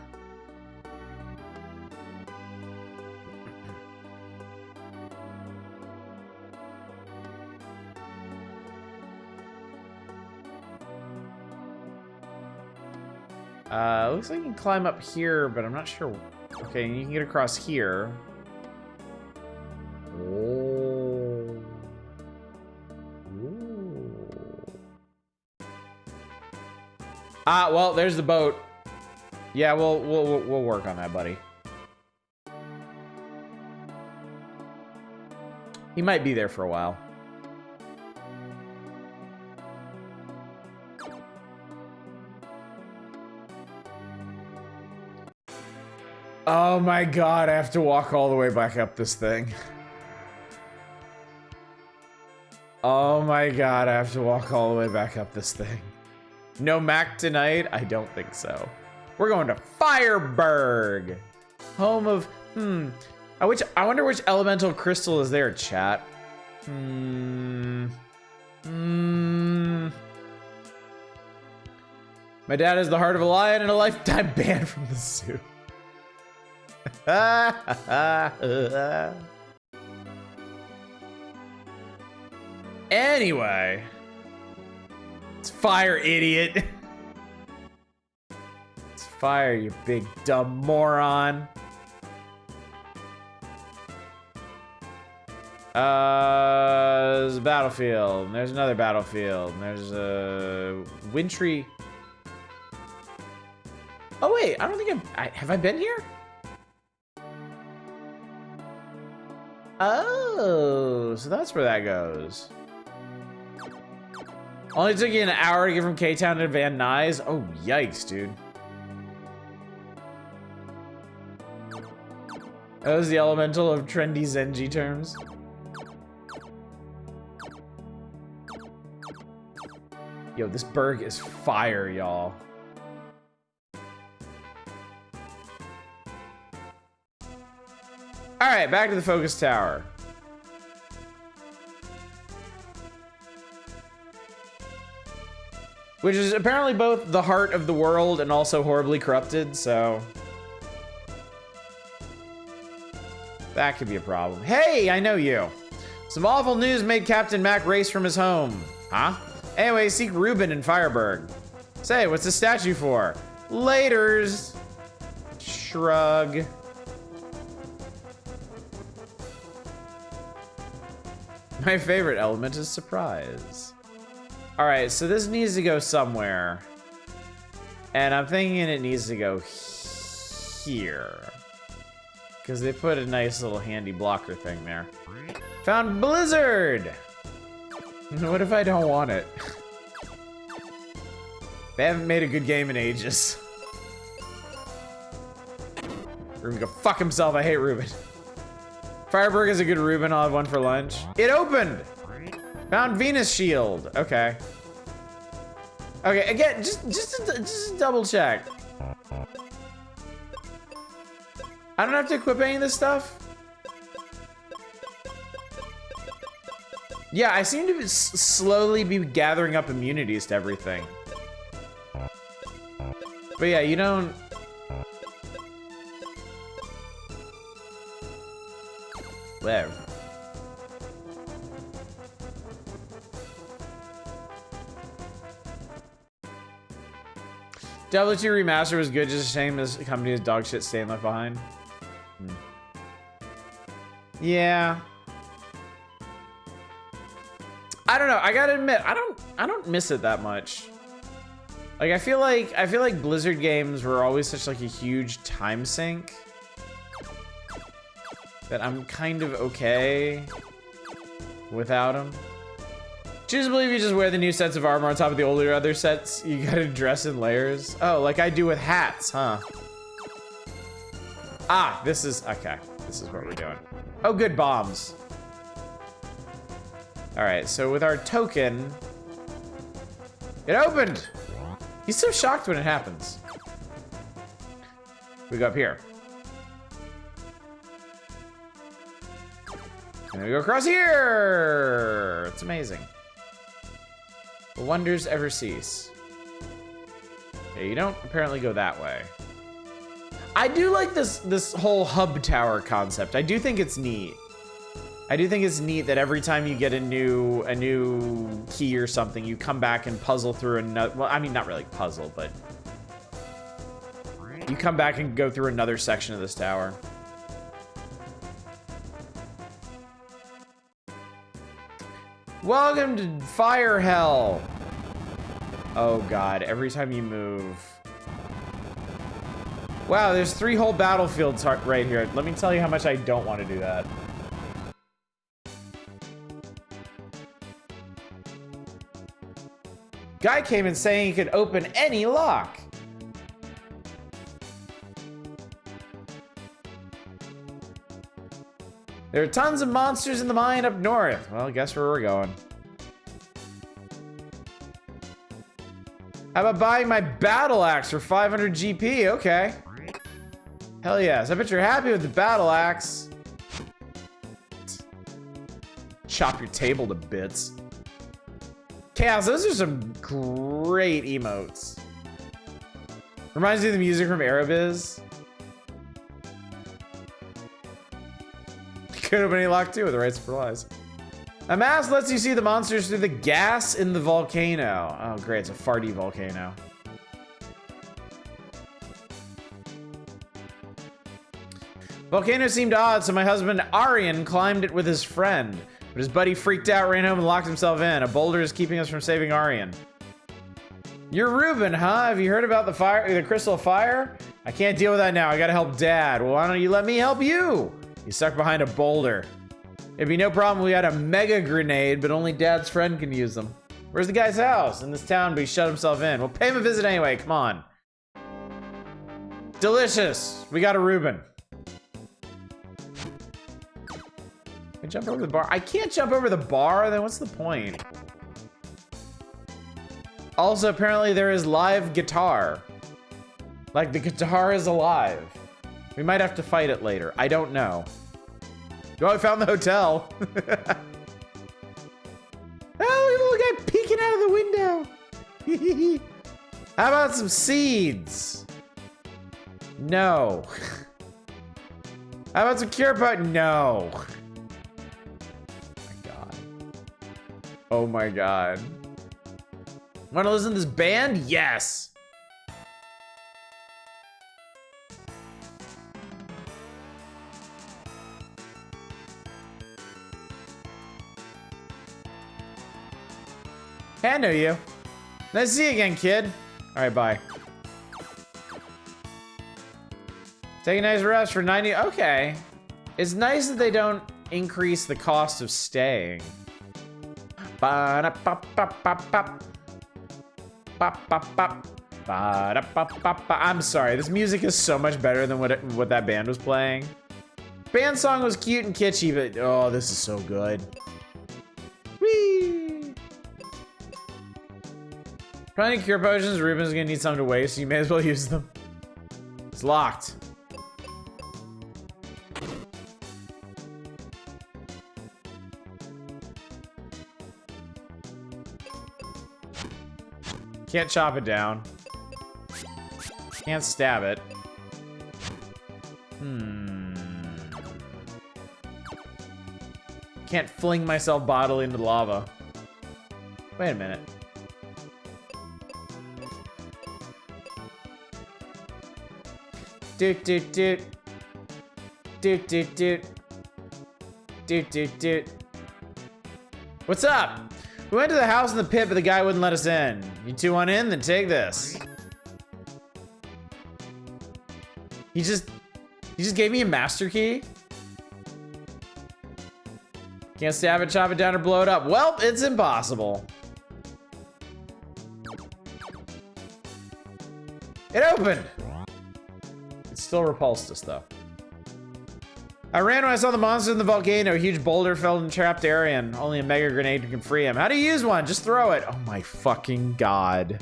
Looks like you can climb up here, but I'm not sure. Okay, you can get across here. Oh. Ooh. Ah, well, there's the boat. Yeah, we'll work on that, buddy. He might be there for a while. Oh my god, I have to walk all the way back up this thing. Oh my god, I have to walk all the way back up this thing. No Mac tonight? I don't think so. We're going to Fireburg. Home of, I wonder which elemental crystal is there, chat. My dad has the heart of a lion and a lifetime ban from the zoo. Anyway, it's fire, idiot. It's fire, you big dumb moron. There's a battlefield. And there's another battlefield. And there's a wintry. Oh wait, I don't think have I been here? Oh, so that's where that goes. Only took you an hour to get from K-Town to Van Nuys? Oh, yikes, dude. That was the elemental of trendy Zenji terms. Yo, this burg is fire, y'all. All right, back to the focus tower. Which is apparently both the heart of the world and also horribly corrupted, so... that could be a problem. Hey, I know you. Some awful news made Captain Mac race from his home. Huh? Anyway, seek Reuben in Fireburg. Say, what's the statue for? Laters. Shrug. My favorite element is surprise. All right, so this needs to go somewhere. And I'm thinking it needs to go here. Because they put a nice little handy blocker thing there. Found Blizzard! What if I don't want it? They haven't made a good game in ages. Ruben go fuck himself, I hate Ruben. Fireburg is a good Reuben. I'll have one for lunch. It opened! Found Venus shield. Okay. Okay, again, just double check. I don't have to equip any of this stuff? Yeah, I seem to slowly be gathering up immunities to everything. But yeah, you don't... whatever. Diablo 2 Remaster was good, just a shame this company is dog shit staying left behind. Yeah. I don't know. I gotta admit, I don't miss it that much. Like I feel like Blizzard games were always such like a huge time sink that I'm kind of okay without them. Choose to believe you just wear the new sets of armor on top of the older other sets. You gotta dress in layers. Oh, like I do with hats, huh? Ah, this is okay. This is what we're doing. Oh, good bombs. All right, so with our token, it opened. He's so shocked when it happens. We go up here. And we go across here. It's amazing. The wonders ever cease. Okay, you don't apparently go that way. I do like this whole hub tower concept. I do think it's neat. I do think it's neat that every time you get a new key or something, you come back and puzzle through another. Well, I mean, not really puzzle, but you come back and go through another section of this tower. Welcome to Fire Hell. Oh God! Every time you move. Wow, there's 3 whole battlefields right here. Let me tell you how much I don't want to do that. Guy came in saying he could open any lock. There are tons of monsters in the mine up north. Well, guess where we're going. How about buying my battle axe for 500 GP? Okay. Hell yes. I bet you're happy with the battle axe. Chop your table to bits. Chaos, those are some great emotes. Reminds me of the music from Arabiz. Could open any lock too with the right supplies. A mask lets you see the monsters through the gas in the volcano. Oh great, it's a farty volcano. Volcano seemed odd, so my husband Aryan climbed it with his friend. But his buddy freaked out, ran home, and locked himself in. A boulder is keeping us from saving Aryan. You're Ruben, huh? Have you heard about the Crystal of Fire? I can't deal with that now. I gotta help Dad. Well, why don't you let me help you? He's stuck behind a boulder. It'd be no problem if we had a mega grenade, but only Dad's friend can use them. Where's the guy's house? In this town, but he shut himself in. We'll pay him a visit anyway. Come on. Delicious. We got a Ruben. Can I jump over the bar? I can't jump over the bar, then what's the point? Also, apparently there is live guitar. Like, the guitar is alive. We might have to fight it later. I don't know. Oh, I found the hotel. Oh, look at the guy peeking out of the window. How about some seeds? No. How about some cure pot? No. Oh my God. Want to listen to this band? Yes. Hey, I know you. Nice to see you again, kid. All right, bye. Take a nice rest for 90. Okay. It's nice that they don't increase the cost of staying. I'm sorry, this music is so much better than what that band was playing. Band song was cute and kitschy, but oh, this is so good. Whee! Trying to cure potions, Ruben's gonna need something to waste, so you may as well use them. It's locked. Can't chop it down. Can't stab it. Can't fling myself bodily into lava. Wait a minute. Doot doot doot. Doot doot doot. Doot doot doot. What's up? We went to the house in the pit, but the guy wouldn't let us in. You two want in? Then take this. He just gave me a master key. Can't stab it, chop it down, or blow it up. Well, it's impossible. It opened. It still repulsed us, though. I ran when I saw the monster in the volcano. A huge boulder fell in the trapped area, and only a mega grenade can free him. How do you use one? Just throw it. Oh my fucking god.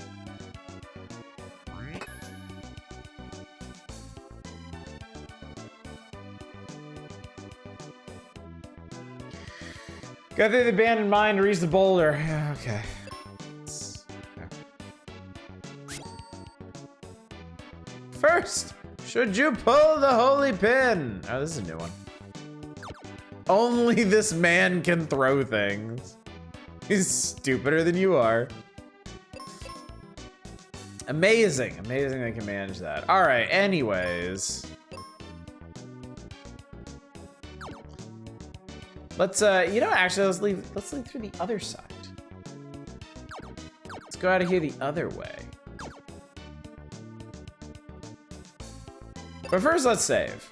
Go through the abandoned mine to reach the boulder. Yeah, okay. First, should you pull the holy pin? Oh, this is a new one. Only this man can throw things. He's stupider than you are. Amazing. Amazing they can manage that. All right, anyways. Let's, you know, actually, let's leave through the other side. Let's go out of here the other way. But first, let's save.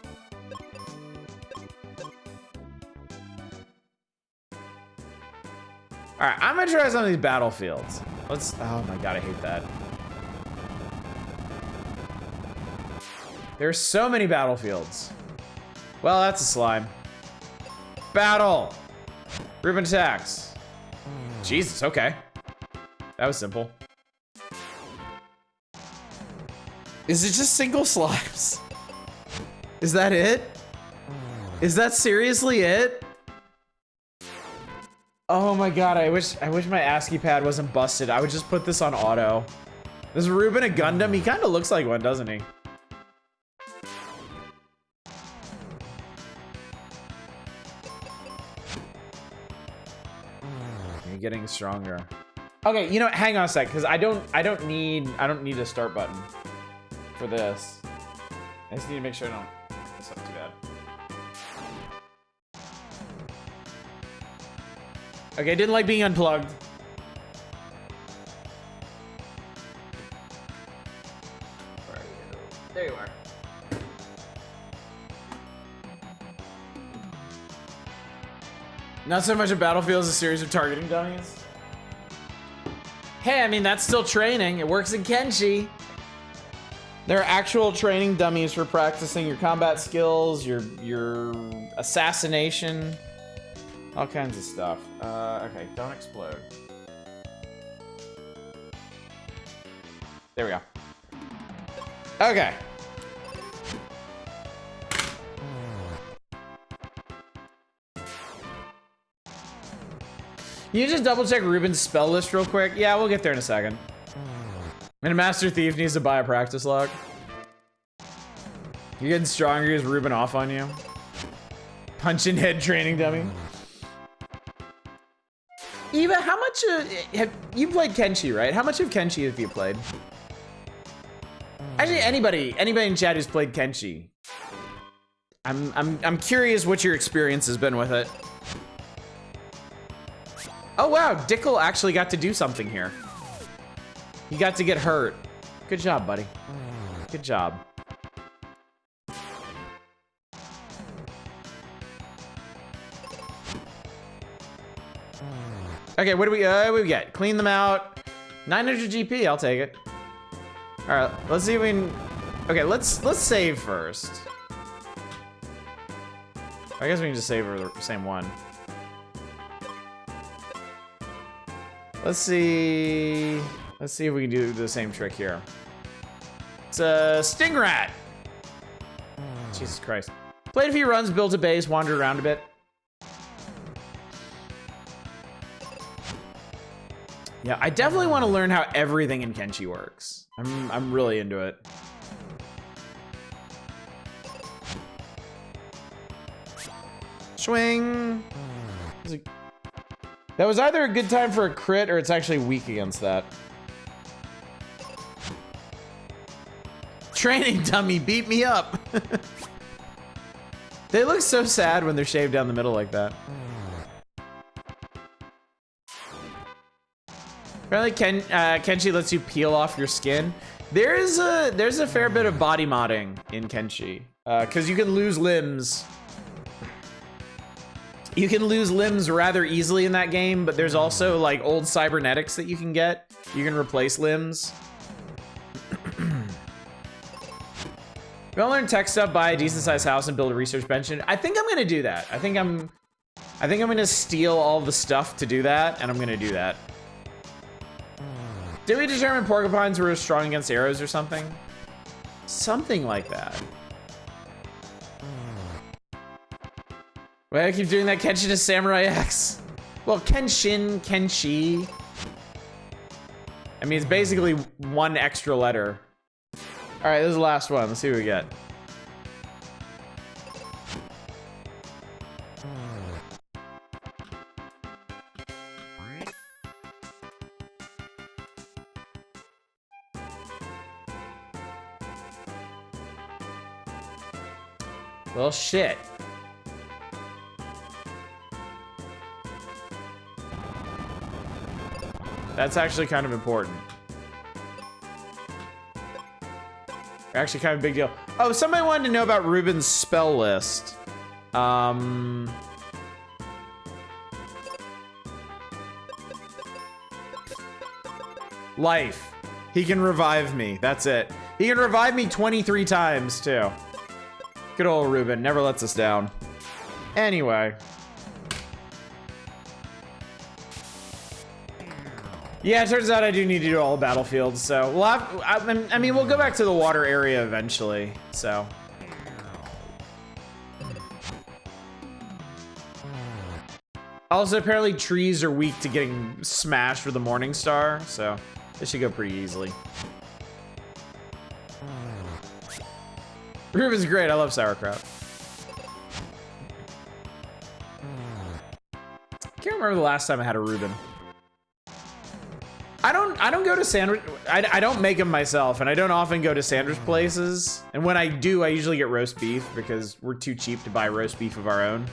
All right, I'm gonna try some of these battlefields. Let's, oh my god, I hate that. There's so many battlefields. Well, that's a slime. Battle! Ruben attacks. Jesus, okay. That was simple. Is it just single slimes? Is that it? Is that seriously it? Oh my god, I wish my ASCII pad wasn't busted. I would just put this on auto. Is Ruben a Gundam? He kind of looks like one, doesn't he? You're getting stronger. Okay, you know what? Hang on a sec, because I don't need a start button for this. I just need to make sure I don't mess up too bad. Okay, didn't like being unplugged. Where are you? There you are. Not so much a battlefield as a series of targeting dummies. Hey, I mean, that's still training. It works in Kenshi. There are actual training dummies for practicing your combat skills, your assassination, all kinds of stuff. Okay, don't explode. There we go. Okay. You just double check Ruben's spell list real quick? Yeah, we'll get there in a second. And Master Thief needs to buy a practice log. You're getting stronger as Ruben off on you. Punching head training dummy. Eva, how much have you played Kenshi, right? How much of Kenshi have you played? Actually, anybody in chat who's played Kenshi. I'm curious what your experience has been with it. Oh wow, Dickel actually got to do something here. He got to get hurt. Good job, buddy. Good job. Okay, what do we get? Clean them out. 900 GP, I'll take it. All right, let's see if we can. Okay, let's save first. I guess we can just save the same one. Let's see if we can do the same trick here. It's a Stingrat. Jesus Christ. Played a few runs, built a base, wandered around a bit. Yeah, I definitely want to learn how everything in Kenshi works. I'm really into it. Swing. That was either a good time for a crit or it's actually weak against that. Training dummy beat me up. They look so sad when they're shaved down the middle like that. Apparently Kenshi lets you peel off your skin. There's a fair bit of body modding in Kenshi. Because you can lose limbs. You can lose limbs rather easily in that game, but there's also like old cybernetics that you can get. You can replace limbs. If you want to learn tech stuff, buy a decent sized house and build a research bench. I think I'm gonna do that. I think I'm gonna steal all the stuff to do that, and I'm gonna do that. Did we determine porcupines were strong against arrows or something? Something like that. Why do I keep doing that? Kenshin is Samurai X. Well, Kenshin, Kenshi. I mean, it's basically one extra letter. All right, this is the last one. Let's see what we get. Well, shit. That's actually kind of important. Actually kind of a big deal. Oh, somebody wanted to know about Ruben's spell list. Life. He can revive me. That's it. He can revive me 23 times, too. Good old Ruben. Never lets us down. Anyway. Yeah, it turns out I do need to do all battlefields, so we'll have, I mean, we'll go back to the water area eventually, so. Also, apparently trees are weak to getting smashed with the Morning Star, so this should go pretty easily. Ruben's great, I love sauerkraut. Can't remember the last time I had a Reuben. I don't go to sandwich. I don't make them myself, and I don't often go to sandwich places. And when I do, I usually get roast beef because we're too cheap to buy roast beef of our own.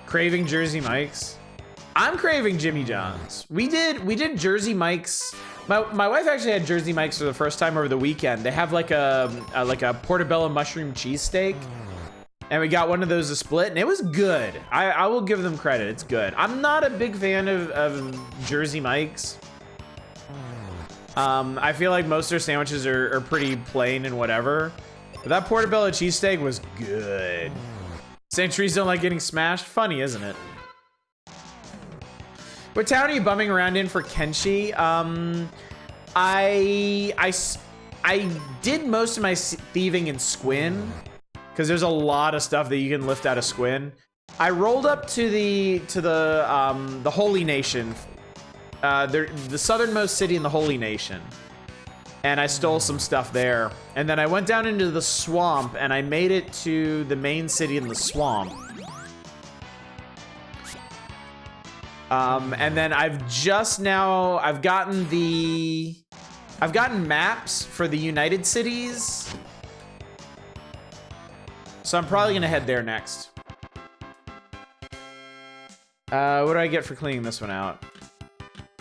Craving Jersey Mike's. I'm craving Jimmy John's. We did Jersey Mike's. My wife actually had Jersey Mike's for the first time over the weekend. They have like a portobello mushroom cheesesteak, and we got one of those to split, and it was good. I will give them credit. It's good. I'm not a big fan of Jersey Mike's. I feel like most of their sandwiches are pretty plain and whatever. But that portobello cheesesteak was good. Saying trees don't like getting smashed? Funny, isn't it? What town are you bumming around in for Kenshi? I did most of my thieving in Squin, because there's a lot of stuff that you can lift out of Squin. I rolled up to the Holy Nation, the southernmost city in the Holy Nation, and I stole some stuff there. And then I went down into the swamp, and I made it to the main city in the swamp. And then I've gotten maps for the United Cities. So I'm probably gonna head there next. What do I get for cleaning this one out?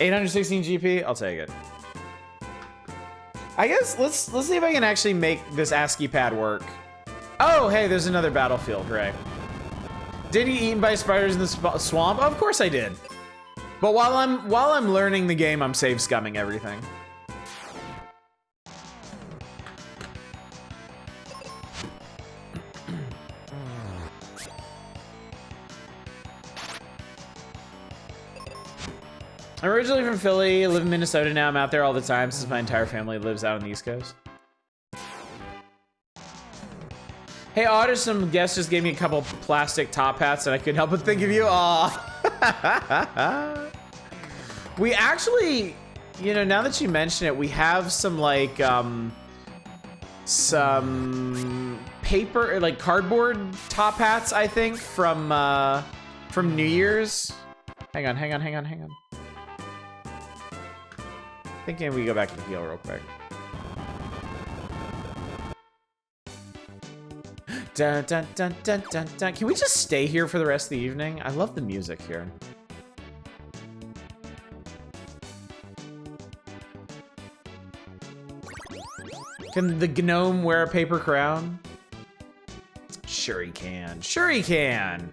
816 GP? I'll take it. I guess let's see if I can actually make this ASCII pad work. Oh, hey, there's another battlefield, right? Did you get eaten by spiders in the swamp? Of course I did. But while I'm learning the game, I'm save scumming everything. I'm originally from Philly, I live in Minnesota now. I'm out there all the time since my entire family lives out on the East Coast. Hey, Otter, some guests just gave me a couple plastic top hats and I couldn't help but think of you. Aw. We actually, you know, now that you mention it, we have some like, some paper, like cardboard top hats, I think, from from New Year's. Hang on. Thinking we go back to heal real quick. Dun, dun, dun, dun, dun, dun. Can we just stay here for the rest of the evening? I love the music here. Can the gnome wear a paper crown? Sure he can. Sure he can.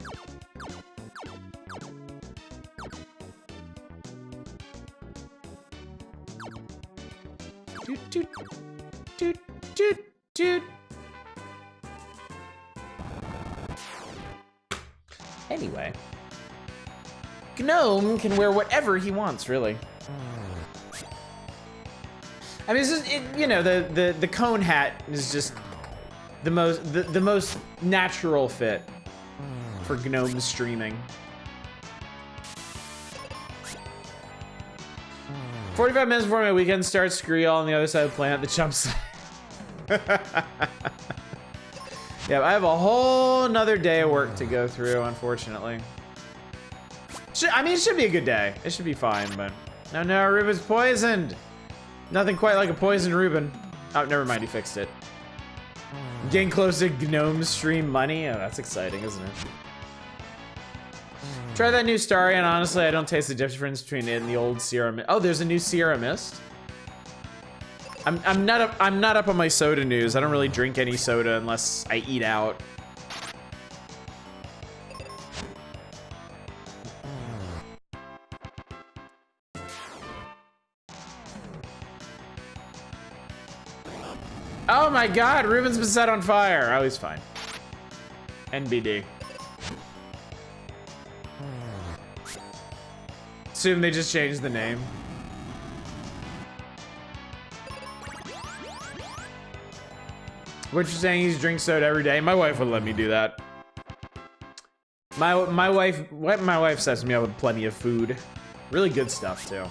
Toot, toot, toot, toot, toot. Anyway, gnome can wear whatever he wants, really. I mean, it's just, you know, the cone hat is just the most natural fit for gnome streaming. 45 minutes before my weekend starts, screw y'all on the other side of the planet, the chump side. Yeah, I have a whole nother day of work to go through, unfortunately. I mean, it should be a good day. It should be fine, but... No, Ruben's poisoned! Nothing quite like a poisoned Ruben. Oh, never mind, he fixed it. Getting close to gnome stream money? Oh, that's exciting, isn't it? Try that new Starry, and honestly, I don't taste the difference between it and the old Sierra Mist. Oh, there's a new Sierra Mist. I'm not up on my soda news. I don't really drink any soda unless I eat out. Oh my god, Ruben's been set on fire. Oh, he's fine. NBD. Assume they just changed the name. What you're saying, he's drink soda every day? My wife would let me do that. My wife sets me up with plenty of food. Really good stuff too.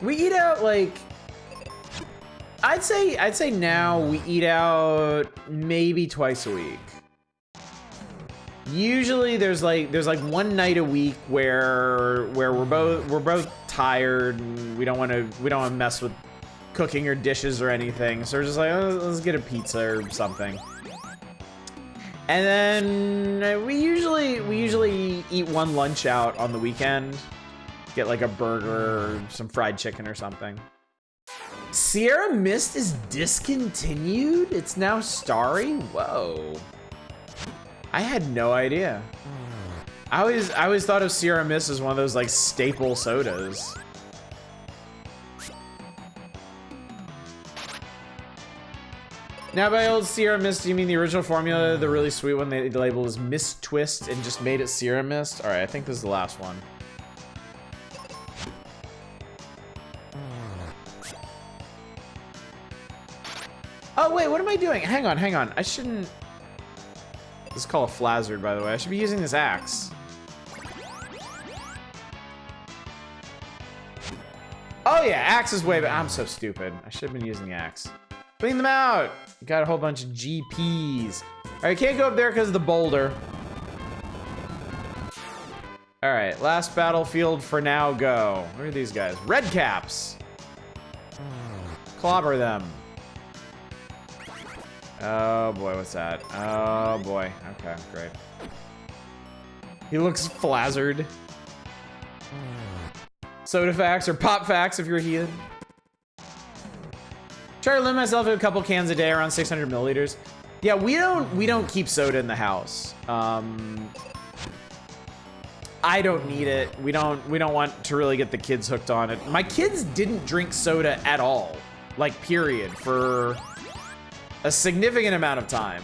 We eat out like I'd say now we eat out maybe twice a week. Usually there's like one night a week where we're both tired and we don't want to mess with cooking or dishes or anything. So we're just like, oh, let's get a pizza or something. And then we usually eat one lunch out on the weekend. Get like a burger or some fried chicken or something. Sierra Mist is discontinued? It's now Starry? Whoa. I had no idea. I always thought of Sierra Mist as one of those like staple sodas. Now by old Sierra Mist, do you mean the original formula, the really sweet one they labeled as Mist Twist and just made it Sierra Mist? All right, I think this is the last one. Oh wait, what am I doing? Hang on. I shouldn't... This is called a Flazzard, by the way. I should be using this axe. Oh yeah, axe is way better. I'm so stupid. I should have been using the axe. Clean them out! Got a whole bunch of GPs. Alright, can't go up there because of the boulder. Alright, last battlefield for now, go. Where are these guys? Red caps! Clobber them. Oh boy, what's that? Oh boy. Okay, great. He looks flazzard. Soda facts or pop facts if you're a heathen. Try to limit myself to a couple cans a day, around 600 milliliters. Yeah, we don't keep soda in the house. I don't need it. We don't want to really get the kids hooked on it. My kids didn't drink soda at all, like period, for a significant amount of time.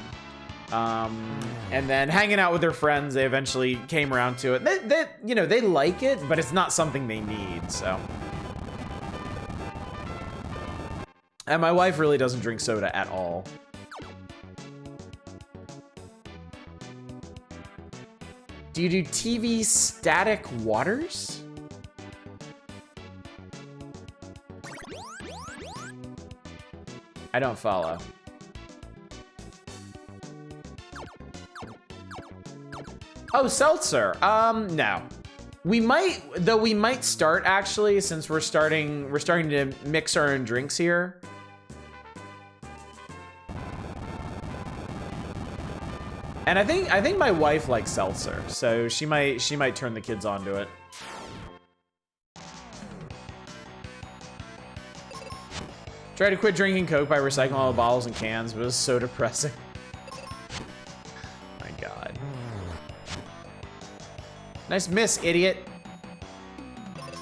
And then hanging out with their friends, they eventually came around to it. They like it, but it's not something they need, so. And my wife really doesn't drink soda at all. Do you do TV static waters? I don't follow. Oh, seltzer. No. We might start actually, since we're starting to mix our own drinks here. And I think my wife likes seltzer, so she might turn the kids onto it. Tried to quit drinking Coke by recycling all the bottles and cans, but it was so depressing. My God. Nice miss, idiot.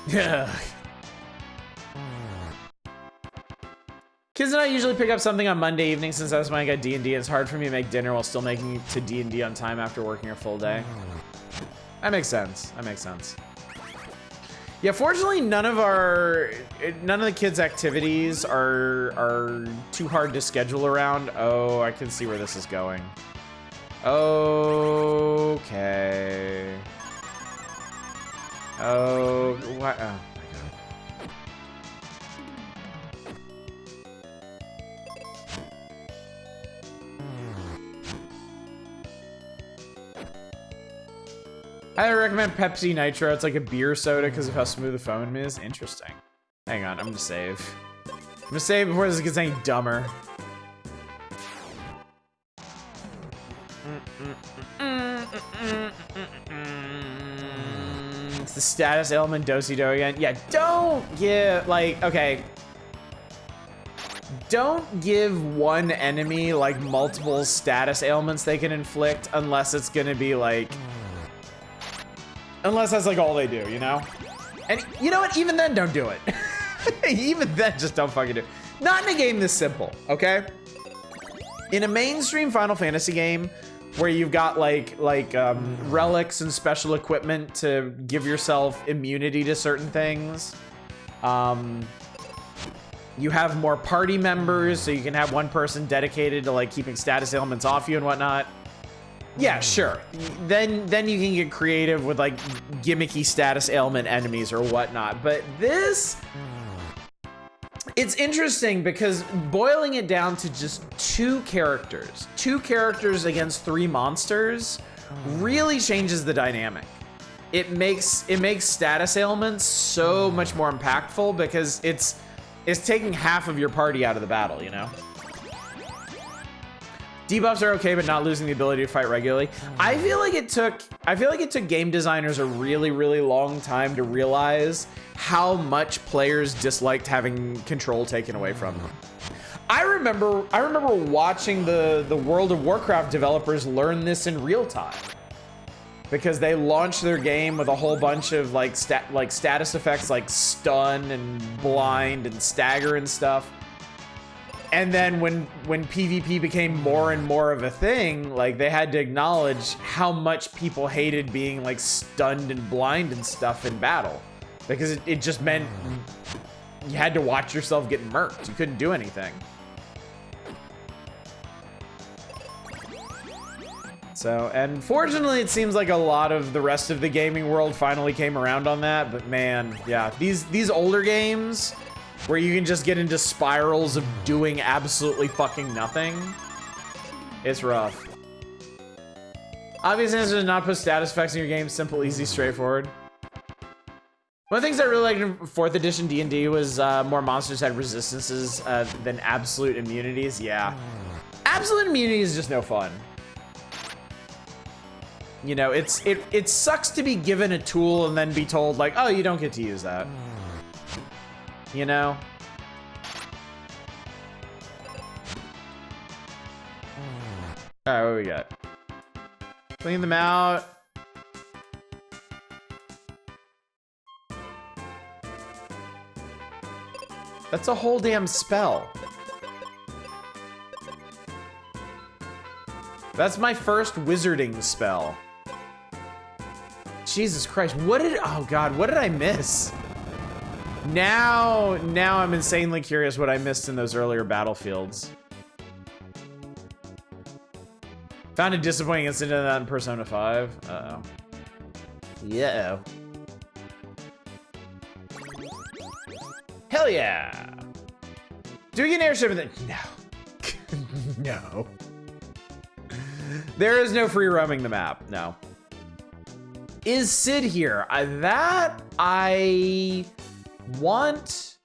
Yeah. Kids and I usually pick up something on Monday evening since that's when I got D&D, and it's hard for me to make dinner while still making it to D&D on time after working a full day. That makes sense. That makes sense. Yeah, fortunately, none of the kids' activities are too hard to schedule around. Oh, I can see where this is going. Okay. Oh, what? Oh. I recommend Pepsi Nitro. It's like a beer soda because of how smooth the foam is. Interesting. Hang on, I'm gonna save. I'm gonna save before this gets any dumber. It's the status ailment Do-si-do again. Yeah, don't give, like, okay. Don't give one enemy, like, multiple status ailments they can inflict unless it's gonna be, like... Unless that's like all they do, you know? And you know what? Even then, don't do it. Even then, just don't fucking do it. Not in a game this simple, okay? In a mainstream Final Fantasy game where you've got like relics and special equipment to give yourself immunity to certain things. You have more party members, so you can have one person dedicated to like keeping status ailments off you and whatnot. Yeah, sure. Then you can get creative with like gimmicky status ailment enemies or whatnot. But this, it's interesting because boiling it down to just two characters against three monsters really changes the dynamic. It makes status ailments so much more impactful because it's taking half of your party out of the battle, you know? Debuffs are okay, but not losing the ability to fight regularly. I feel like it took game designers a really, really long time to realize how much players disliked having control taken away from them. I remember watching the World of Warcraft developers learn this in real time. Because they launched their game with a whole bunch of like status effects like stun and blind and stagger and stuff. And then when PvP became more and more of a thing, like they had to acknowledge how much people hated being like stunned and blind and stuff in battle. Because it just meant you had to watch yourself get murked. You couldn't do anything. So, and fortunately it seems like a lot of the rest of the gaming world finally came around on that, but man, yeah, these older games where you can just get into spirals of doing absolutely fucking nothing, it's rough. Obvious answer is not put status effects in your game. Simple, easy, straightforward. One of the things I really liked in 4th edition D&D was more monsters had resistances than absolute immunities. Yeah. Absolute immunity is just no fun. You know, it sucks to be given a tool and then be told like, oh, you don't get to use that. You know? Alright, what we got? Clean them out. That's a whole damn spell. That's my first wizarding spell. Jesus Christ, oh God, what did I miss? Now I'm insanely curious what I missed in those earlier battlefields. Found a disappointing incident of that in Persona 5. Uh-oh. Yeah. Hell yeah! Do we get an airship in the... No. No. There is no free roaming the map, no. Is Sid here? That I want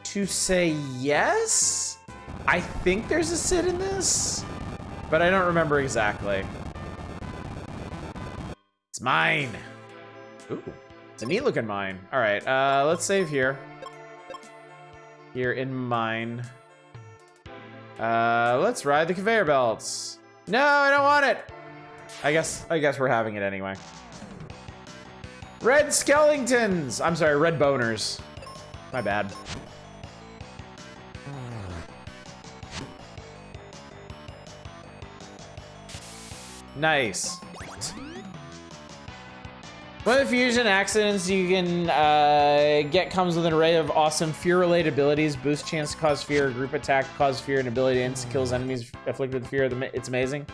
to say yes. I think there's a Sid in this, but I don't remember exactly. It's mine. Ooh, it's a neat looking mine. All right, let's save here. Here in mine. Let's ride the conveyor belts. No, I don't want it. I guess we're having it anyway. Red skeletons. I'm sorry, red boners. My bad. Nice. One of the fusion accidents you can get comes with an array of awesome fear-related abilities. Boost chance to cause fear, group attack, cause fear, and ability to kills enemies afflicted with fear. It's amazing.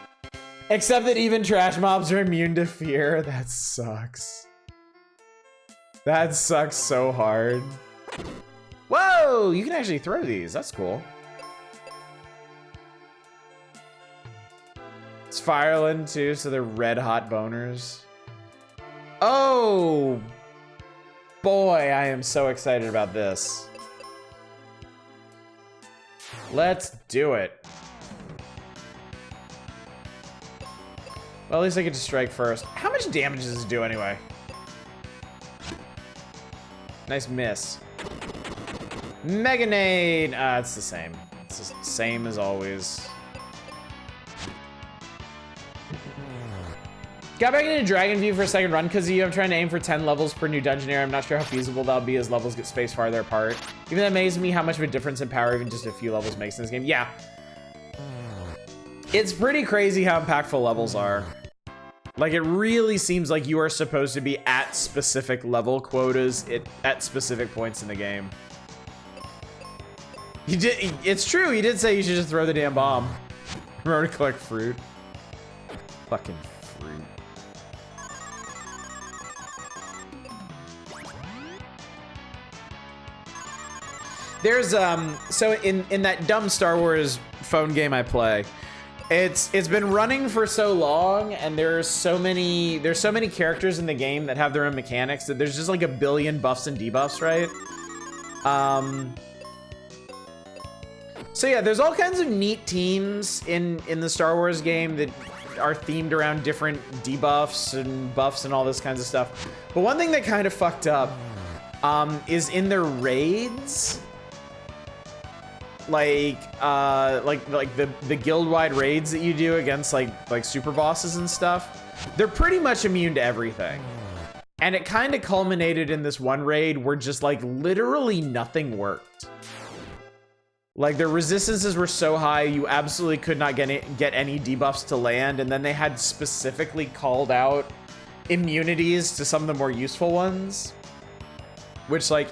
Except that even trash mobs are immune to fear. That sucks. That sucks so hard. Whoa! You can actually throw these. That's cool. It's Fireland too, so they're red hot boners. Oh boy, I am so excited about this. Let's do it. Well, at least I get to strike first. How much damage does this do anyway? Nice miss. Meganade! It's the same. It's the same as always. Got back into Dragon View for a second run because I'm trying to aim for 10 levels per new dungeon area. I'm not sure how feasible that'll be as levels get spaced farther apart. Even that amazes me how much of a difference in power even just a few levels makes in this game. Yeah. It's pretty crazy how impactful levels are. Like, it really seems like you are supposed to be at specific level quotas at specific points in the game. It's true, he did say you should just throw the damn bomb. Remember to collect fruit. Fucking fruit. There's so in that dumb Star Wars phone game I play, it's been running for so long, and there's so many characters in the game that have their own mechanics that there's just like a billion buffs and debuffs, right? So yeah, there's all kinds of neat teams in the Star Wars game that are themed around different debuffs and buffs and all this kinds of stuff. But one thing that kind of fucked up is in their raids. Like the guild-wide raids that you do against like super bosses and stuff, they're pretty much immune to everything. And it kind of culminated in this one raid where just like literally nothing worked. Like their resistances were so high, you absolutely could not get any debuffs to land, and then they had specifically called out immunities to some of the more useful ones, which like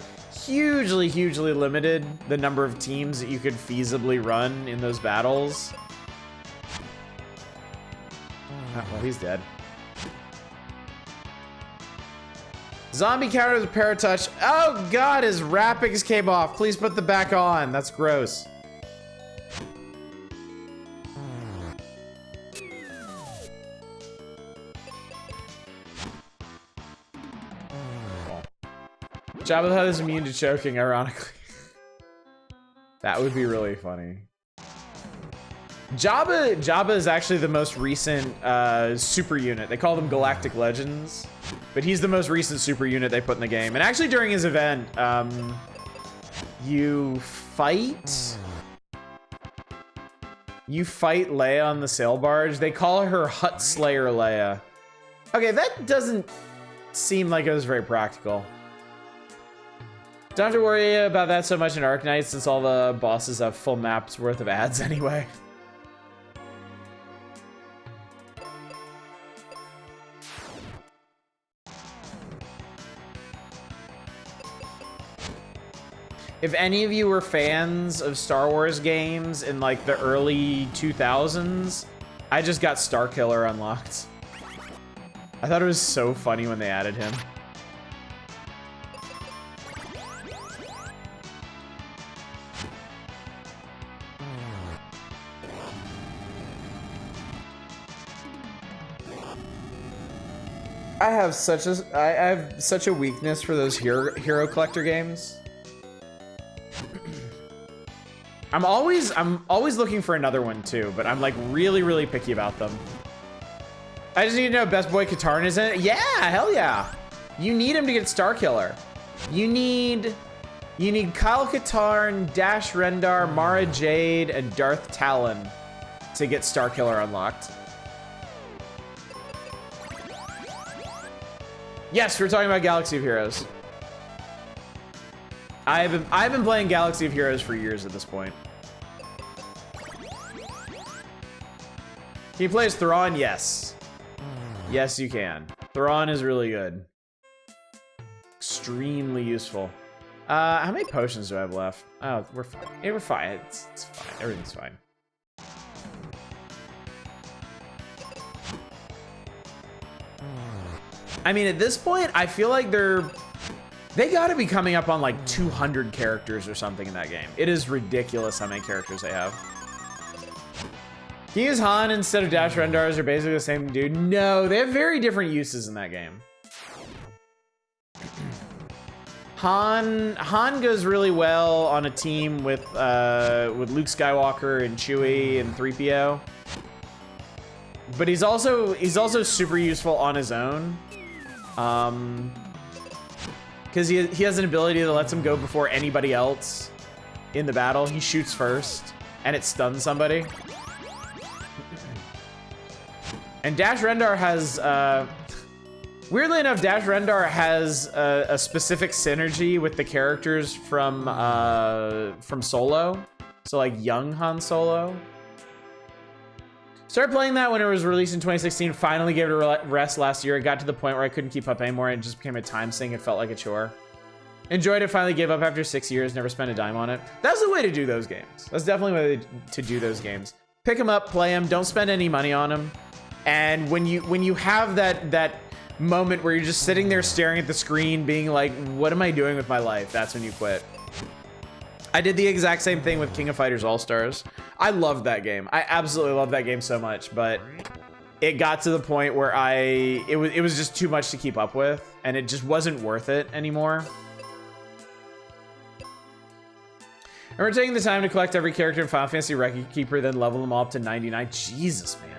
hugely limited the number of teams that you could feasibly run in those battles. Oh, well, he's dead. Zombie counter with Paratouch. Oh god, his wrappings came off. Please put them back on. That's gross. Jabba the Hutt is immune to choking, ironically. That would be really funny. Jabba is actually the most recent super unit. They call them Galactic Legends, but he's the most recent super unit they put in the game. And actually during his event, you fight Leia on the sail barge. They call her Hutt Slayer Leia. Okay, that doesn't seem like it was very practical. Don't have to worry about that so much in Arknights since all the bosses have full maps worth of ads anyway. If any of you were fans of Star Wars games in like the early 2000s, I just got Starkiller unlocked. I thought it was so funny when they added him. I have such a weakness for those hero collector games. I'm always looking for another one too, but I'm like really picky about them. I just need to know Best Boy Katarn is in it. Yeah, hell yeah. You need him to get Star Killer. You need Kyle Katarn, Dash Rendar, Mara Jade, and Darth Talon to get Star Killer unlocked. Yes, we're talking about Galaxy of Heroes. I've been playing Galaxy of Heroes for years at this point. Can you play as Thrawn? Yes. Yes, you can. Thrawn is really good. Extremely useful. How many potions do I have left? Oh, we're fine. Yeah, we're fine. It's fine. Everything's fine. I mean, at this point, I feel like they gotta be coming up on like 200 characters or something in that game. It is ridiculous how many characters they have. Can you use Han instead of Dash Rendars are basically the same dude? No, they have very different uses in that game. Han goes really well on a team with Luke Skywalker and Chewie and 3PO. But he's also super useful on his own. Because he has an ability that lets him go before anybody else in the battle. He shoots first, and it stuns somebody. And Dash Rendar has, weirdly enough, Dash Rendar has a specific synergy with the characters from Solo. So like young Han Solo. Started playing that when it was released in 2016. Finally gave it a rest last year. It got to the point where I couldn't keep up anymore. And it just became a time sink. It felt like a chore. Enjoyed it. Finally gave up after 6 years. Never spent a dime on it. That's the way to do those games. That's definitely the way to do those games. Pick them up, play them. Don't spend any money on them. And when you have that moment where you're just sitting there staring at the screen, being like, "What am I doing with my life?" That's when you quit. I did the exact same thing with King of Fighters All-Stars. I loved that game. I absolutely loved that game so much, but it got to the point where it was just too much to keep up with, and it just wasn't worth it anymore. Remember taking the time to collect every character in Final Fantasy Record Keeper, then level them all up to 99? Jesus, man.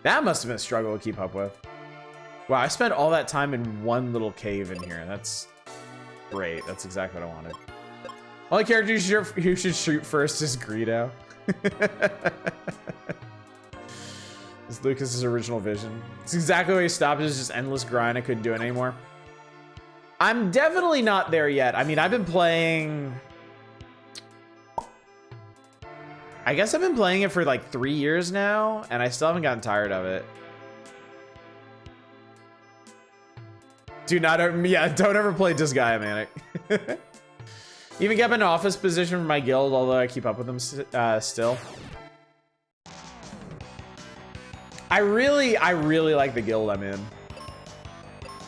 That must have been a struggle to keep up with. Wow, I spent all that time in one little cave in here. That's great. That's exactly what I wanted. Only character you should shoot first is Greedo. It's Lucas's original vision. It's exactly where he stopped. It was just endless grind. I couldn't do it anymore. I'm definitely not there yet. I mean, I've been playing... I guess I've been playing it for like 3 years now, and I still haven't gotten tired of it. Don't ever play Disgaea Manic. Even kept an office position for my guild, although I keep up with them still. I really like the guild I'm in.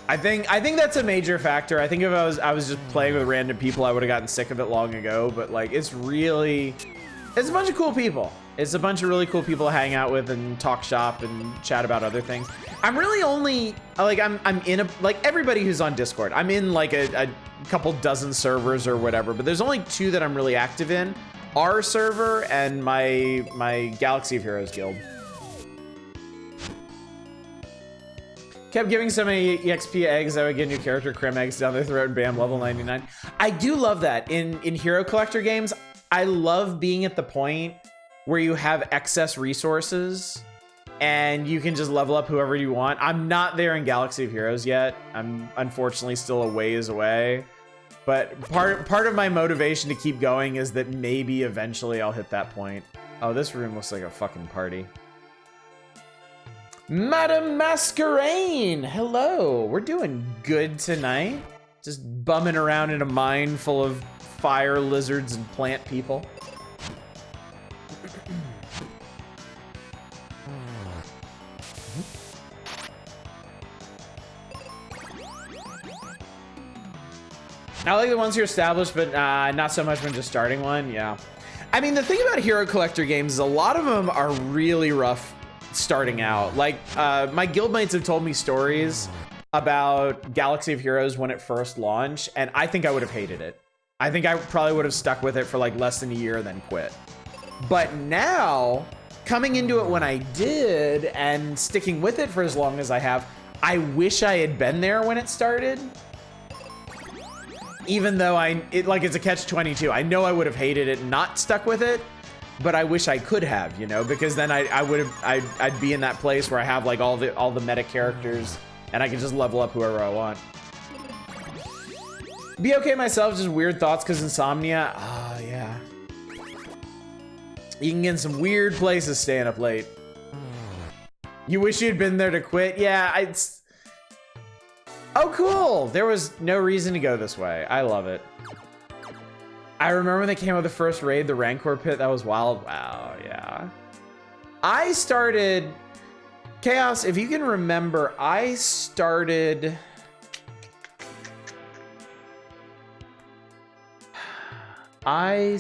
I think that's a major factor. I think if I was just playing with random people, I would have gotten sick of it long ago. But like, it's a bunch of cool people. It's a bunch of really cool people to hang out with and talk shop and chat about other things. I'm really only like I'm in like everybody who's on Discord. I'm in like a couple dozen servers or whatever, but there's only 2 that I'm really active in. Our server and my Galaxy of Heroes guild. Kept giving so many EXP eggs, I would get new character Krim eggs down their throat and bam, level 99. I do love that. In hero collector games, I love being at the point where you have excess resources and you can just level up whoever you want. I'm not there in Galaxy of Heroes yet. I'm unfortunately still a ways away. But part of my motivation to keep going is that maybe eventually I'll hit that point. Oh, this room looks like a fucking party. Madame Masquerain, hello. We're doing good tonight. Just bumming around in a mine full of fire lizards and plant people. I like the ones you're established, but not so much when just starting one. Yeah. I mean, the thing about hero collector games is a lot of them are really rough starting out. Like, my guildmates have told me stories about Galaxy of Heroes when it first launched, and I think I would have hated it. I think I probably would have stuck with it for like less than a year, then quit. But now, coming into it when I did and sticking with it for as long as I have, I wish I had been there when it started. Even though it's a catch-22. I know I would have hated it and not stuck with it, but I wish I could have, you know, because then I'd be in that place where I have like all the meta characters and I can just level up whoever I want. Be okay myself, just weird thoughts because insomnia. Ah, yeah. You can get in some weird places staying up late. You wish you'd been there to quit? Yeah, oh, cool. There was no reason to go this way. I love it. I remember when they came with the first raid, the Rancor pit. That was wild. Wow, yeah. I started... Chaos, if you can remember, I started... I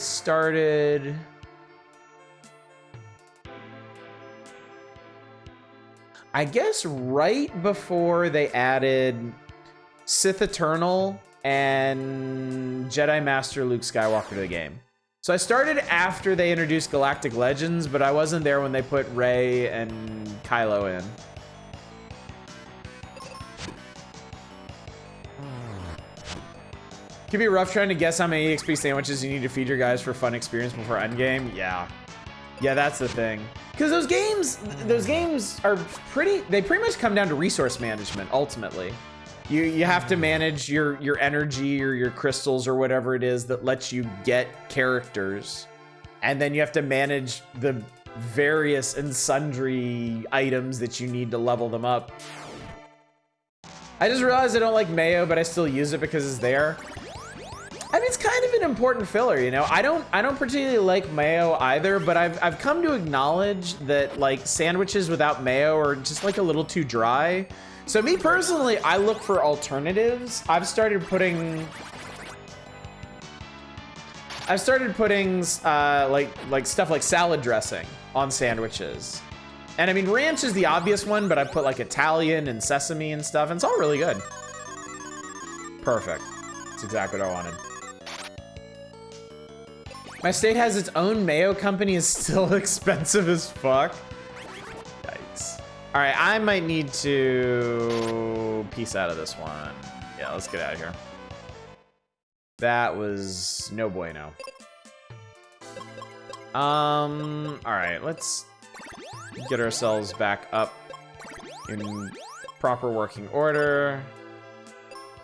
guess right before they added Sith Eternal and Jedi Master Luke Skywalker to the game. So I started after they introduced Galactic Legends, but I wasn't there when they put Rey and Kylo in. Could be rough trying to guess how many EXP sandwiches you need to feed your guys for fun experience before endgame. Yeah, that's the thing. Because those games are they pretty much come down to resource management ultimately. You have to manage your energy or your crystals or whatever it is that lets you get characters. And then you have to manage the various and sundry items that you need to level them up. I just realized I don't like mayo, but I still use it because it's there. I mean, it's kind of an important filler, you know? I don't particularly like mayo either, but I've come to acknowledge that like sandwiches without mayo are just like a little too dry. So me personally, I look for alternatives. I've started putting like stuff like salad dressing on sandwiches. And I mean, ranch is the obvious one, but I put like Italian and sesame and stuff, and it's all really good. Perfect. That's exactly what I wanted. My state has its own mayo company, is still expensive as fuck. Yikes. All right, I might need to peace out of this one. Yeah, let's get out of here. That was no bueno. All right, let's get ourselves back up in proper working order.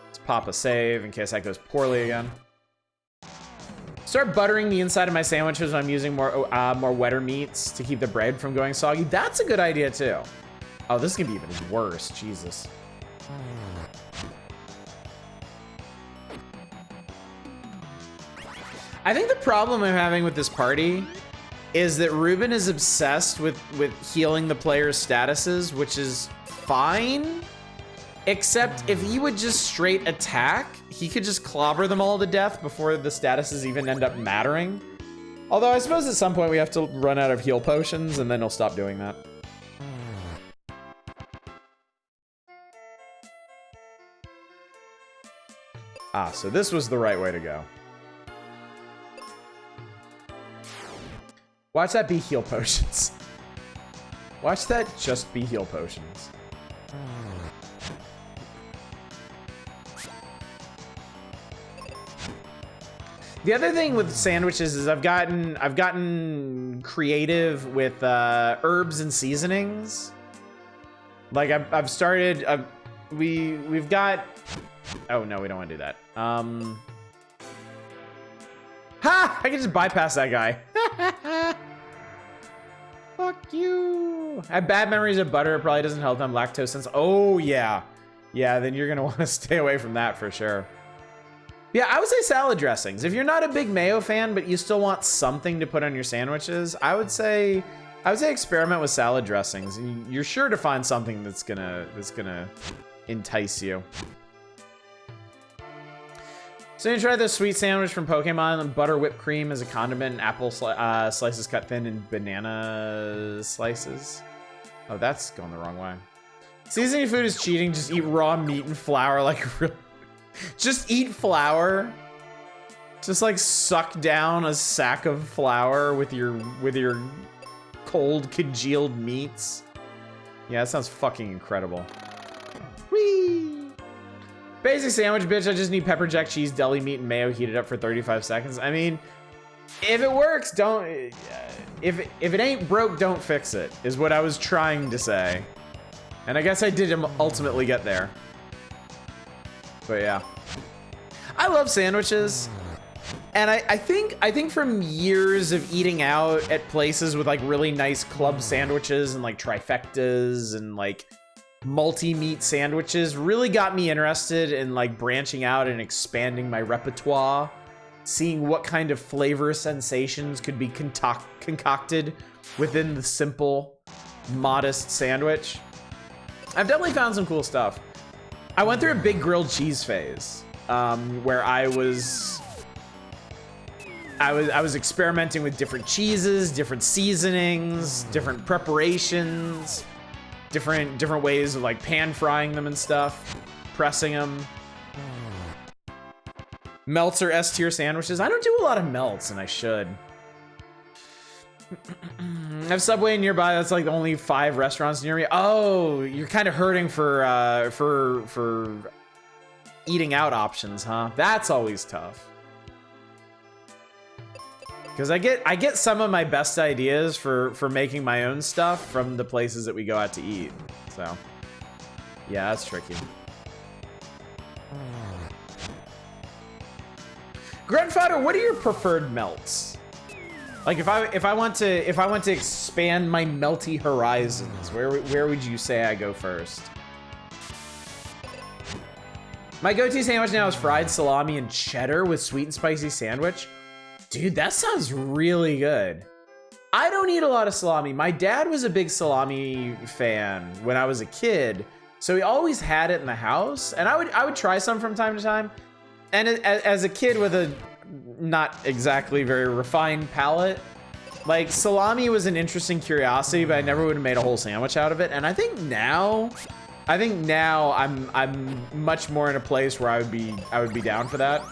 Let's pop a save in case that goes poorly again. Start buttering the inside of my sandwiches when I'm using more wetter meats to keep the bread from going soggy. That's a good idea too. Oh, this is gonna be even worse. Jesus. I think the problem I'm having with this party is that Ruben is obsessed with healing the player's statuses, which is fine. Except if he would just straight attack, he could just clobber them all to death before the statuses even end up mattering. Although I suppose at some point we have to run out of heal potions and then he'll stop doing that. Ah, so this was the right way to go. Watch that be heal potions. Watch that just be heal potions. The other thing with sandwiches is I've gotten creative with herbs and seasonings. Like I've started. We've got. Oh no, we don't want to do that. Ha! I can just bypass that guy. Fuck you. I have bad memories of butter. It probably doesn't help them. Lactose sense. Oh yeah, yeah. Then you're gonna want to stay away from that for sure. Yeah, I would say salad dressings. If you're not a big mayo fan, but you still want something to put on your sandwiches, I would say experiment with salad dressings. You're sure to find something that's gonna entice you. So you try the sweet sandwich from Pokemon, butter whipped cream as a condiment, and apple slices cut thin and banana slices. Oh, that's going the wrong way. Seasoning food is cheating. Just eat raw meat and flour like just eat flour. Just like suck down a sack of flour with your cold congealed meats. Yeah, that sounds fucking incredible. Whee! Basic sandwich, bitch. I just need pepper jack cheese, deli meat, and mayo heated up for 35 seconds. I mean, if it works, don't. If it ain't broke, don't fix it. Is what I was trying to say. And I guess I did ultimately get there. But yeah, I love sandwiches. And I think from years of eating out at places with like really nice club sandwiches and like trifectas and like multi-meat sandwiches really got me interested in like branching out and expanding my repertoire, seeing what kind of flavor sensations could be concocted within the simple, modest sandwich. I've definitely found some cool stuff. I went through a big grilled cheese phase where I was experimenting with different cheeses, different seasonings, different preparations, different ways of like pan frying them and stuff, pressing them. Melts are S tier sandwiches. I don't do a lot of melts, and I should. I have Subway nearby. That's like only 5 restaurants near me. Oh, you're kind of hurting for eating out options, huh? That's always tough. Because I get some of my best ideas for making my own stuff from the places that we go out to eat. So, yeah, that's tricky. Grunfodder, what are your preferred melts? Like if I want to expand my melty horizons, where would you say I go first? My go-to sandwich now is fried salami and cheddar with sweet and spicy sandwich. Dude, that sounds really good. I don't eat a lot of salami. My dad was a big salami fan when I was a kid, so he always had it in the house, and I would try some from time to time. And as a kid with a not exactly very refined palate, like salami was an interesting curiosity, but I never would have made a whole sandwich out of it. And I think now I'm much more in a place where I would be down for that.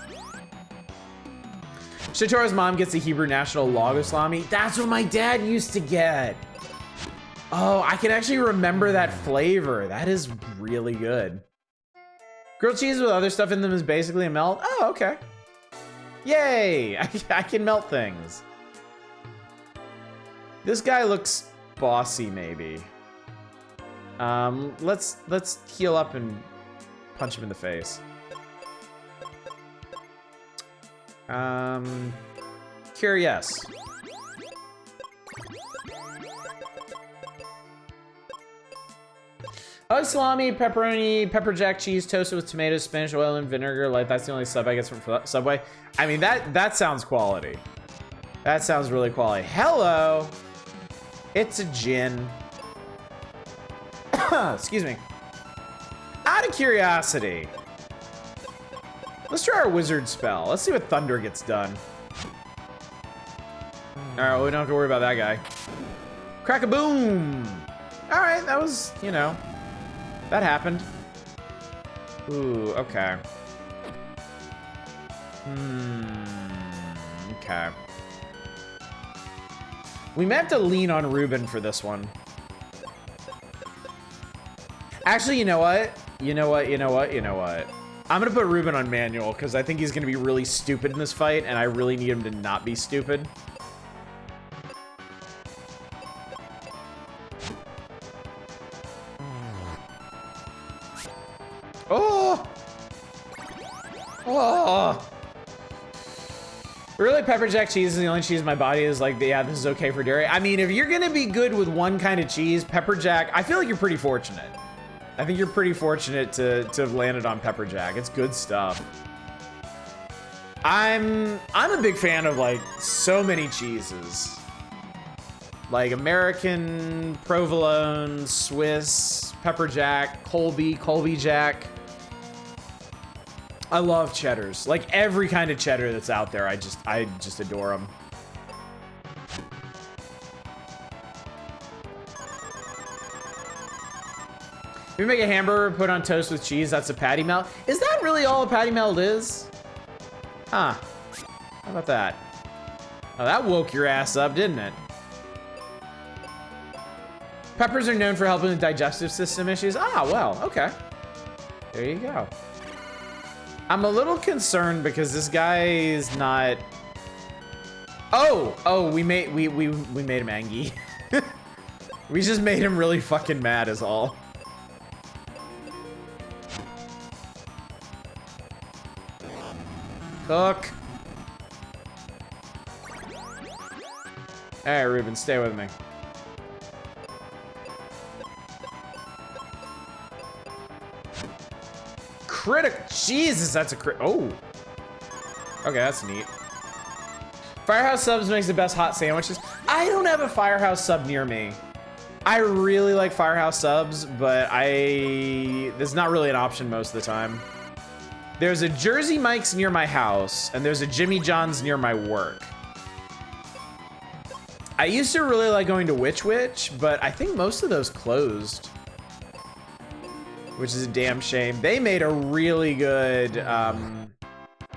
Shitoro's mom gets the Hebrew National Lago Salami. That's what my dad used to get. Oh, I can actually remember that flavor. That is really good. Grilled cheese with other stuff in them is basically a melt. Oh, okay. Yay! I can melt things. This guy looks bossy, maybe. Let's heal up and punch him in the face. Cure, yes. I like salami, pepperoni, pepper jack cheese, toasted with tomatoes, Spanish oil, and vinegar. Like, that's the only sub I get from Subway. I mean, that sounds quality. That sounds really quality. Hello! It's a gin. Excuse me. Out of curiosity, let's try our wizard spell. Let's see what thunder gets done. Alright, well, we don't have to worry about that guy. Crack-a-boom! Alright, that was, you know, that happened. Ooh, okay. Okay. We may have to lean on Ruben for this one. Actually, you know what? You know what? I'm gonna put Ruben on manual because I think he's gonna be really stupid in this fight, and I really need him to not be stupid. Oh! Oh! Really, pepper jack cheese is the only cheese my body is like, yeah, this is okay for dairy. I mean, if you're gonna be good with one kind of cheese, pepper jack, I feel like you're pretty fortunate. I think you're pretty fortunate to have landed on pepper jack. It's good stuff. I'm a big fan of like so many cheeses. Like American, provolone, Swiss, pepper jack, Colby jack. I love cheddars. Like every kind of cheddar that's out there, I just adore them. We make a hamburger, put on toast with cheese. That's a patty melt. Is that really all a patty melt is? Huh. How about that? Oh, that woke your ass up, didn't it? Peppers are known for helping with digestive system issues. Ah, well, okay. There you go. I'm a little concerned because this guy is not. Oh, we made him angry. We just made him really fucking mad is all. Cook. All right, Ruben, stay with me. Critical. Jesus, that's a crit. Oh. Okay, that's neat. Firehouse Subs makes the best hot sandwiches. I don't have a Firehouse Sub near me. I really like Firehouse Subs, but there's not really an option most of the time. There's a Jersey Mike's near my house, and there's a Jimmy John's near my work. I used to really like going to Witch Witch, but I think most of those closed, which is a damn shame. They made a really good,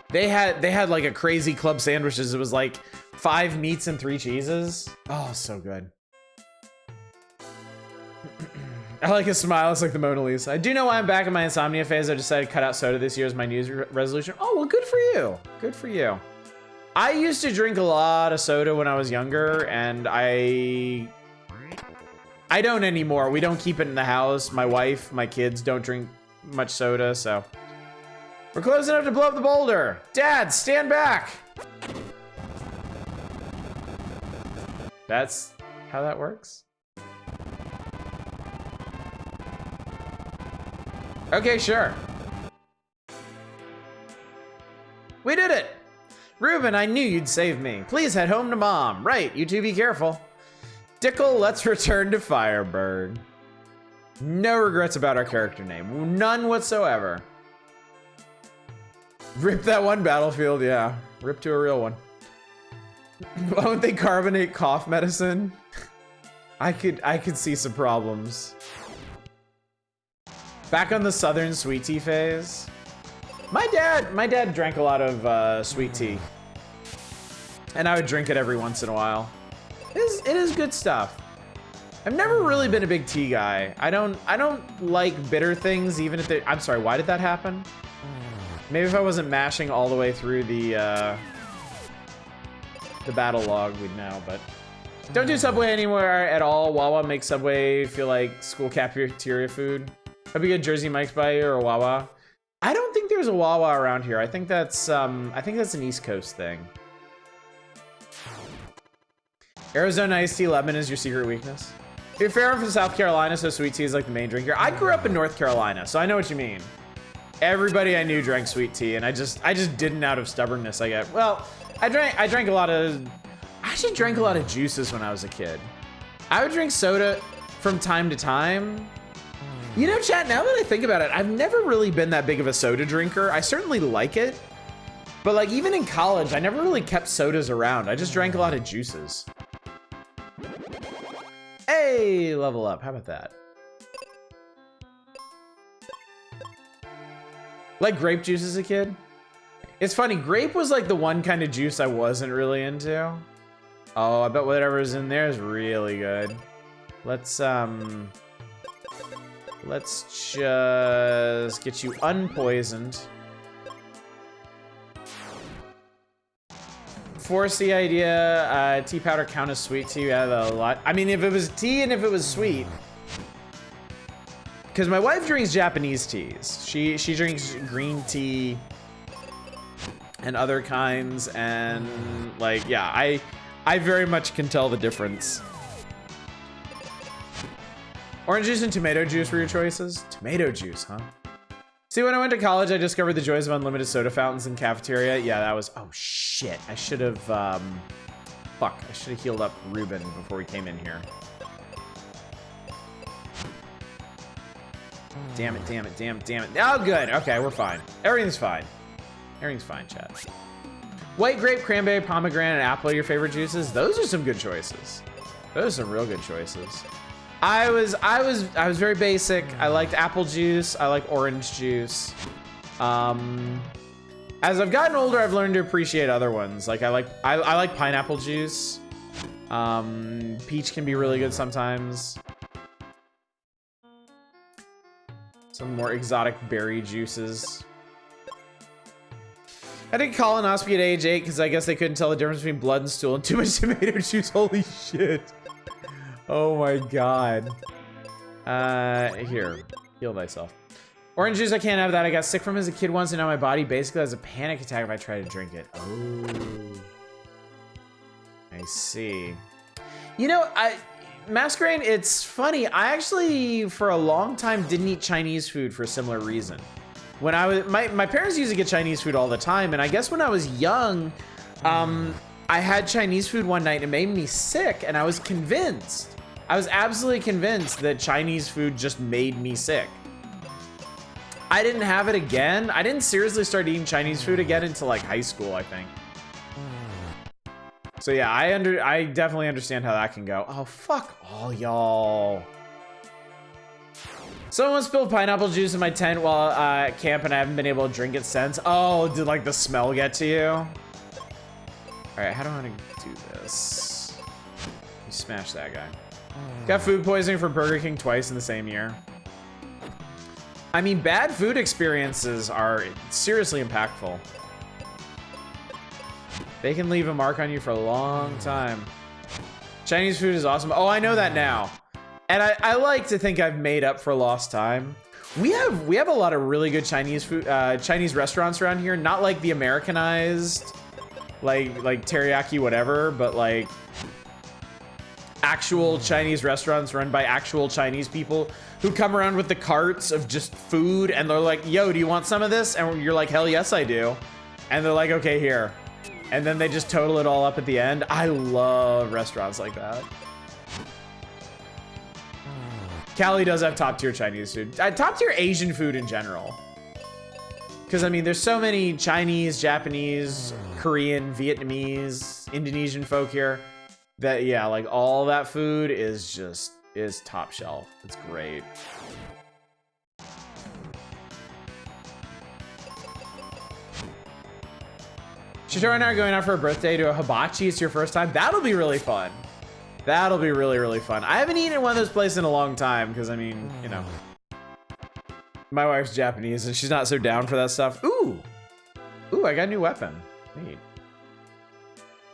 they had like a crazy club sandwiches. It was like 5 meats and 3 cheeses. Oh, so good. I like his smile. It's like the Mona Lisa. I do know why I'm back in my insomnia phase. I decided to cut out soda this year as my New Year's resolution. Oh, well, good for you. Good for you. I used to drink a lot of soda when I was younger, and I don't anymore. We don't keep it in the house. My wife, my kids don't drink much soda, so. We're close enough to blow up the boulder. Dad, stand back. That's how that works. Okay, sure. We did it. Ruben, I knew you'd save me. Please head home to Mom. Right, you two be careful. Dickel, let's return to Firebird. No regrets about our character name. None whatsoever. Rip that one battlefield, yeah. Rip to a real one. Why don't they carbonate cough medicine? I could see some problems. Back on the Southern sweet tea phase. My dad drank a lot of sweet tea. And I would drink it every once in a while. It is good stuff. I've never really been a big tea guy. I don't like bitter things, even if they. I'm sorry, why did that happen? Maybe if I wasn't mashing all the way through the battle log, we'd know, but. Don't do Subway anywhere at all. Wawa makes Subway feel like school cafeteria food. That'd be a Jersey Mike's by you or a Wawa. I don't think there's a Wawa around here. I think that's an East Coast thing. Arizona iced tea lemon is your secret weakness. You're fair from South Carolina, so sweet tea is like the main drink here. I grew up in North Carolina, so I know what you mean. Everybody I knew drank sweet tea, and I just didn't out of stubbornness, I guess. Well, I drank a lot of. I actually drank a lot of juices when I was a kid. I would drink soda from time to time. You know, chat, now that I think about it, I've never really been that big of a soda drinker. I certainly like it, but like even in college, I never really kept sodas around. I just drank a lot of juices. Hey, level up. How about that? Like grape juice as a kid? It's funny, grape was like the one kind of juice I wasn't really into. Oh, I bet whatever's in there is really good. Let's just get you unpoisoned. Force the idea, tea powder count as sweet tea. Yeah, a lot. I mean, if it was tea and if it was sweet. Because my wife drinks Japanese teas. She drinks green tea and other kinds, and like, yeah, I very much can tell the difference. Orange juice and tomato juice were your choices? Tomato juice, huh? See, when I went to college, I discovered the joys of unlimited soda fountains in cafeteria. Yeah, that was, oh shit. I should have, fuck, I should have healed up Ruben before we came in here. Damn it, damn it, damn it, damn it. Oh, good. Okay, we're fine. Everything's fine. Everything's fine, chat. White grape, cranberry, pomegranate, and apple are your favorite juices? Those are some good choices. Those are some real good choices. I was very basic. I liked apple juice. I like orange juice. As I've gotten older, I've learned to appreciate other ones. Like I like pineapple juice. Peach can be really good sometimes. Some more exotic berry juices. I did colonoscopy at age 8 because I guess they couldn't tell the difference between blood and stool and too much tomato juice. Holy shit. Oh my god. Here, heal thyself. Orange juice, I can't have that. I got sick from it as a kid once, and now my body basically has a panic attack if I try to drink it. Oh. I see. You know, Masquerade, it's funny. I actually, for a long time, didn't eat Chinese food for a similar reason. When I was, my parents used to get Chinese food all the time, and I guess when I was young, I had Chinese food one night and it made me sick, and I was convinced. I was absolutely convinced that Chinese food just made me sick. I didn't have it again. I didn't seriously start eating Chinese food again until like high school, I think. So yeah, I definitely understand how that can go. Oh, fuck all y'all. Someone spilled pineapple juice in my tent while at camp and I haven't been able to drink it since. Oh, did like the smell get to you? All right, how do I want to do this? You smash that guy. Got food poisoning from Burger King twice in the same year. I mean, bad food experiences are seriously impactful. They can leave a mark on you for a long time. Chinese food is awesome. Oh, I know that now. And I like to think I've made up for lost time. We have a lot of really good Chinese food, Chinese restaurants around here. Not like the Americanized, like teriyaki whatever, but like actual Chinese restaurants run by actual Chinese people who come around with the carts of just food and they're like, yo, do you want some of this? And you're like, hell yes, I do. And they're like, okay, here. And then they just total it all up at the end. I love restaurants like that. Cali does have top tier Chinese food. Top tier Asian food in general. Because I mean, there's so many Chinese, Japanese, Korean, Vietnamese, Indonesian folk here that, yeah, like all that food is top shelf. It's great. Shitoro and I are going out for a birthday to a hibachi. It's your first time. That'll be really fun. That'll be really, really fun. I haven't eaten at one of those places in a long time because, I mean, you know, my wife's Japanese and she's not so down for that stuff. Ooh, I got a new weapon. Neat.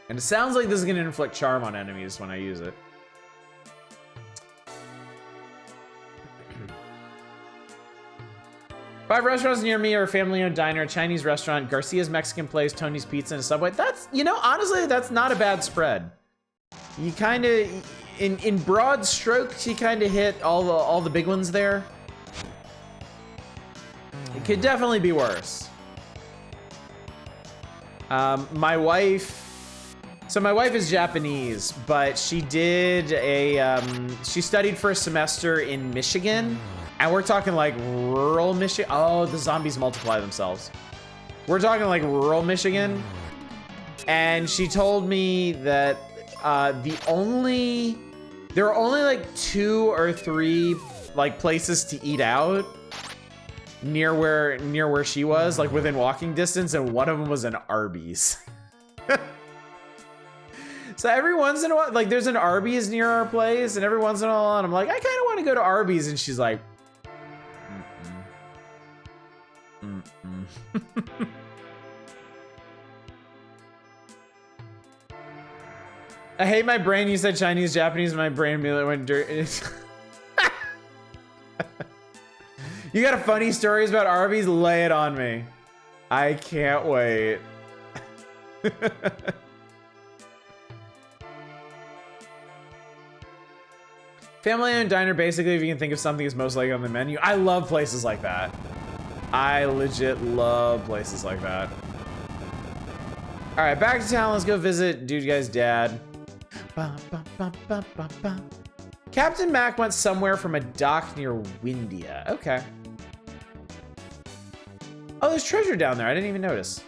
And it sounds like this is going to inflict charm on enemies when I use it. Five restaurants near me are a family-owned diner, a Chinese restaurant, Garcia's Mexican Place, Tony's Pizza, and a Subway. That's, you know, honestly, that's not a bad spread. You kind of, in broad strokes, you kind of hit all the big ones there. It could definitely be worse. My wife is Japanese, but she did she studied for a semester in Michigan, and we're talking like rural Michigan. Oh, the zombies multiply themselves. We're talking like rural Michigan, and she told me that there are only like 2 or 3 like places to eat out near where she was, like within walking distance, and one of them was an Arby's. So every once in a while, like there's an Arby's near our place, and every once in a while I'm like, I kind of want to go to Arby's, and she's like, I hate my brain. You said Chinese, Japanese, my brain immediately went dirty. You got a funny stories about Arby's? Lay it on me. I can't wait. Family-owned diner, basically, if you can think of something, is most likely on the menu. I love places like that. I legit love places like that. All right, back to town. Let's go visit dude guy's dad. Captain Mac went somewhere from a dock near Windia. Okay. Oh, there's treasure down there. I didn't even notice.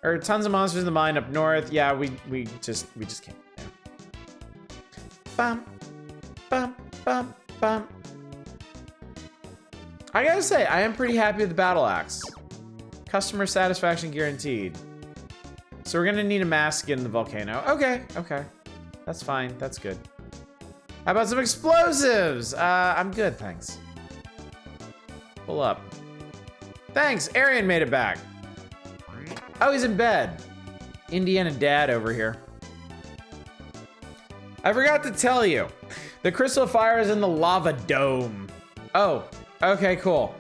There are tons of monsters in the mine up north. Yeah, we just came. Yeah. Bum, bum, bum, bum. I gotta say, I am pretty happy with the Battle Axe. Customer satisfaction guaranteed. So we're gonna need a mask in the volcano. Okay, okay. That's fine, that's good. How about some explosives? I'm good, thanks. Pull up. Thanks, Arian made it back. Oh, he's in bed. Indiana dad over here. I forgot to tell you. The Crystal Fire is in the Lava Dome. Oh, okay, cool.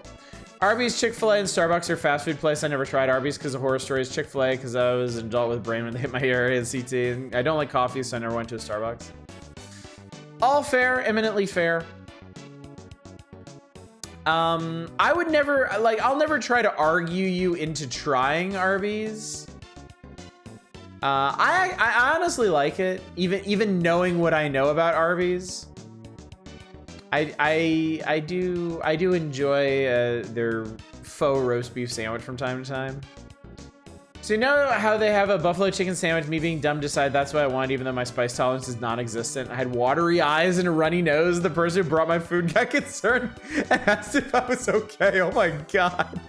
Arby's, Chick-fil-A, and Starbucks are fast food place. I never tried Arby's because of horror stories. Chick-fil-A because I was an adult with a brain when they hit my area in CT. And I don't like coffee, so I never went to a Starbucks. All fair, eminently fair. I would never, like, I'll never try to argue you into trying Arby's. I honestly like it, even knowing what I know about Arby's. I do enjoy their faux roast beef sandwich from time to time. So you know how they have a buffalo chicken sandwich? Me being dumb decided that's what I wanted, even though my spice tolerance is non-existent. I had watery eyes and a runny nose. The person who brought my food got concerned and asked if I was okay. Oh my god!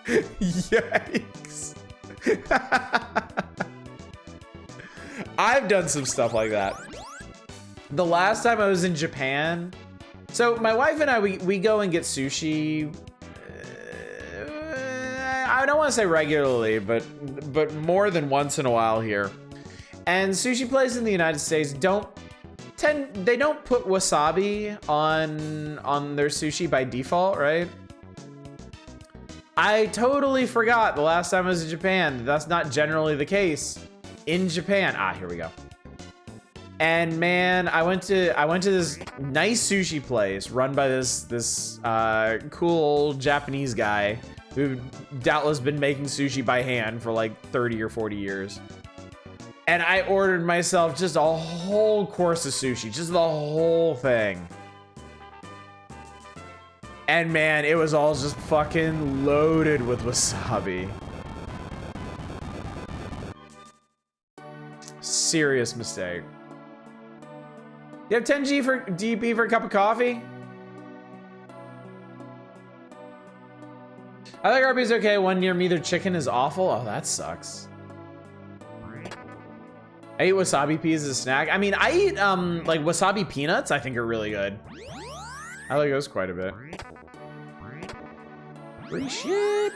Yikes! I've done some stuff like that. The last time I was in Japan, so my wife and I, we go and get sushi. I don't want to say regularly, but more than once in a while here. And sushi places in the United States don't put wasabi on their sushi by default, right? I totally forgot the last time I was in Japan. That's not generally the case in Japan. Here we go. And man, I went to this nice sushi place run by this cool Japanese guy who doubtless been making sushi by hand for like 30 or 40 years. And I ordered myself just a whole course of sushi, just the whole thing. And man, it was all just fucking loaded with wasabi. Serious mistake. You have 10 GP for a cup of coffee? I think Arby's okay. One near me, their chicken is awful. Oh, that sucks. I eat wasabi peas as a snack. I mean, I eat like wasabi peanuts. I think are really good. I like those quite a bit. Free shit.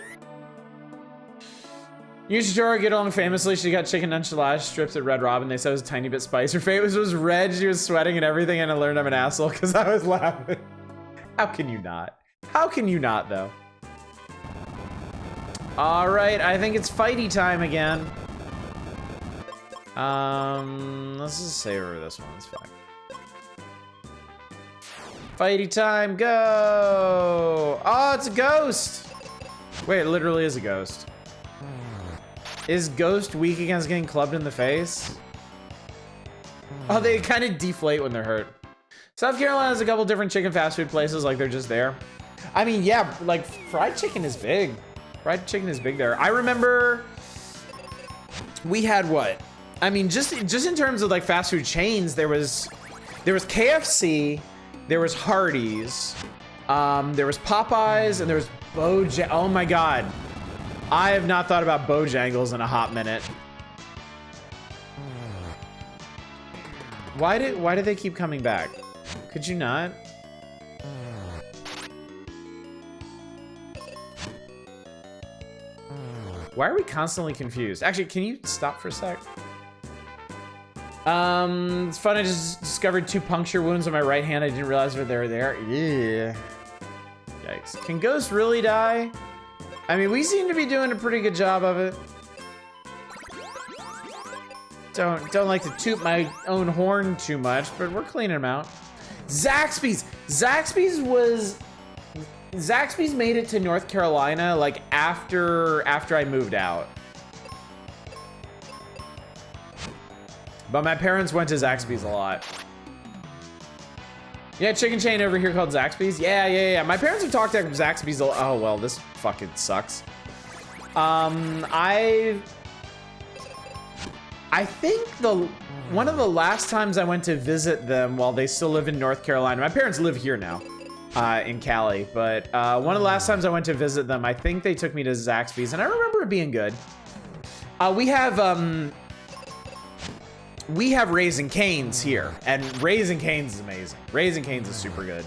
Yushitora get along famously. She got chicken enchilada strips at Red Robin. They said it was a tiny bit spicy. Her face was red. She was sweating and everything. And I learned I'm an asshole because I was laughing. How can you not? How can you not, though? All right, I think it's fighty time again. Let's just savor this one. It's fine. Fighty time, go! Oh, it's a ghost! Wait, it literally is a ghost. Is Ghost weak against getting clubbed in the face? Oh, they kind of deflate when they're hurt. South Carolina has a couple different chicken fast food places, like they're just there. I mean, yeah, like fried chicken is big. Fried chicken is big there. I remember we had what? I mean, just in terms of like fast food chains, there was KFC, there was Hardee's, there was Popeyes, and there was Bojangles. Oh my god, I have not thought about Bojangles in a hot minute. Why did they keep coming back? Could you not? Why are we constantly confused? Actually, can you stop for a sec? It's fun. I just discovered 2 puncture wounds on my right hand. I didn't realize they were there. Yeah. Yikes. Can Ghost really die? I mean, we seem to be doing a pretty good job of it. Don't like to toot my own horn too much, but we're cleaning them out. Zaxby's. Zaxby's made it to North Carolina like after I moved out. But my parents went to Zaxby's a lot. Yeah, chicken chain over here called Zaxby's. Yeah. My parents have talked to Zaxby's a lot. Oh, well, this fucking sucks. I think one of the last times I went to visit them while they still live in North Carolina. My parents live here now, in Cali. But one of the last times I went to visit them, I think they took me to Zaxby's, and I remember it being good. We have Raising Cane's here, and Raising Cane's is amazing. Raising Cane's is super good.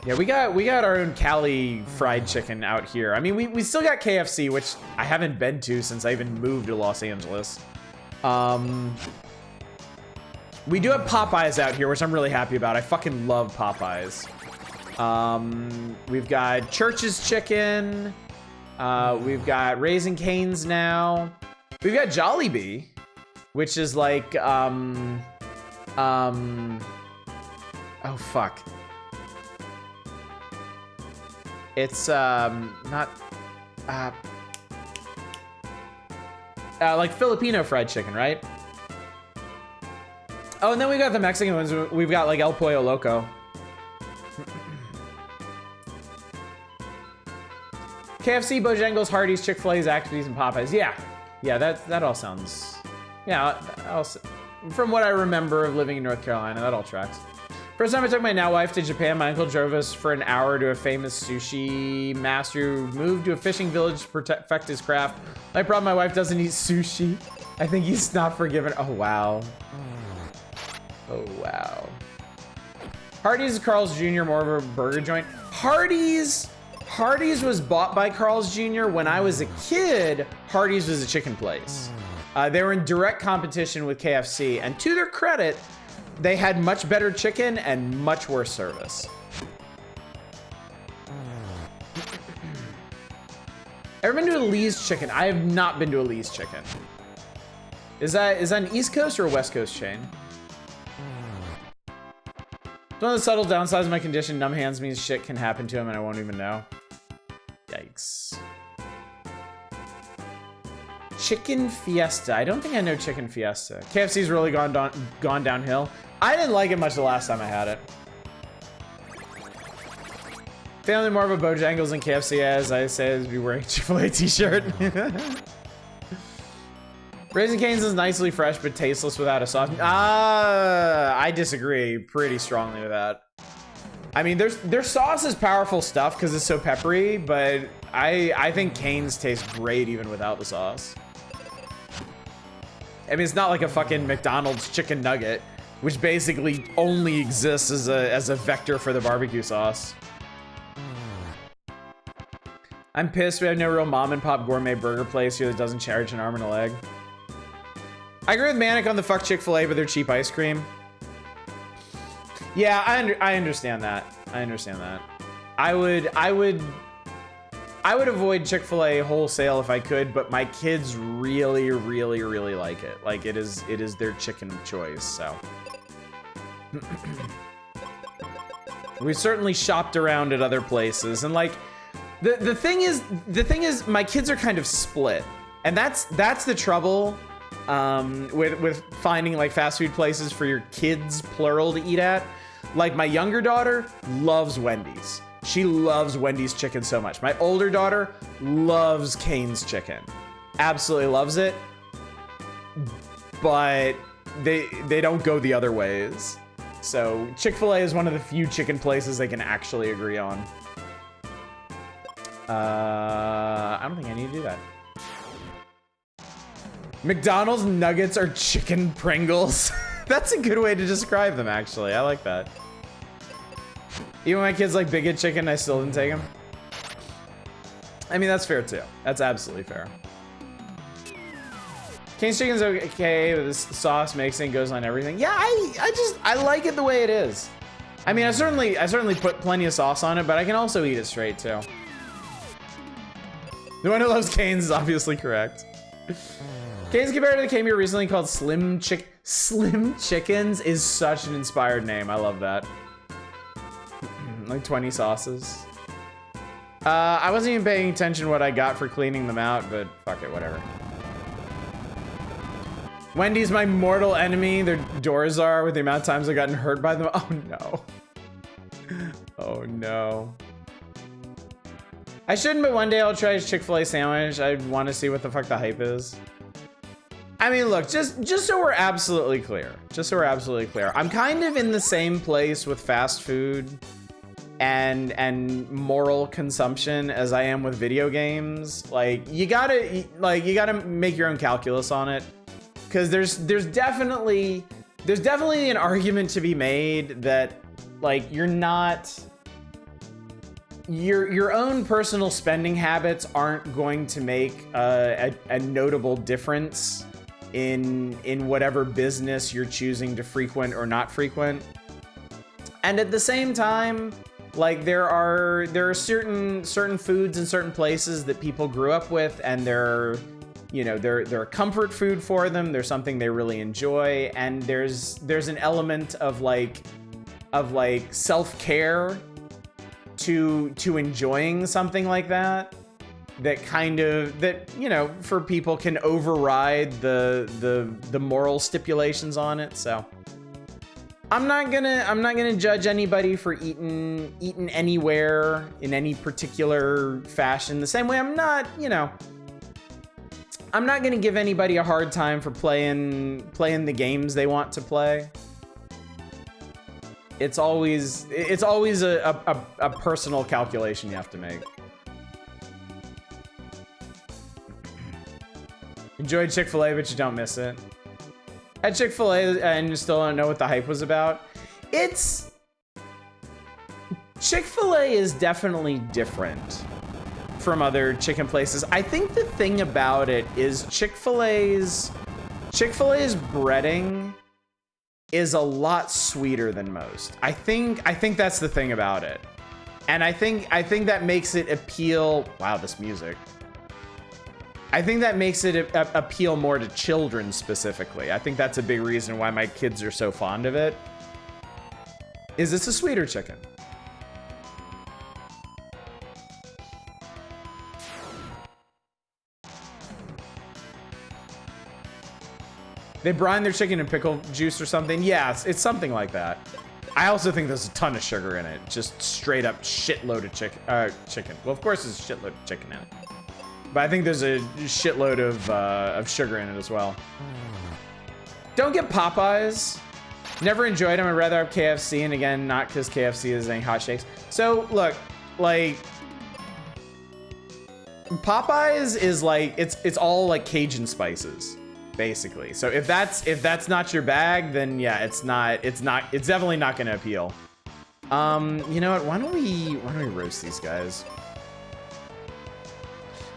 Yeah, we got our own Cali fried chicken out here. I mean, we still got KFC, which I haven't been to since I even moved to Los Angeles. We do have Popeyes out here, which I'm really happy about. I fucking love Popeyes. We've got Church's Chicken. We've got Raising Cane's now. We've got Jollibee, which is like, oh fuck. It's not like Filipino fried chicken, right? Oh, and then we got the Mexican ones. We've got like El Pollo Loco. KFC, Bojangles, Hardee's, Chick-fil-A, Zaxby's, and Popeyes. Yeah, that all sounds. Yeah, from what I remember of living in North Carolina, that all tracks. First time I took my now wife to Japan, my uncle drove us for an hour to a famous sushi master who moved to a fishing village to perfect his craft. My problem, my wife doesn't eat sushi. I think he's not forgiven. Oh, wow. Oh, wow. Hardee's is Carl's Jr., more of a burger joint. Hardee's was bought by Carl's Jr. When I was a kid. Hardee's was a chicken place. They were in direct competition with KFC, and to their credit, they had much better chicken and much worse service. Ever been to a Lee's Chicken? I have not been to a Lee's Chicken. Is that an East Coast or a West Coast chain? One of the subtle downsides of my condition, numb hands means shit can happen to him and I won't even know. Yikes. Chicken Fiesta. I don't think I know Chicken Fiesta. KFC's really gone downhill. I didn't like it much the last time I had it. Family more of a Bojangles than KFC, as I say, is be wearing a Chick-fil-A t-shirt. Raising Cane's is nicely fresh, but tasteless without a sauce. I disagree pretty strongly with that. I mean, their sauce is powerful stuff because it's so peppery, but I think Cane's tastes great even without the sauce. I mean, it's not like a fucking McDonald's chicken nugget, which basically only exists as a vector for the barbecue sauce. I'm pissed we have no real mom and pop gourmet burger place here that doesn't charge an arm and a leg. I agree with Manic on the fuck Chick-fil-A, but their cheap ice cream. Yeah, I understand that. I understand that. I would avoid Chick-fil-A wholesale if I could, but my kids really, really, really like it. Like it is their chicken of choice, so. We certainly shopped around at other places, and like the thing is my kids are kind of split. And that's the trouble with finding like fast food places for your kids, plural, to eat at. Like my younger daughter loves Wendy's. She loves Wendy's chicken so much. My older daughter loves Cane's chicken. Absolutely loves it. But they don't go the other ways. So Chick-fil-A is one of the few chicken places they can actually agree on. I don't think I need to do that. McDonald's nuggets are chicken Pringles. That's a good way to describe them, actually. I like that. Even when my kids like Big Hit Chicken, I still didn't take them. I mean, that's fair too. That's absolutely fair. Cane's chicken's okay, but this sauce makes it, goes on everything. Yeah, I like it the way it is. I mean, I certainly put plenty of sauce on it, but I can also eat it straight too. The one who loves Cane's is obviously correct. Cane's compared to the came here recently called Slim Chickens is such an inspired name. I love that. Like 20 sauces. I wasn't even paying attention to what I got for cleaning them out, but fuck it, whatever. Wendy's my mortal enemy. Their doors are with the amount of times I've gotten hurt by them. Oh no. Oh no. I shouldn't, but one day I'll try a Chick-fil-A sandwich. I want to see what the fuck the hype is. I mean, look, just so we're absolutely clear, I'm kind of in the same place with fast food and moral consumption as I am with video games. Like, you gotta make your own calculus on it, because there's definitely an argument to be made that, like, your own personal spending habits aren't going to make a notable difference in whatever business you're choosing to frequent or not frequent. And at the same time, like, there are certain foods in certain places that people grew up with, and they're a comfort food for them. They're something they really enjoy, and there's an element of self-care to enjoying something like that for people can override the moral stipulations on it. So I'm not gonna judge anybody for eating anywhere in any particular fashion. The same way I'm not gonna give anybody a hard time for playing the games they want to play. It's always a personal calculation you have to make. Enjoyed Chick-fil-A, but you don't miss it. At Chick-fil-A and you still don't know what the hype was about. Chick-fil-A is definitely different from other chicken places. I think the thing about it is Chick-fil-A's breading is a lot sweeter than most. I think that's the thing about it. And I think that makes it appeal. Wow, this music. I think that makes it appeal more to children specifically. I think that's a big reason why my kids are so fond of it. Is it's a sweeter chicken. They brine their chicken in pickle juice or something. Yeah, it's something like that. I also think there's a ton of sugar in it. Just straight up shitload of chicken. Well, of course there's a shitload of chicken in it. But I think there's a shitload of sugar in it as well. Don't get Popeyes. Never enjoyed them. I'd rather have KFC. And again, not because KFC is any hot shakes. So look, like, Popeyes is like, it's all like Cajun spices, basically. So if that's not your bag, then yeah, it's definitely not gonna appeal. You know what? Why don't we roast these guys?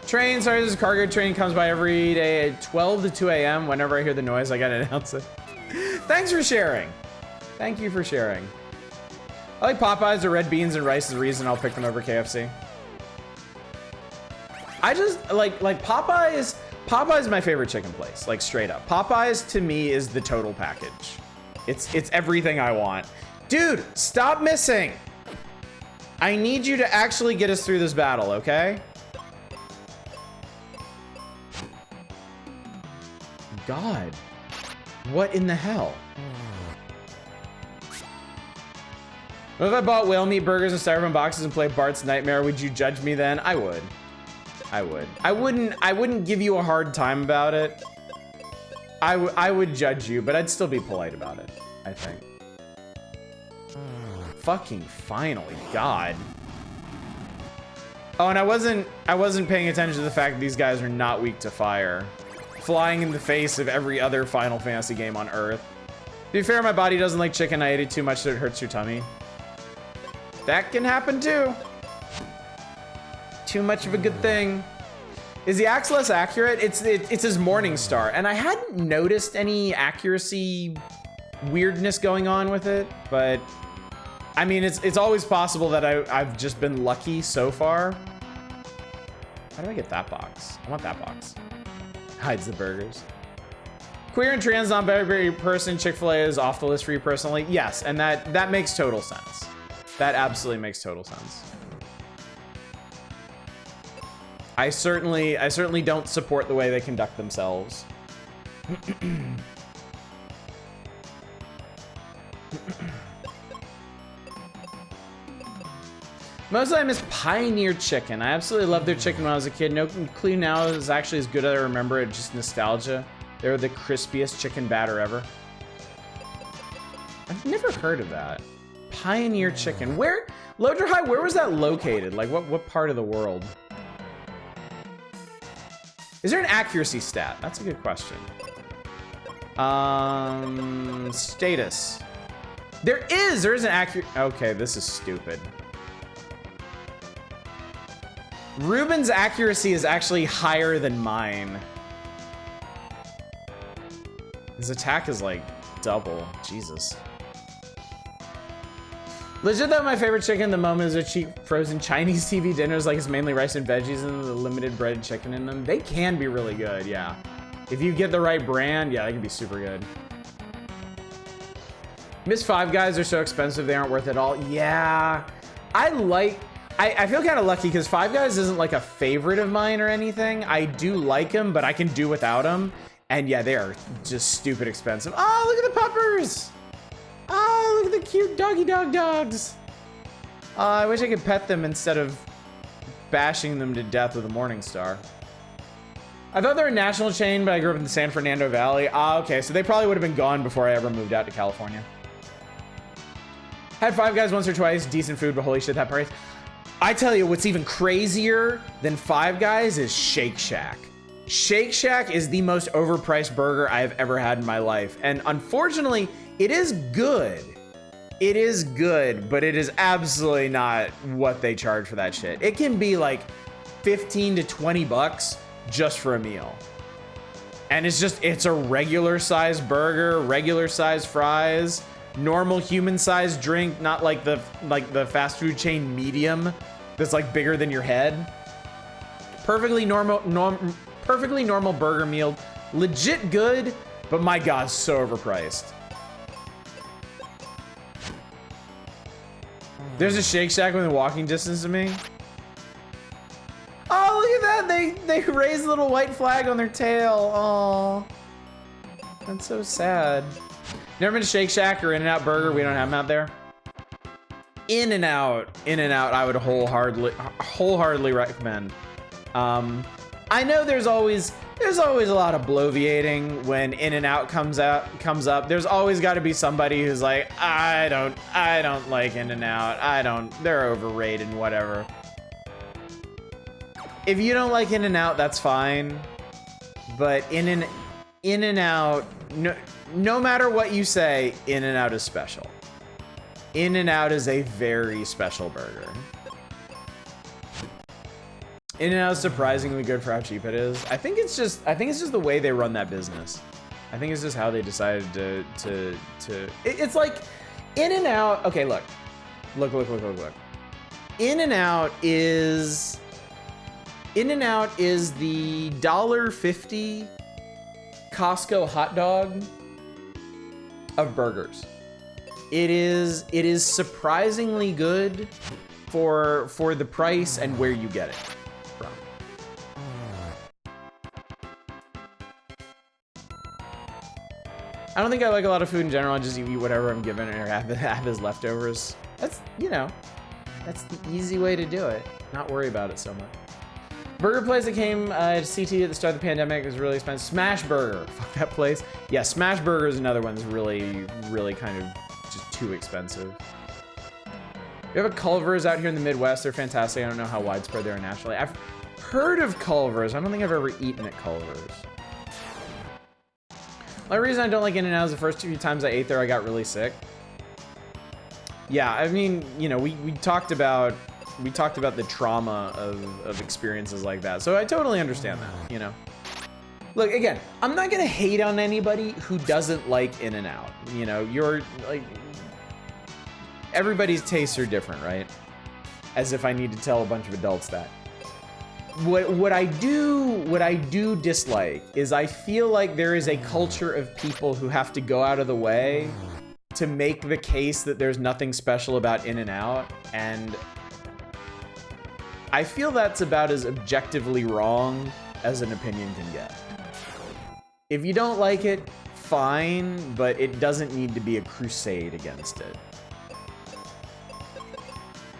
Train, sorry, this cargo train comes by every day at 12 to 2 a.m. Whenever I hear the noise, I gotta announce it. Thanks for sharing. Thank you for sharing. I like Popeyes. The red beans and rice is the reason I'll pick them over KFC. I just like Popeyes. Popeyes is my favorite chicken place, like straight up. Popeyes to me is the total package. It's everything I want. Dude, stop missing. I need you to actually get us through this battle, okay? God, what in the hell? What if I bought whale meat burgers and styrofoam boxes and played Bart's Nightmare? Would you judge me then? I would. I wouldn't give you a hard time about it. I would judge you, but I'd still be polite about it, I think. Fucking finally, God. Oh, and I wasn't paying attention to the fact that these guys are not weak to fire. Flying in the face of every other Final Fantasy game on Earth. To be fair, my body doesn't like chicken. I ate it too much so it hurts your tummy. That can happen too. Too much of a good thing. Is the axe less accurate? It's his Morning Star, and I hadn't noticed any accuracy weirdness going on with it, but I mean, it's always possible that I've just been lucky so far. How do I get that box? I want that box. Hides the burgers. Queer and trans non-binary person, Chick-fil-A is off the list for you personally. Yes, and that makes total sense. That absolutely makes total sense. I certainly don't support the way they conduct themselves. Mostly I miss Pioneer Chicken. I absolutely loved their chicken when I was a kid. No clue now is actually as good as I remember it, just nostalgia. They're the crispiest chicken batter ever. I've never heard of that. Pioneer Chicken. Where, Lodra High, where was that located? Like, what part of the world? Is there an accuracy stat? That's a good question. Status. There is an accurate. Okay, this is stupid. Ruben's accuracy is actually higher than mine. His attack is like double. Jesus. Legit though, my favorite chicken at the moment is a cheap frozen Chinese TV dinners, like it's mainly rice and veggies and the limited breaded chicken in them. They can be really good, yeah. If you get the right brand, yeah, they can be super good. Miss Five Guys are so expensive, they aren't worth it all. Yeah, I feel kind of lucky because Five Guys isn't like a favorite of mine or anything. I do like them, but I can do without them. And yeah, they are just stupid expensive. Oh, look at the puppers. Oh, look at the cute doggy dogs. I wish I could pet them instead of bashing them to death with a Morningstar. I thought they were a national chain, but I grew up in the San Fernando Valley. Ah, okay, so they probably would have been gone before I ever moved out to California. Had Five Guys once or twice, decent food, but holy shit, that price. I tell you, what's even crazier than Five Guys is Shake Shack. Shake Shack is the most overpriced burger I have ever had in my life. And unfortunately, it is good. It is good, but it is absolutely not what they charge for that shit. It can be like 15 to 20 bucks just for a meal. And it's a regular size burger, regular size fries, normal human size drink, not like the fast food chain medium that's like bigger than your head. Perfectly normal burger meal. Legit good, but my God, so overpriced. There's a Shake Shack within walking distance of me. Oh, look at that. They raised a little white flag on their tail. Oh, that's so sad. Never been to Shake Shack or In-N-Out Burger. We don't have them out there. In-N-Out, I would wholeheartedly recommend. I know there's always a lot of bloviating when In-N-Out comes up. There's always got to be somebody who's like, I don't like In-N-Out. They're overrated and whatever. If you don't like In-N-Out, that's fine. But In-N-Out, no matter what you say, In-N-Out is special. In-N-Out is a very special burger. In-N-Out is surprisingly good for how cheap it is. I think it's just the way they run that business. I think it's just how they decided to. It's like In-N-Out. Okay, look. In-N-Out is the $1.50 Costco hot dog of burgers. It is surprisingly good for the price and where you get it from. I don't think I like a lot of food in general. I just eat whatever I'm given or have as leftovers. That's the easy way to do it. Not worry about it so much. Burger place that came to CT at the start of the pandemic was really expensive. Smash Burger. Fuck that place. Yeah, Smash Burger is another one that's really, really kind of just too expensive. We have a Culver's out here in the Midwest. They're fantastic. I don't know how widespread they are nationally. I've heard of Culver's. I don't think I've ever eaten at Culver's. The only reason I don't like In-N-Out is the first few times I ate there, I got really sick. Yeah, I mean, you know, we talked about the trauma of experiences like that. So I totally understand that, you know. Look, again, I'm not gonna hate on anybody who doesn't like In-N-Out. You know, you're like, everybody's tastes are different, right? As if I need to tell a bunch of adults that. What I do dislike is I feel like there is a culture of people who have to go out of the way to make the case that there's nothing special about In-N-Out, and I feel that's about as objectively wrong as an opinion can get. If you don't like it, fine, but it doesn't need to be a crusade against it.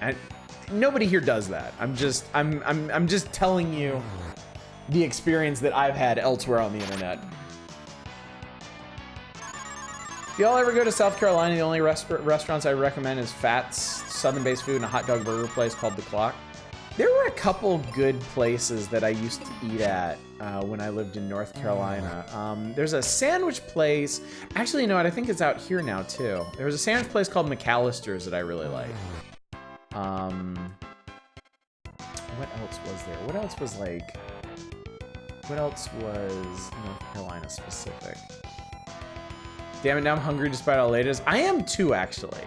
And nobody here does that. I'm just telling you the experience that I've had elsewhere on the internet. y'all ever go to South Carolina, the only restaurants I recommend is Fats, Southern-based food, and a hot dog burger place called The Clock. There were a couple good places that I used to eat at when I lived in North Carolina. There's a sandwich place. Actually, you know what? I think it's out here now, too. There was a sandwich place called McAllister's that I really liked. What else was there? What else was like... What else was North Carolina specific? Damn it, now I'm hungry despite all latest. I am too, actually.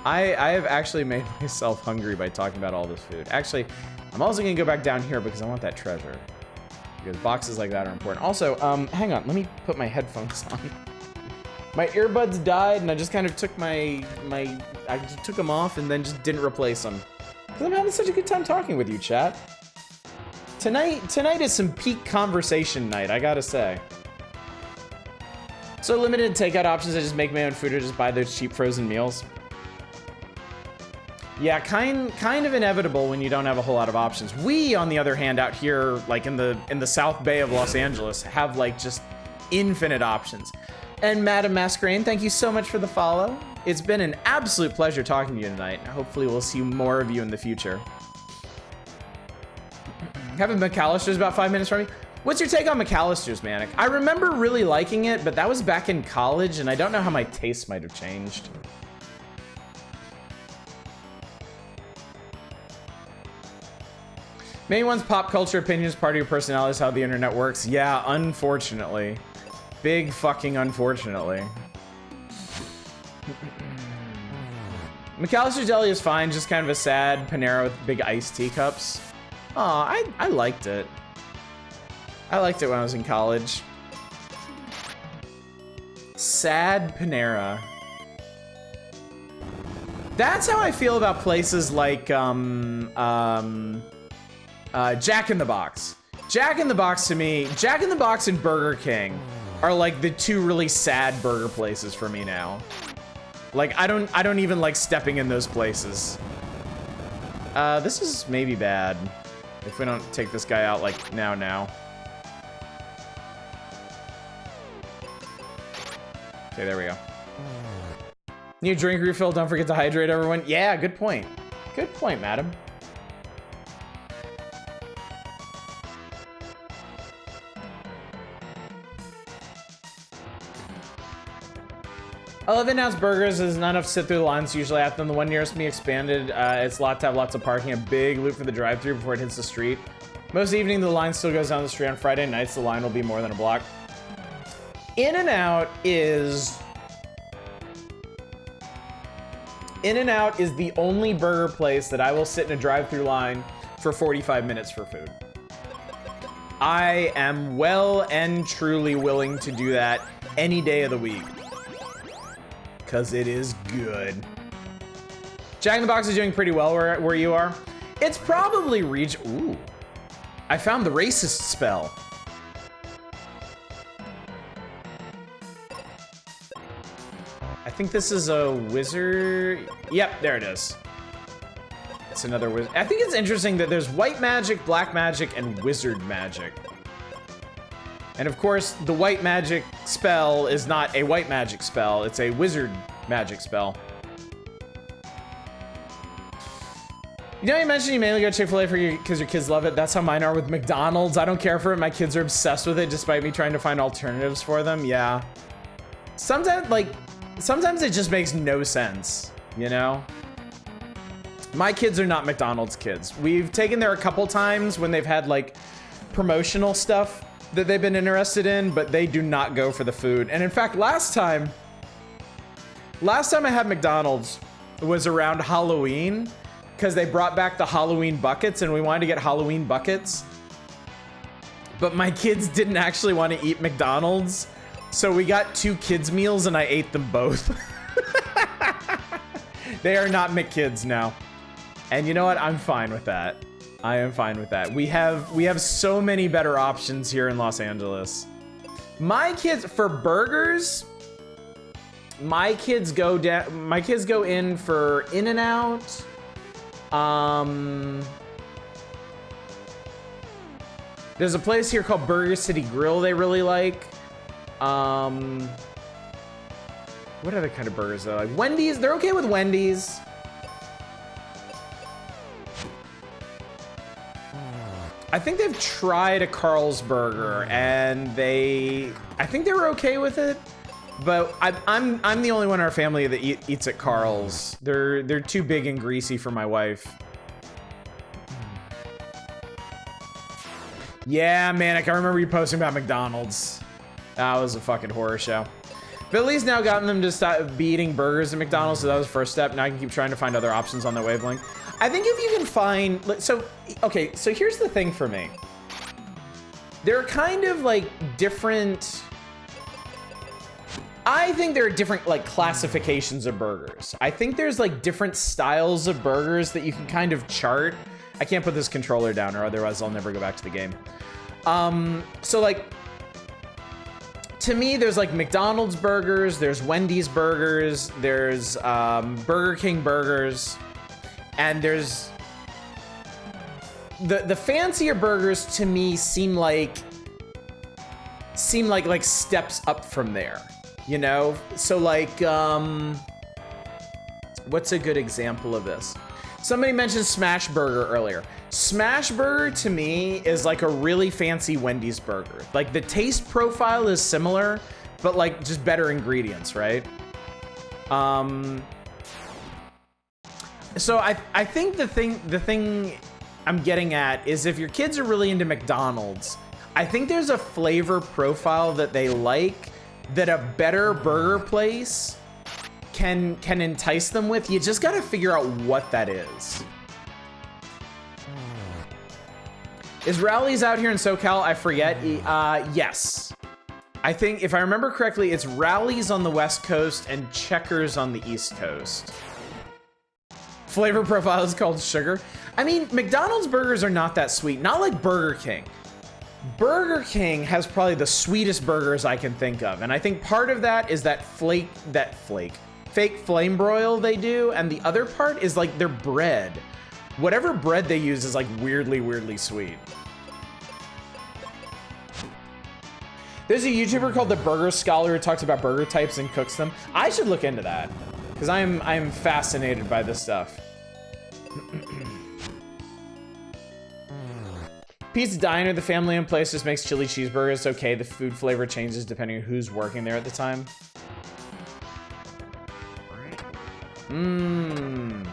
I have actually made myself hungry by talking about all this food. Actually, I'm also gonna go back down here because I want that treasure. Because boxes like that are important. Also, hang on, let me put my headphones on. My earbuds died and I just kind of took I just took them off and then just didn't replace them. Because I'm having such a good time talking with you, chat. Tonight is some peak conversation night, I gotta say. So limited takeout options, I just make my own food or just buy those cheap frozen meals. Yeah, kind of inevitable when you don't have a whole lot of options. We, on the other hand, out here, like in the South Bay of Los Angeles, have like just infinite options. And Madam Masquerade, thank you so much for the follow. It's been an absolute pleasure talking to you tonight. Hopefully we'll see more of you in the future. Having McAllister's about 5 minutes from me. What's your take on McAllister's, Manic? I remember really liking it, but that was back in college, and I don't know how my taste might have changed. Maybe one's pop culture opinions, part of your personality is how the internet works. Yeah, unfortunately. Big fucking unfortunately. McAllister's Deli is fine, just kind of a sad Panera with big iced teacups. Aw, I liked it. I liked it when I was in college. Sad Panera. That's how I feel about places like, Jack in the Box. Jack in the Box to me, Jack in the Box and Burger King are like the two really sad burger places for me now. Like, I don't even like stepping in those places. This is maybe bad if we don't take this guy out like now. Okay, there we go. Need a drink refill, don't forget to hydrate everyone. Yeah, good point. Good point, madam. I love in-house burgers. There's not enough to sit through the lines usually after them. The one nearest me expanded. It's a lot to have lots of parking. A big loop for the drive-thru before it hits the street. Most evening, the line still goes down the street. On Friday nights, the line will be more than a block. In-N-Out is the only burger place that I will sit in a drive-thru line for 45 minutes for food. I am well and truly willing to do that any day of the week. Because it is good. Jack in the Box is doing pretty well where you are. It's probably ooh. I found the racist spell. I think this is a wizard. Yep, there it is. It's another wizard. I think it's interesting that there's white magic, black magic, and wizard magic. And of course, the white magic spell is not a white magic spell, it's a wizard magic spell. You know, you mentioned you mainly go to Chick-fil-A because your kids love it. That's how mine are with McDonald's. I don't care for it. My kids are obsessed with it despite me trying to find alternatives for them. Yeah. Sometimes it just makes no sense, you know? My kids are not McDonald's kids. We've taken there a couple times when they've had like promotional stuff that they've been interested in, but they do not go for the food. And in fact, last time I had McDonald's was around Halloween because they brought back the Halloween buckets and we wanted to get Halloween buckets. But my kids didn't actually want to eat McDonald's. So we got 2 kids meals and I ate them both. They are not McKids now. And you know what? I'm fine with that. I am fine with that. We have so many better options here in Los Angeles. My kids, for burgers, my kids go in for In-N-Out. There's a place here called Burger City Grill they really like. What other kind of burgers though? Like Wendy's, they're okay with Wendy's. I think they've tried a Carl's burger and I think they were okay with it, but I'm the only one in our family that eats at Carl's. They're too big and greasy for my wife. Yeah, Manic, I remember you posting about McDonald's. That was a fucking horror show. Billy's now gotten them to stop eating burgers at McDonald's, so that was the first step. Now I can keep trying to find other options on their wavelength. I think if you can find, so here's the thing for me. There are kind of like different, I think there are different like classifications of burgers. I think there's like different styles of burgers that you can kind of chart. I can't put this controller down or otherwise I'll never go back to the game. So like, to me, there's like McDonald's burgers, there's Wendy's burgers, there's Burger King burgers, and there's the fancier burgers to me seem like steps up from there, you know? So like, what's a good example of this? Somebody mentioned Smash Burger earlier. Smash Burger to me is like a really fancy Wendy's burger. Like the taste profile is similar, but like just better ingredients, right? So I think the thing I'm getting at is if your kids are really into McDonald's, I think there's a flavor profile that they like that a better burger place can entice them with. You just gotta figure out what that is. Is Rally's out here in SoCal? I forget. Yes. I think if I remember correctly, it's Rally's on the West Coast and Checkers on the East Coast. Flavor profile is called sugar. I mean, McDonald's burgers are not that sweet. Not like Burger King. Burger King has probably the sweetest burgers I can think of. And I think part of that is that fake flame broil they do. And the other part is like their bread. Whatever bread they use is like weirdly sweet. There's a YouTuber called The Burger Scholar who talks about burger types and cooks them. I should look into that because I'm fascinated by this stuff. Pete's Diner, the family-owned place, just makes chili cheeseburgers. Okay, the food flavor changes depending on who's working there at the time.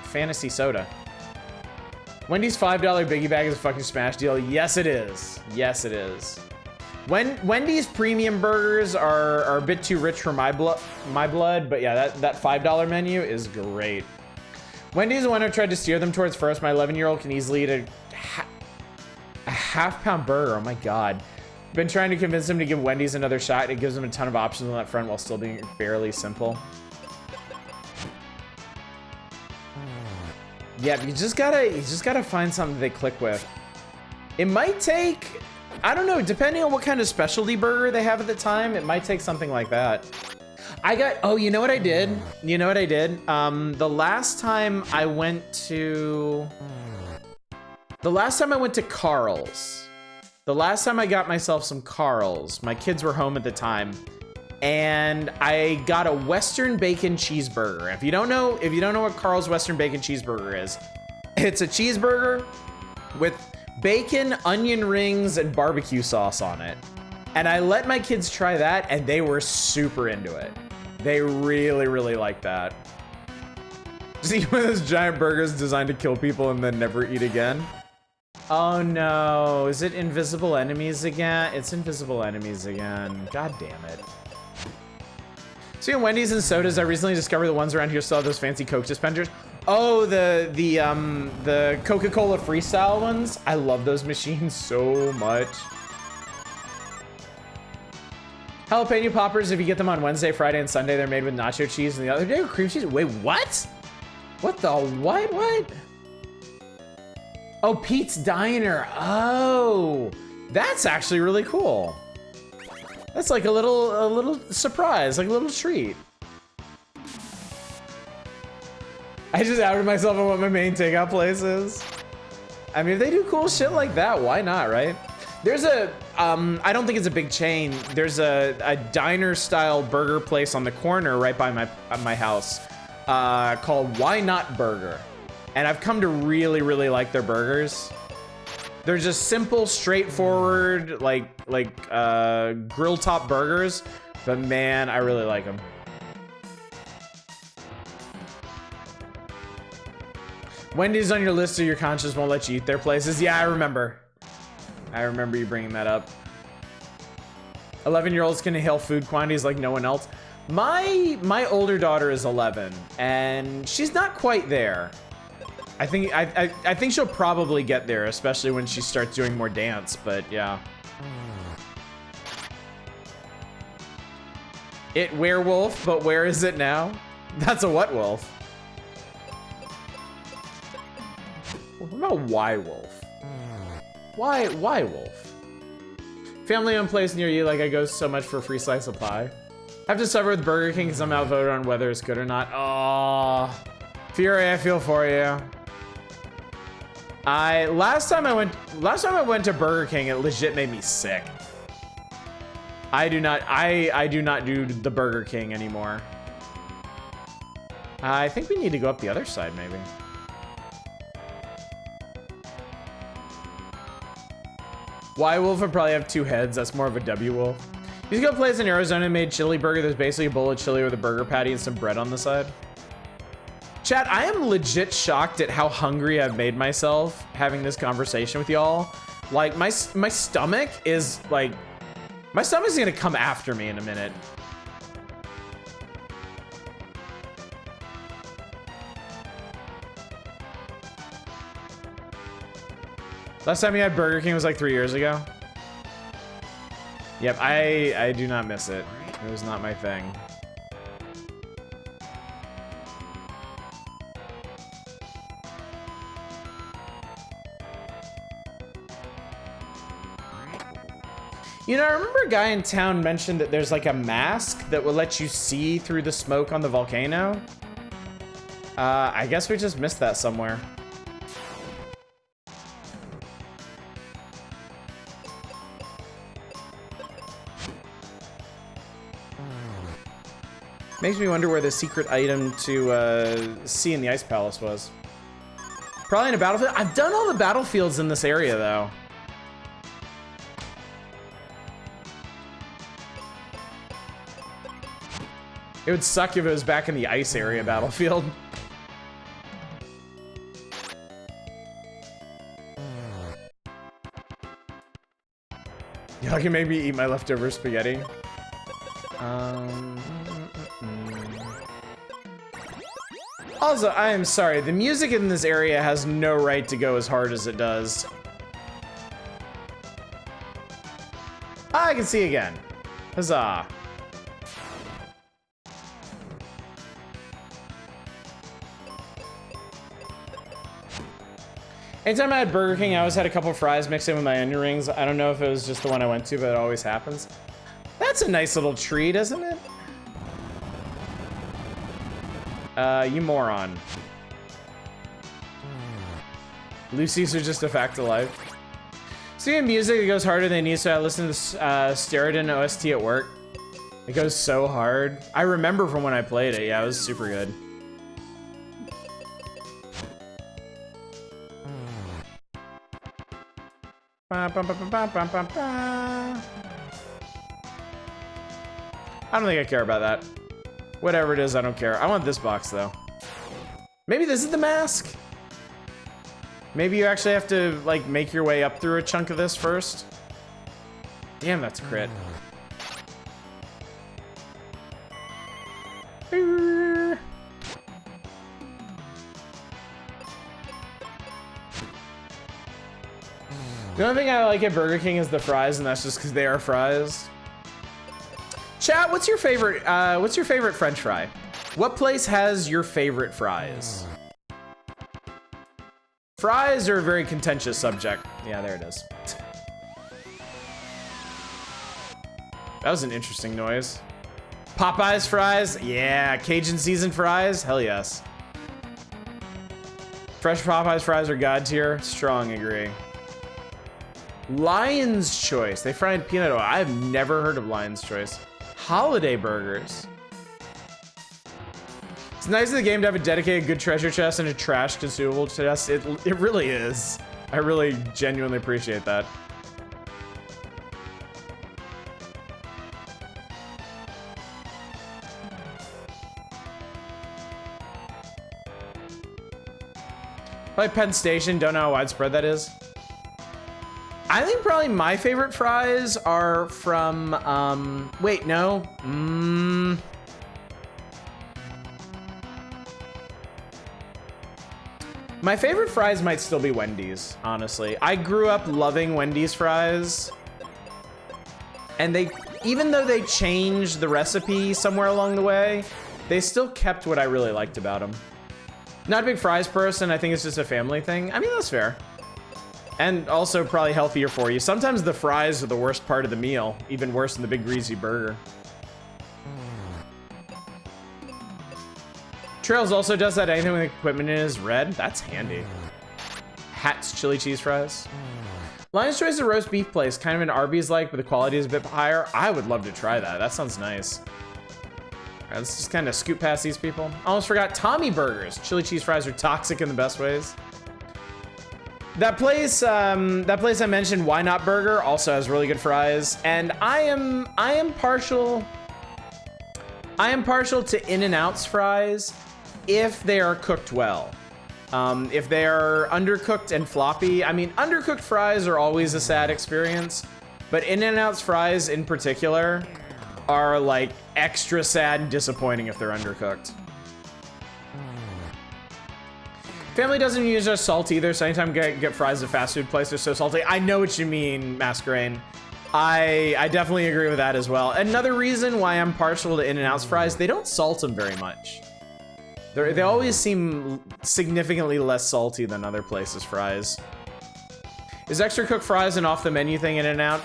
Fantasy soda. Wendy's $5 biggie bag is a fucking smash deal. Yes, it is. Yes, it is. Wendy's premium burgers are a bit too rich for my blood, but yeah, that $5 menu is great. Wendy's is the one I've tried to steer them towards first. My 11-year-old can easily eat a half-pound burger. Oh my god. Been trying to convince him to give Wendy's another shot. It gives them a ton of options on that front while still being fairly simple. Yeah, you just gotta find something they click with. It might take, I don't know, depending on what kind of specialty burger they have at the time, it might take something like that. Oh, you know what I did? You know what I did? The last time I went to Carl's, the last time I got myself some Carl's, my kids were home at the time, and I got a Western bacon cheeseburger. If you don't know what Carl's Western bacon cheeseburger is, it's a cheeseburger with bacon, onion rings, and barbecue sauce on it. And I let my kids try that, and they were super into it. They really liked that. Just eat one of those giant burgers designed to kill people and then never eat again. Oh no, is it Invisible Enemies again? It's Invisible Enemies again. God damn it. Speaking of Wendy's and sodas, I recently discovered the ones around here still have those fancy Coke dispensers. Oh, the Coca-Cola Freestyle ones. I love those machines so much. Jalapeno poppers, if you get them on Wednesday, Friday, and Sunday, they're made with nacho cheese, and the other day with cream cheese. Wait, what? What the what? Oh, Pete's Diner. Oh, that's actually really cool. That's like a little surprise, like a little treat. I just outed myself on what my main takeout place is. I mean, if they do cool shit like that, why not, right? There's a, I don't think it's a big chain. There's a diner style burger place on the corner right by my house called Why Not Burger. And I've come to really, really like their burgers. They're just simple, straightforward, like grill top burgers. But man, I really like them. Wendy's on your list or your conscience won't let you eat their places. Yeah, I remember. I remember you bringing that up. 11-year-olds can inhale food quantities like no one else. My older daughter is 11, and she's not quite there. I think she'll probably get there, especially when she starts doing more dance. But yeah. It werewolf, but where is it now? That's a what wolf? What about why wolf? Why wolf? Family owned place near you, like I go so much for a free slice of pie. I have to suffer with Burger King because I'm outvoted on whether it's good or not. Oh, Fury, I feel for you. Last time I went to Burger King, it legit made me sick. I do not do the Burger King anymore. I think we need to go up the other side, maybe. Y Wolf would probably have 2 heads. That's more of a W Wolf. You go place in Arizona and made chili burger. There's basically a bowl of chili with a burger patty and some bread on the side. Chat, I am legit shocked at how hungry I've made myself having this conversation with y'all. Like my stomach is like, my stomach's gonna come after me in a minute. Last time you had Burger King was like 3 years ago. Yep, I do not miss it. It was not my thing. You know, I remember a guy in town mentioned that there's like a mask that will let you see through the smoke on the volcano. I guess we just missed that somewhere. Makes me wonder where the secret item to see in the Ice Palace was. Probably in a battlefield. I've done all the battlefields in this area though. It would suck if it was back in the ice area battlefield. Y'all can make me eat my leftover spaghetti. Also, I am sorry, the music in this area has no right to go as hard as it does. Ah, I can see again. Huzzah. Anytime I had Burger King, I always had a couple fries mixed in with my onion rings. I don't know if it was just the one I went to, but it always happens. That's a nice little treat, isn't it? You moron. Lucy's are just a fact of life. Speaking of music, it goes harder than it needs to. I listen to Steriden OST at work. It goes so hard. I remember from when I played it. Yeah, it was super good. I don't think I care about that. Whatever it is, I don't care. I want this box, though. Maybe this is the mask? Maybe you actually have to, like, make your way up through a chunk of this first? Damn, that's a crit. The only thing I like at Burger King is the fries, and that's just because they are fries. Chat, what's your favorite French fry? What place has your favorite fries? Fries are a very contentious subject. Yeah, there it is. That was an interesting noise. Popeyes fries? Yeah, Cajun seasoned fries? Hell yes. Fresh Popeyes fries are god tier. Strong agree. Lion's Choice. They fry in peanut oil. I've never heard of Lion's Choice. Holiday burgers. It's nice in the game to have a dedicated good treasure chest and a trash consumable chest. It really is. I really genuinely appreciate that. Probably Penn Station. Don't know how widespread that is. I think probably my favorite fries are from, wait, no. My favorite fries might still be Wendy's, honestly. I grew up loving Wendy's fries. And even though they changed the recipe somewhere along the way, they still kept what I really liked about them. Not a big fries person. I think it's just a family thing. I mean, that's fair. And also probably healthier for you. Sometimes the fries are the worst part of the meal. Even worse than the big greasy burger. Trails also does that. Anything with equipment in is red. That's handy. Hat's chili cheese fries. Lion's Choice is a roast beef place. Kind of an Arby's-like, but the quality is a bit higher. I would love to try that. That sounds nice. All right, let's just kind of scoot past these people. Almost forgot Tommy Burgers. Chili cheese fries are toxic in the best ways. That place I mentioned, Why Not Burger, also has really good fries. And I am partial to In-N-Out's fries if they are cooked well. If they are undercooked and floppy, I mean, undercooked fries are always a sad experience, but In-N-Out's fries in particular are like extra sad and disappointing if they're undercooked. Family doesn't use our salt either, so anytime I get fries at a fast food place, they're so salty. I know what you mean, Masquerain. I definitely agree with that as well. Another reason why I'm partial to In-N-Out's fries, they don't salt them very much. They always seem significantly less salty than other places' fries. Is extra cooked fries an off the menu thing in In-N-Out?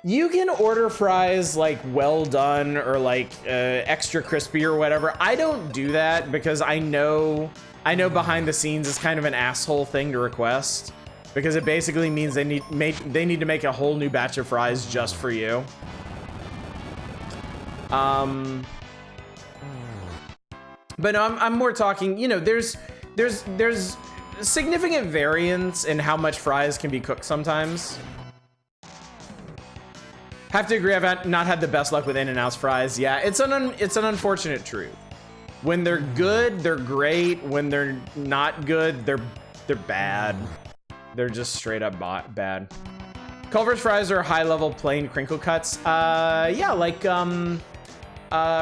You can order fries like well done or like extra crispy or whatever. I don't do that because I know behind the scenes it's kind of an asshole thing to request because it basically means they need to make a whole new batch of fries just for you. But no, I'm more talking, you know, there's significant variance in how much fries can be cooked sometimes. Have to agree, I've not had the best luck with In-N-Out's fries. Yeah, it's an unfortunate truth. When they're good, they're great. When they're not good, they're bad. They're just straight up bad. Culver's fries are high-level plain crinkle cuts. Yeah, like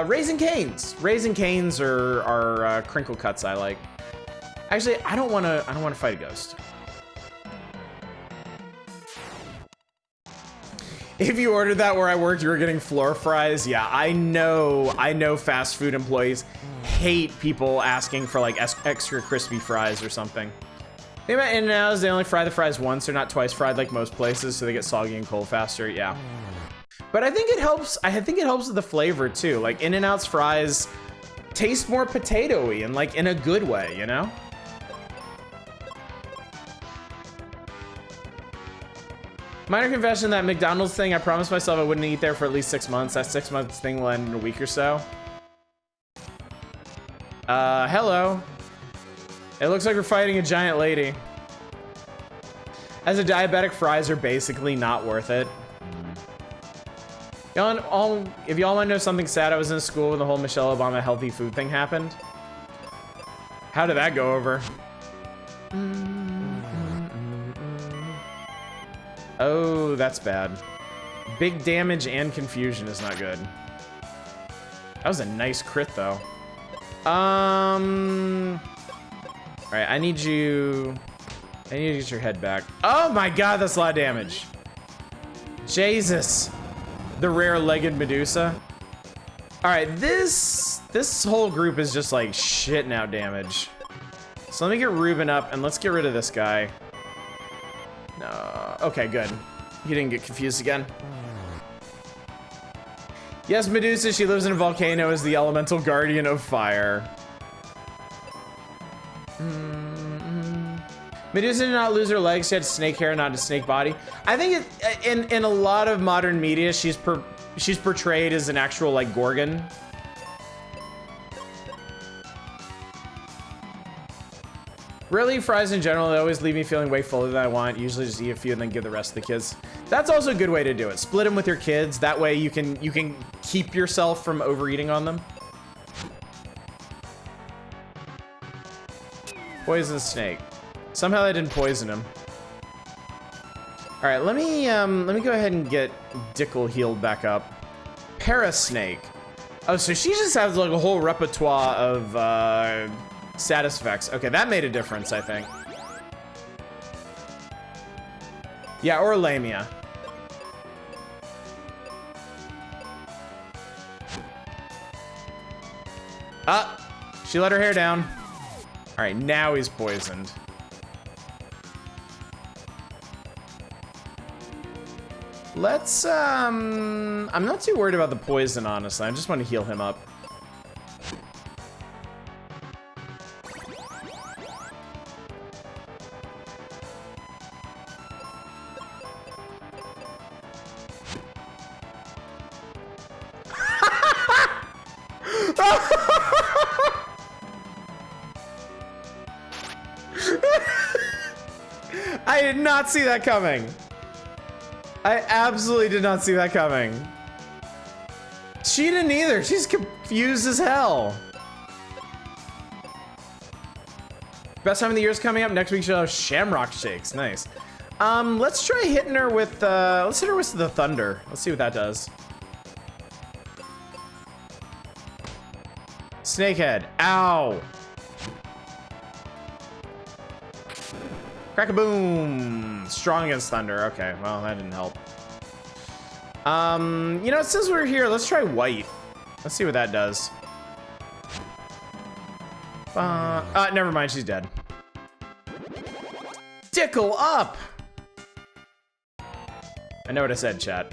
Raising Cane's. Raising Cane's are crinkle cuts I like. Actually, I don't want to fight a ghost. If you ordered that where I worked, you were getting floor fries. Yeah, I know fast food employees hate people asking for like extra crispy fries or something. The thing about In-N-Out is they only fry the fries once. They're not twice fried like most places, so they get soggy and cold faster. Yeah. But I think it helps. I think it helps with the flavor too. Like In-N-Out's fries taste more potato-y and like in a good way, you know? Minor confession, that McDonald's thing, I promised myself I wouldn't eat there for at least 6 months. That 6 months thing will end in a week or so. Hello. It looks like we're fighting a giant lady. As a diabetic, fries are basically not worth it. If y'all want to know something sad, I was in school when the whole Michelle Obama healthy food thing happened. How did that go over? Oh, that's bad. Big damage and confusion is not good. That was a nice crit, though. All right, I need you to get your head back. Oh my god, that's a lot of damage. Jesus. The rare-legged Medusa. All right, this whole group is just like shitting out damage. So let me get Ruben up and let's get rid of this guy. No, okay, good. He didn't get confused again. Yes, Medusa, she lives in a volcano as the elemental guardian of fire. Medusa did not lose her legs. She had snake hair, not a snake body. I think in a lot of modern media, she's portrayed as an actual like Gorgon. Really, fries in general, they always leave me feeling way fuller than I want. Usually just eat a few and then give the rest to the kids. That's also a good way to do it. Split them with your kids. That way you can keep yourself from overeating on them. Poison snake. Somehow they didn't poison him. All right, let me go ahead and get Dickel healed back up. Parasnake. Oh, so she just has like a whole repertoire of status effects. Okay, that made a difference, I think. Yeah, or Lamia. She let her hair down. All right, now he's poisoned. Let's, I'm not too worried about the poison, honestly. I just want to heal him up. I did not see that coming. I absolutely did not see that coming. She didn't either. She's confused as hell. Best time of the year is coming up. Next week she'll have Shamrock Shakes. Nice. Let's try hitting her with let's hit her with the thunder. Let's see what that does. Snakehead. Ow. Crack-a-boom. Strong against thunder. Okay, well, that didn't help. You know, since we're here, let's try white. Let's see what that does. Never mind, she's dead. Dickel up! I know what I said, chat.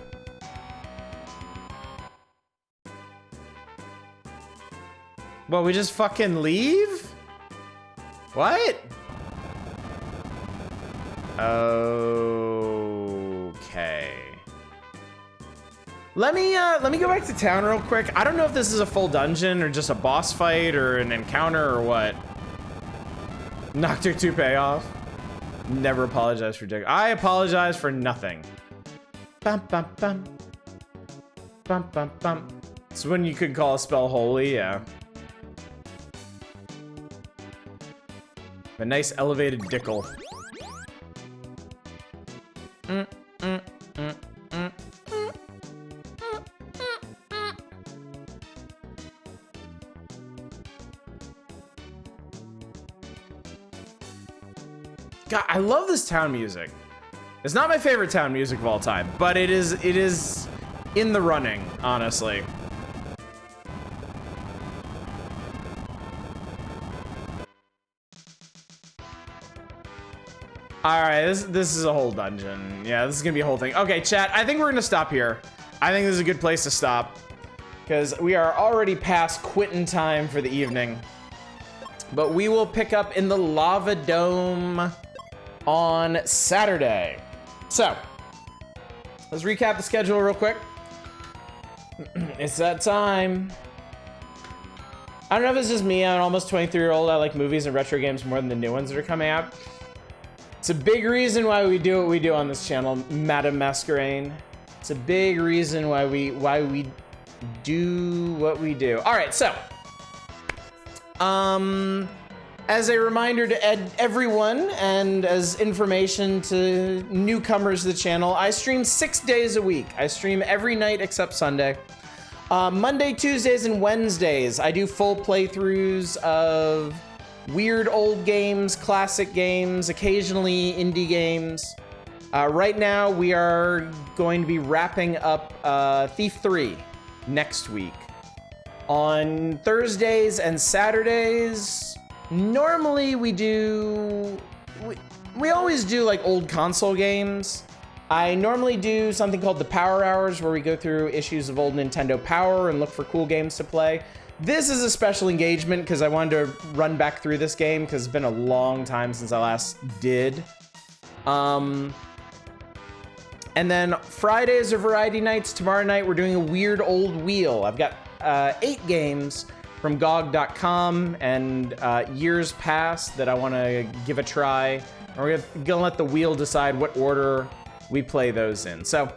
Well, we just fucking leave? What? Okay. Let me go back to town real quick. I don't know if this is a full dungeon or just a boss fight or an encounter or what. Knocked her to pay off. Never apologize for Dick. I apologize for nothing. Bum bum bum. Bum bum bum. It's when you could call a spell holy, yeah. A nice elevated Dickel. God, I love this town music. It's not my favorite town music of all time, but it is in the running, honestly. All right, this is a whole dungeon. Yeah, this is gonna be a whole thing. Okay, chat, I think we're gonna stop here. I think this is a good place to stop because we are already past quitting time for the evening. But we will pick up in the Lava Dome on Saturday. So, let's recap the schedule real quick. It's that time. I don't know if it's just me. I'm an almost 23-year-old. I like movies and retro games more than the new ones that are coming out. It's a big reason why we do what we do on this channel, Madame Masquerain. It's a big reason why we do what we do. All right, so as a reminder to everyone and as information to newcomers to the channel, I stream 6 days a week. I stream every night except Sunday. Monday, Tuesdays, and Wednesdays, I do full playthroughs of weird old games, classic games, occasionally indie games. Right now, we are going to be wrapping up Thief 3 next week. On Thursdays and Saturdays, normally we always do like old console games. I normally do something called the Power Hours where we go through issues of old Nintendo Power and look for cool games to play. This is a special engagement because I wanted to run back through this game because it's been a long time since I last did. And then Fridays are variety nights. Tomorrow night we're doing a weird old wheel. I've got 8 games from GOG.com and years past that I want to give a try. And we're gonna let the wheel decide what order we play those in. So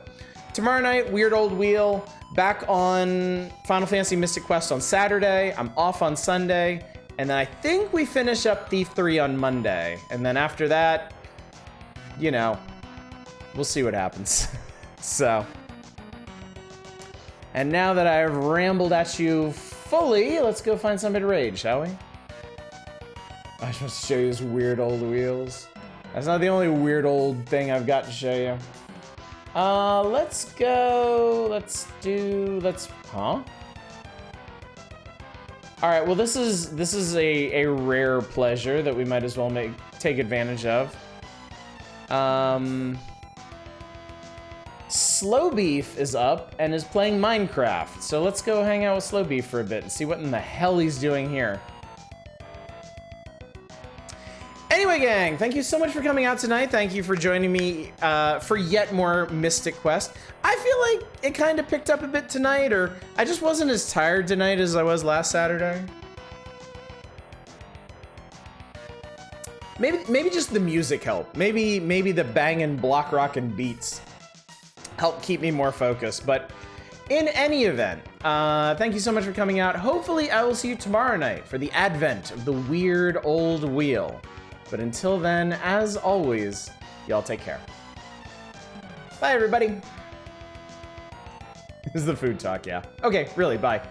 tomorrow night, weird old wheel. Back on Final Fantasy Mystic Quest on Saturday. I'm off on Sunday. And then I think we finish up Thief 3 on Monday. And then after that, you know, we'll see what happens. So. And now that I've rambled at you fully, let's go find somebody to raid, shall we? I just want to show you this weird old wheels. That's not the only weird old thing I've got to show you. Let's go, huh? All right, well, this is a rare pleasure that we might as well take advantage of. Slow Beef is up and is playing Minecraft. So let's go hang out with Slow Beef for a bit and see what in the hell he's doing here. Anyway, gang, thank you so much for coming out tonight. Thank you for joining me for yet more Mystic Quest. I feel like it kind of picked up a bit tonight, or I just wasn't as tired tonight as I was last Saturday. Maybe just the music helped. Maybe the banging block rockin' beats help keep me more focused. But in any event, thank you so much for coming out. Hopefully I will see you tomorrow night for the advent of the weird old wheel. But until then, as always, y'all take care. Bye, everybody. This is the food talk, yeah. Okay, really, bye.